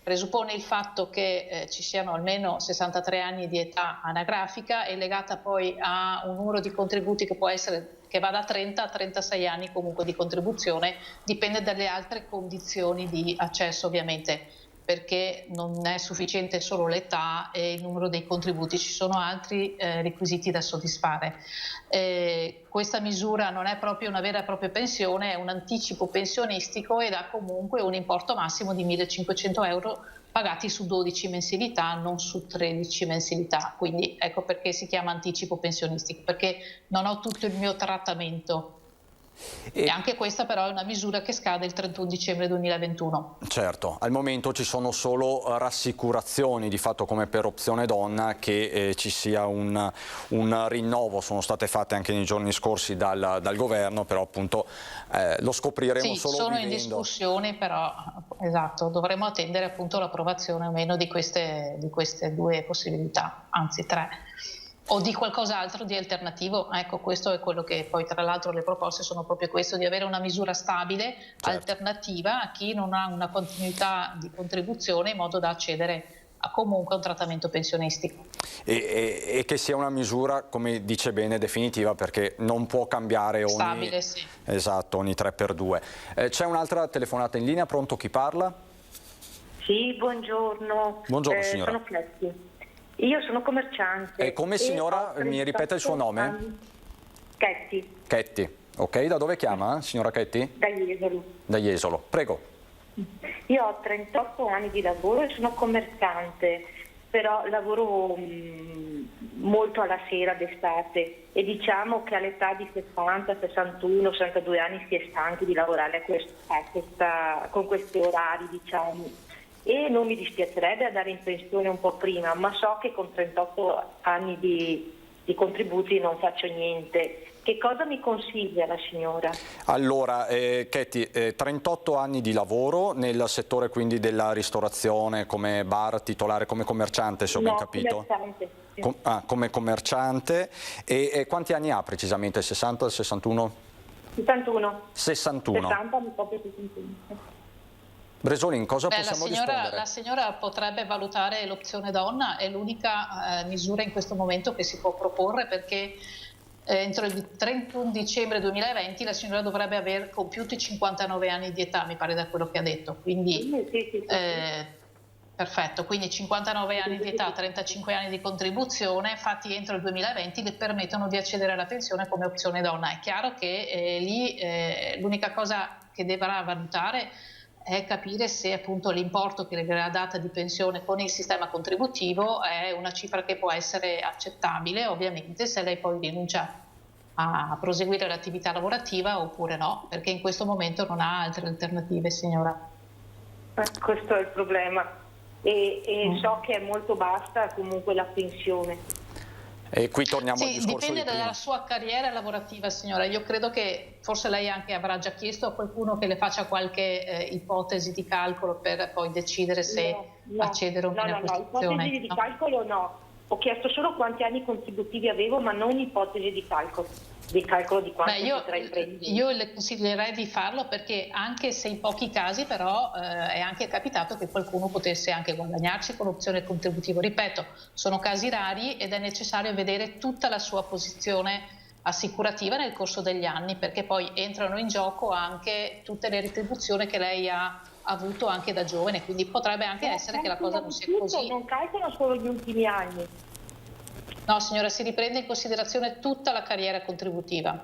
Presuppone il fatto che ci siano almeno 63 anni di età anagrafica e legata poi a un numero di contributi che va da 30 a 36 anni comunque di contribuzione, dipende dalle altre condizioni di accesso ovviamente, perché non è sufficiente solo l'età e il numero dei contributi, ci sono altri requisiti da soddisfare. Questa misura non è proprio una vera e propria pensione, è un anticipo pensionistico ed ha comunque un importo massimo di 1.500 euro pagati su 12 mensilità, non su 13 mensilità. Quindi ecco perché si chiama anticipo pensionistico, perché non ho tutto il mio trattamento. E anche questa però è una misura che scade il 31 dicembre 2021. Certo, al momento ci sono solo rassicurazioni, di fatto come per opzione donna, che ci sia un rinnovo. Sono state fatte anche nei giorni scorsi dal governo, però appunto lo scopriremo solo sono vivendo. In discussione, però esatto, dovremo attendere appunto l'approvazione o meno di queste due possibilità, anzi 3. O di qualcos'altro di alternativo. Ecco, questo è quello che poi tra l'altro le proposte sono proprio questo, di avere una misura stabile, alternativa a chi non ha una continuità di contribuzione, in modo da accedere a comunque un trattamento pensionistico. E che sia una misura, come dice bene, definitiva, perché non può cambiare ogni... Stabile, sì. Esatto, ogni 3x2. C'è un'altra telefonata in linea, pronto, chi parla? Sì, buongiorno. Buongiorno signora. Sono Fletti. Io sono commerciante. Come signora, mi ripete il suo nome? Chetti. Chetti, ok. Da dove chiama, signora Chetti? Da Jesolo. Da Jesolo, prego. Io ho 38 anni di lavoro e sono commerciante, però lavoro molto alla sera d'estate e diciamo che all'età di 60, 61, 62 anni si è stanchi di lavorare con questi orari, diciamo. E non mi dispiacerebbe andare in pensione un po' prima, ma so che con 38 anni di contributi non faccio niente. Che cosa mi consiglia la signora? Allora, Chetti, 38 anni di lavoro nel settore quindi della ristorazione, come bar titolare, come commerciante, se ho ben capito? Commerciante. Sì. Come commerciante. E quanti anni ha precisamente? 60, 61? 61. 61. 60, mi proprio 61. Bresolin, cosa possiamo rispondere? La signora potrebbe valutare l'opzione donna, è l'unica misura in questo momento che si può proporre, perché entro il 31 dicembre 2020 la signora dovrebbe aver compiuto i 59 anni di età, mi pare, da quello che ha detto. Quindi, perfetto, quindi 59 anni di età, 35 anni di contribuzione fatti entro il 2020 le permettono di accedere alla pensione come opzione donna. È chiaro che lì l'unica cosa che dovrà valutare è capire se appunto l'importo che le verrà data di pensione con il sistema contributivo è una cifra che può essere accettabile, ovviamente, se lei poi rinuncia a proseguire l'attività lavorativa oppure no, perché in questo momento non ha altre alternative, signora. Questo è il problema e so che è molto bassa comunque la pensione. E qui torniamo al discorso dipende di prima. dalla sua carriera lavorativa, signora. Io credo che forse lei anche avrà già chiesto a qualcuno che le faccia qualche ipotesi di calcolo per poi decidere se accedere o meno a questa opzione. Ipotesi di calcolo no. Ho chiesto solo quanti anni contributivi avevo, ma non ipotesi di calcolo. Di calcolo di quanto potrei prendere. Io le consiglierei di farlo, perché anche se in pochi casi però è anche capitato che qualcuno potesse anche guadagnarci con l'opzione contributiva. Ripeto, sono casi rari ed è necessario vedere tutta la sua posizione assicurativa nel corso degli anni, perché poi entrano in gioco anche tutte le retribuzioni che lei ha avuto anche da giovane, quindi potrebbe anche essere che la cosa non sia così. Non calcolano solo gli ultimi anni. No signora, si riprende in considerazione tutta la carriera contributiva.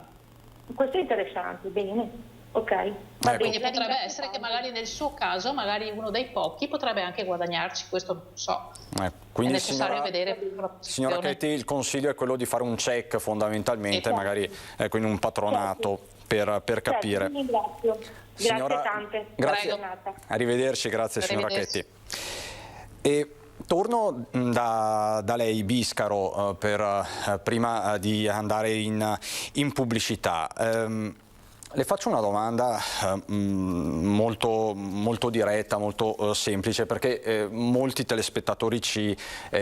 Questo è interessante, bene, ok. Quindi potrebbe essere che magari nel suo caso, magari uno dei pochi potrebbe anche guadagnarci, questo non so. Quindi, è necessario vedere. Signora Chetti, il consiglio è quello di fare un check fondamentalmente, magari in un patronato per capire. Ringrazio. Signora, grazie tante. Grazie. Arrivederci, grazie signora Chetti. E Torno da lei, Biscaro, prima di andare in pubblicità. Le faccio una domanda molto diretta, molto semplice, perché molti telespettatori ci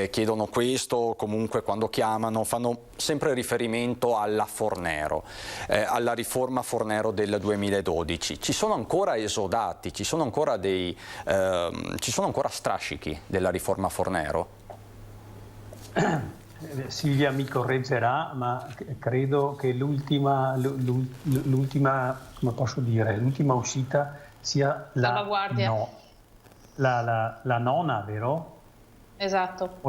chiedono questo, comunque quando chiamano fanno sempre riferimento alla Fornero, alla riforma Fornero del 2012. Ci sono ancora esodati, ci sono ancora strascichi della riforma Fornero? Silvia mi correggerà, ma credo che l'ultima come posso dire, l'ultima uscita sia la nona, vero? Esatto.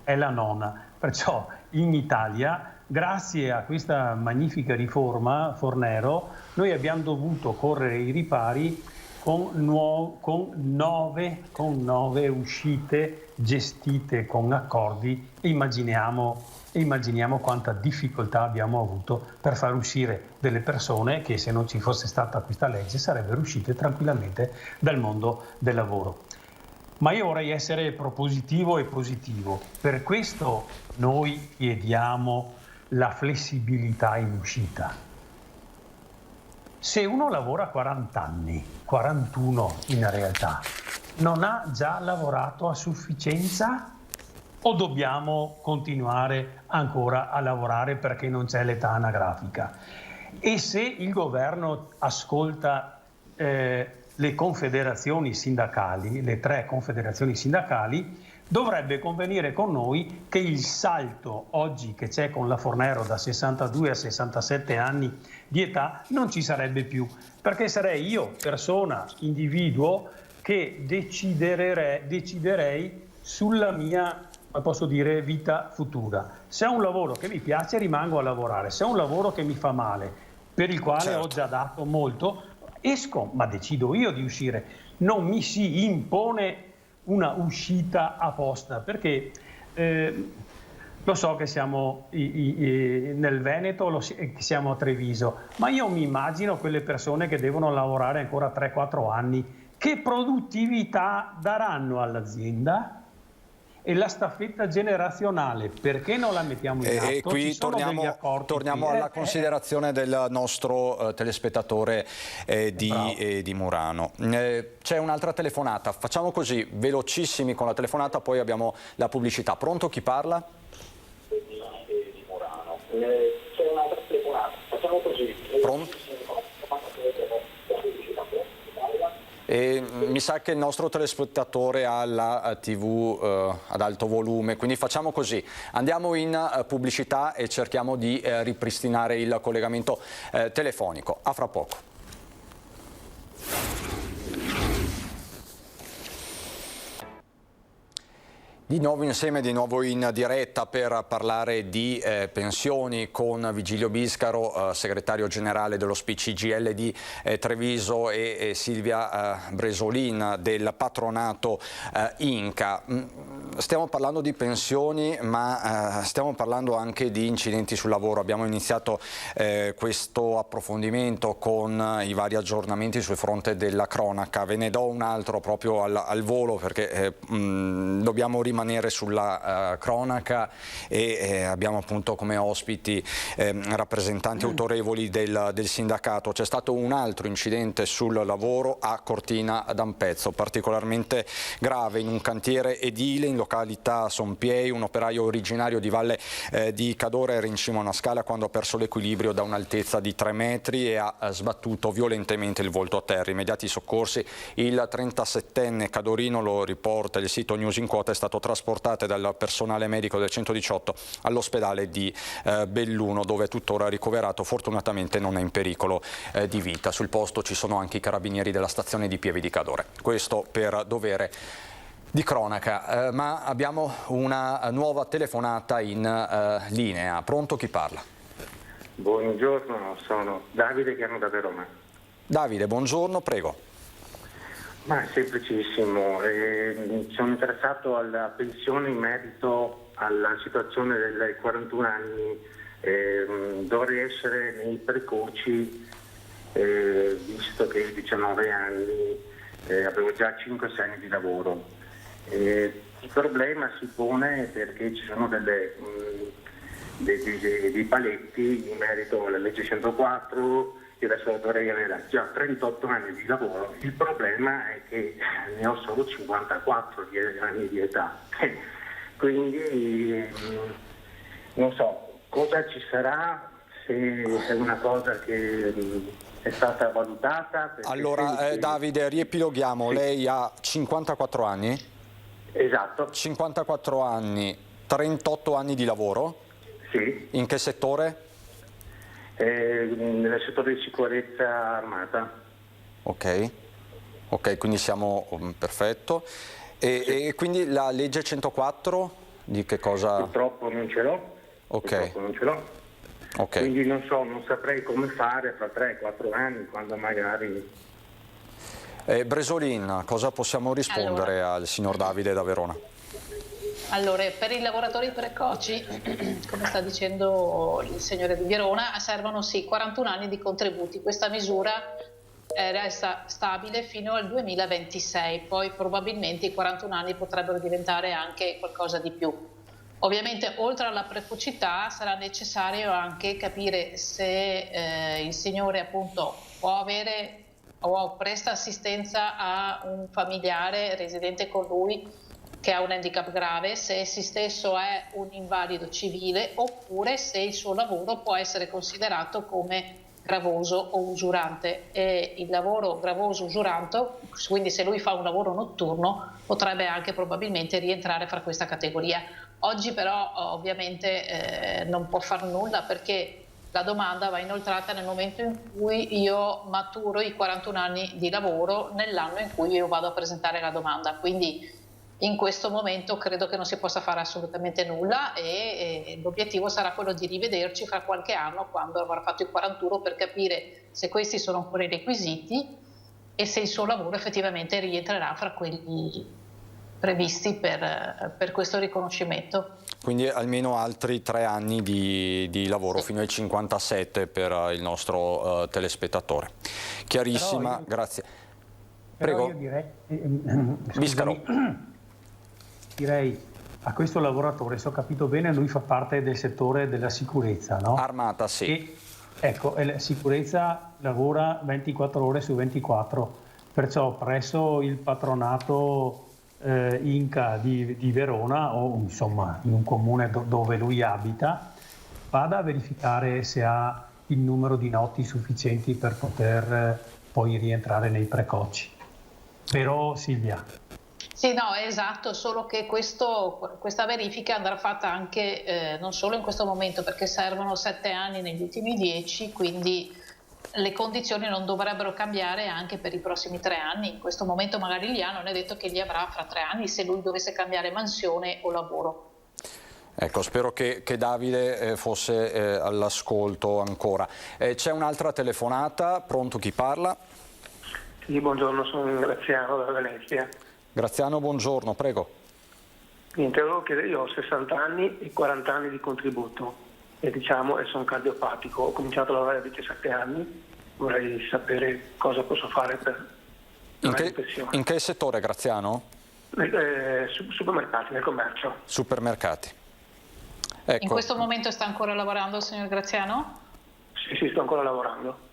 È la nona. Perciò in Italia, grazie a questa magnifica riforma Fornero, noi abbiamo dovuto correre i ripari con 9 uscite gestite con accordi, e immaginiamo quanta difficoltà abbiamo avuto per far uscire delle persone che, se non ci fosse stata questa legge, sarebbero uscite tranquillamente dal mondo del lavoro. Ma io vorrei essere propositivo e positivo, per questo noi chiediamo la flessibilità in uscita. Se uno lavora 40 anni, 41 in realtà, non ha già lavorato a sufficienza o dobbiamo continuare ancora a lavorare perché non c'è l'età anagrafica? E se il governo ascolta le confederazioni sindacali, le 3 confederazioni sindacali, dovrebbe convenire con noi che il salto oggi che c'è con la Fornero da 62 a 67 anni di età non ci sarebbe più, perché sarei io, persona, individuo, che deciderei sulla mia, posso dire, vita futura. Se ho un lavoro che mi piace, rimango a lavorare. Se ho un lavoro che mi fa male, per il quale ho già dato molto, esco, ma decido io di uscire. Non mi si impone una uscita apposta, perché lo so che siamo nel Veneto, che siamo a Treviso, ma io mi immagino quelle persone che devono lavorare ancora 3-4 anni, che produttività daranno all'azienda? E la staffetta generazionale, perché non la mettiamo in atto? E qui torniamo alla considerazione del nostro telespettatore di Murano. C'è un'altra telefonata, facciamo così, velocissimi con la telefonata, poi abbiamo la pubblicità. Pronto, chi parla? Di Murano. C'è un'altra telefonata, facciamo così. Pronto? E mi sa che il nostro telespettatore ha la TV ad alto volume, quindi facciamo così, andiamo in pubblicità e cerchiamo di ripristinare il collegamento telefonico. A fra poco. Di nuovo insieme, di nuovo in diretta per parlare di pensioni con Vigilio Biscaro, segretario generale dello SPI-CGIL di Treviso, e Silvia Bresolin del patronato Inca. Stiamo parlando di pensioni, ma stiamo parlando anche di incidenti sul lavoro. Abbiamo iniziato questo approfondimento con i vari aggiornamenti sul fronte della cronaca. Ve ne do un altro proprio al volo, perché dobbiamo rimanere sulla cronaca, e abbiamo appunto come ospiti rappresentanti autorevoli del sindacato. C'è stato un altro incidente sul lavoro a Cortina d'Ampezzo, particolarmente grave, in un cantiere edile in località Sompiei. Un operaio originario di Valle di Cadore era in cima a una scala quando ha perso l'equilibrio da un'altezza di 3 metri e ha sbattuto violentemente il volto a terra. Immediati soccorsi, il 37enne cadorino, lo riporta il sito News in Quota, è stato trasportato dal personale medico del 118 all'ospedale di Belluno, dove è tuttora ricoverato. Fortunatamente non è in pericolo di vita. Sul posto ci sono anche i carabinieri della stazione di Pieve di Cadore. Questo per dovere di cronaca, ma abbiamo una nuova telefonata in linea. Pronto, chi parla? Buongiorno, sono Davide, chiamo da Verona. Davide, buongiorno, prego. Ma è semplicissimo, sono interessato alla pensione in merito alla situazione dei 41 anni. Dovrei essere nei precoci, visto che ho 19 anni, avevo già 5-6 anni di lavoro. Il problema si pone perché ci sono dei paletti in merito alla legge 104, che adesso dovrei avere già 38 anni di lavoro. Il problema è che ne ho solo 54 anni di età, quindi non so cosa ci sarà, se è una cosa che è stata valutata. Allora Davide, riepiloghiamo, sì. Lei ha 54 anni? Esatto. 54 anni, 38 anni di lavoro? Sì. In che settore? Nel settore di sicurezza armata. Ok, quindi siamo perfetto. E quindi la legge 104 di che cosa? Purtroppo non ce l'ho. Ok. Non ce l'ho. Okay. Quindi non saprei come fare fra 3-4 anni, quando magari... Bresolin, cosa possiamo rispondere al signor Davide da Verona? Allora, per i lavoratori precoci, come sta dicendo il signore di Verona, servono sì 41 anni di contributi. Questa misura resta stabile fino al 2026, poi probabilmente i 41 anni potrebbero diventare anche qualcosa di più. Ovviamente oltre alla precocità sarà necessario anche capire se il signore appunto può avere o presta assistenza a un familiare residente con lui che ha un handicap grave, se essi stesso è un invalido civile, oppure se il suo lavoro può essere considerato come gravoso o usurante. E il lavoro gravoso usurante, quindi se lui fa un lavoro notturno, potrebbe anche probabilmente rientrare fra questa categoria. Oggi però ovviamente non può far nulla, perché la domanda va inoltrata nel momento in cui io maturo i 41 anni di lavoro nell'anno in cui io vado a presentare la domanda. Quindi in questo momento credo che non si possa fare assolutamente nulla, e l'obiettivo sarà quello di rivederci fra qualche anno, quando avrà fatto i 41, per capire se questi sono ancora i requisiti e se il suo lavoro effettivamente rientrerà fra quelli previsti per questo riconoscimento. Quindi almeno altri 3 anni di lavoro, fino ai 57 per il nostro telespettatore. Chiarissima, grazie. Prego. Io direi a questo lavoratore, se ho capito bene, lui fa parte del settore della sicurezza, no? Armata, sì. E, ecco, la sicurezza lavora 24 ore su 24, perciò presso il patronato Inca di Verona, o insomma in un comune dove lui abita, vada a verificare se ha il numero di noti sufficienti per poter poi rientrare nei precoci. Però Silvia. Sì, no, esatto, solo che questa verifica andrà fatta anche non solo in questo momento, perché servono 7 anni negli ultimi 10, quindi le condizioni non dovrebbero cambiare anche per i prossimi 3 anni. In questo momento magari li ha, non è detto che li avrà fra 3 anni se lui dovesse cambiare mansione o lavoro. Ecco, spero che Davide fosse all'ascolto ancora. C'è un'altra telefonata, pronto, chi parla? Sì, buongiorno, sono Graziano da Venezia. Graziano, buongiorno, prego. Niente, volevo chiedere, io ho 60 anni e 40 anni di contributo e sono cardiopatico, ho cominciato a lavorare a 17 anni, vorrei sapere cosa posso fare per la pensione. In che settore, Graziano? Supermercati, nel commercio. Supermercati. Ecco. In questo momento sta ancora lavorando il signor Graziano? Sì, sto ancora lavorando.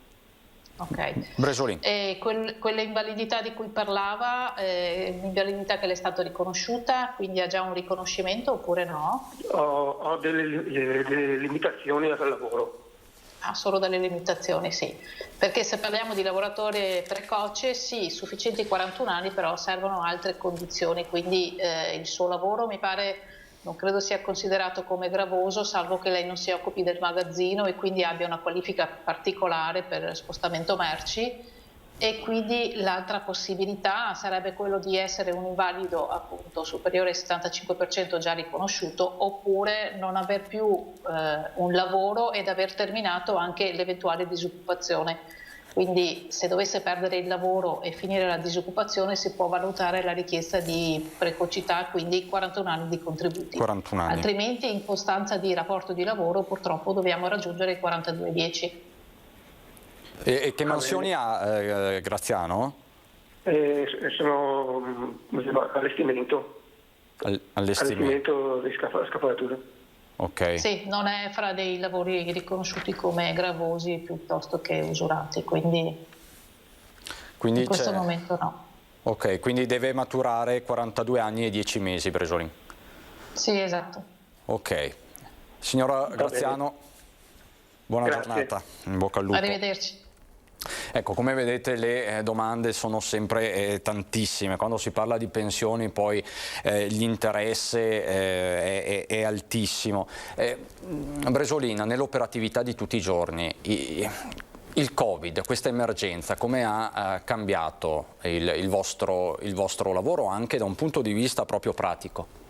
Ok. Bresolin. Quella invalidità di cui parlava, l'invalidità che le è stata riconosciuta, quindi ha già un riconoscimento oppure no? Ho delle limitazioni al lavoro. Ah, solo delle limitazioni, sì. Perché se parliamo di lavoratore precoce, sì, sufficienti 41 anni, però servono altre condizioni, quindi il suo lavoro mi pare... non credo sia considerato come gravoso, salvo che lei non si occupi del magazzino e quindi abbia una qualifica particolare per spostamento merci, e quindi l'altra possibilità sarebbe quello di essere un invalido appunto superiore al 75% già riconosciuto, oppure non aver più un lavoro ed aver terminato anche l'eventuale disoccupazione. Quindi se dovesse perdere il lavoro e finire la disoccupazione si può valutare la richiesta di precocità, quindi 41 anni di contributi. 41 anni. Altrimenti in costanza di rapporto di lavoro purtroppo dobbiamo raggiungere i 42,10. E che mansioni ha Graziano? Sono allestimento. allestimento di scaffalature. Okay. Sì, non è fra dei lavori riconosciuti come gravosi piuttosto che usurati, quindi in questo momento no. Ok, quindi deve maturare 42 anni e 10 mesi, Bresolin. Sì, esatto. Ok. Signora Graziano, buona giornata, in bocca al lupo. Arrivederci. Ecco, come vedete le domande sono sempre tantissime. Quando si parla di pensioni poi l'interesse è altissimo. Bresolin, nell'operatività di tutti i giorni, il Covid, questa emergenza, come ha cambiato il vostro lavoro anche da un punto di vista proprio pratico?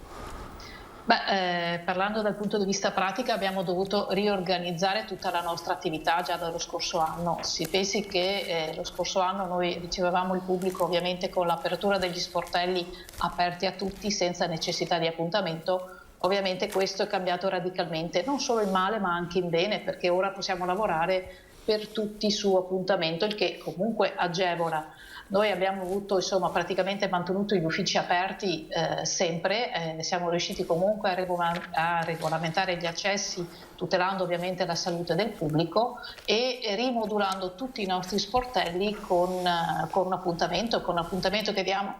Beh, parlando dal punto di vista pratico, abbiamo dovuto riorganizzare tutta la nostra attività già dallo scorso anno. Si pensi che lo scorso anno noi ricevevamo il pubblico ovviamente con l'apertura degli sportelli aperti a tutti senza necessità di appuntamento. Ovviamente questo è cambiato radicalmente, non solo in male ma anche in bene, perché ora possiamo lavorare per tutti su appuntamento, il che comunque agevola. Noi abbiamo avuto, praticamente mantenuto gli uffici aperti sempre, siamo riusciti comunque a regolamentare gli accessi, tutelando ovviamente la salute del pubblico e rimodulando tutti i nostri sportelli con un appuntamento che diamo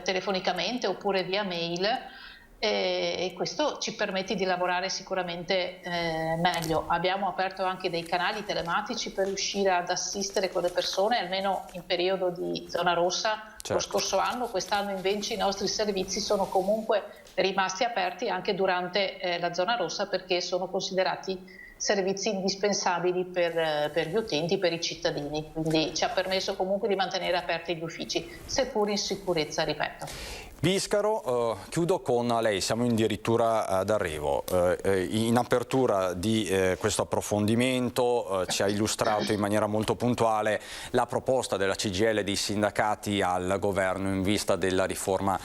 telefonicamente oppure via mail. E questo ci permette di lavorare sicuramente meglio. Abbiamo aperto anche dei canali telematici per riuscire ad assistere quelle persone, almeno in periodo di zona rossa. Certo. Lo scorso anno, quest'anno invece i nostri servizi sono comunque rimasti aperti anche durante la zona rossa, perché sono considerati servizi indispensabili per gli utenti, per i cittadini, quindi ci ha permesso comunque di mantenere aperti gli uffici, seppur in sicurezza, ripeto. Biscaro, chiudo con lei, siamo addirittura d'arrivo. In apertura di questo approfondimento ci ha illustrato in maniera molto puntuale la proposta della CGIL dei sindacati al governo in vista della riforma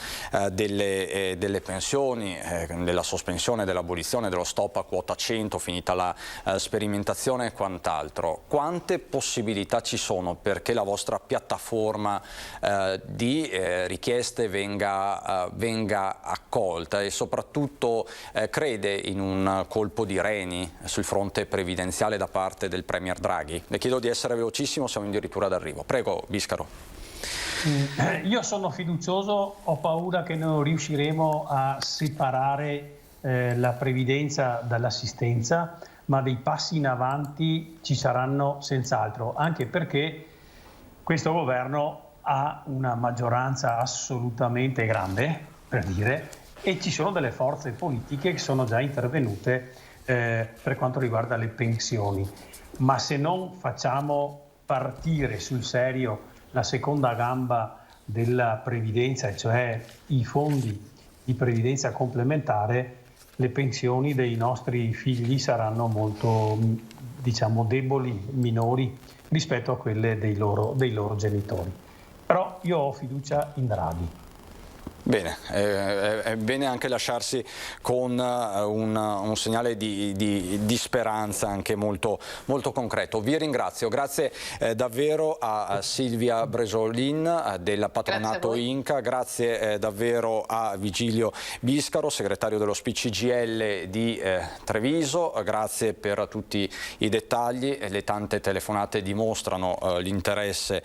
delle pensioni, della sospensione, dell'abolizione, dello stop a quota 100, finita la sperimentazione e quant'altro. Quante possibilità ci sono perché la vostra piattaforma di richieste venga accolta e soprattutto crede in un colpo di reni sul fronte previdenziale da parte del Premier Draghi? Le chiedo di essere velocissimo, siamo addirittura d'arrivo. Prego, Biscaro. Io sono fiducioso, ho paura che non riusciremo a separare la previdenza dall'assistenza, ma dei passi in avanti ci saranno senz'altro, anche perché questo governo ha una maggioranza assolutamente grande, per dire, e ci sono delle forze politiche che sono già intervenute per quanto riguarda le pensioni. Ma se non facciamo partire sul serio la seconda gamba della previdenza, cioè i fondi di previdenza complementare, le pensioni dei nostri figli saranno molto, deboli, minori rispetto a quelle dei loro genitori. Però io ho fiducia in Draghi. Bene, è bene anche lasciarsi con un segnale di speranza anche molto, molto concreto. Vi ringrazio, grazie davvero a Silvia Bresolin del patronato Inca, grazie davvero a Vigilio Biscaro, segretario dello SPCGL di Treviso, grazie per tutti i dettagli, le tante telefonate dimostrano l'interesse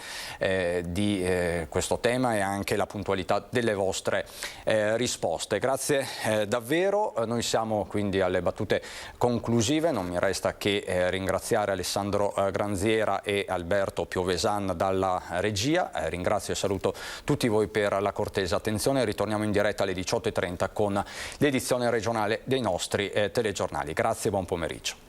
di questo tema e anche la puntualità delle vostre risposte. Grazie davvero, noi siamo quindi alle battute conclusive, non mi resta che ringraziare Alessandro Granziera e Alberto Piovesan dalla regia, ringrazio e saluto tutti voi per la cortese attenzione, ritorniamo in diretta alle 18:30 con l'edizione regionale dei nostri telegiornali. Grazie e buon pomeriggio.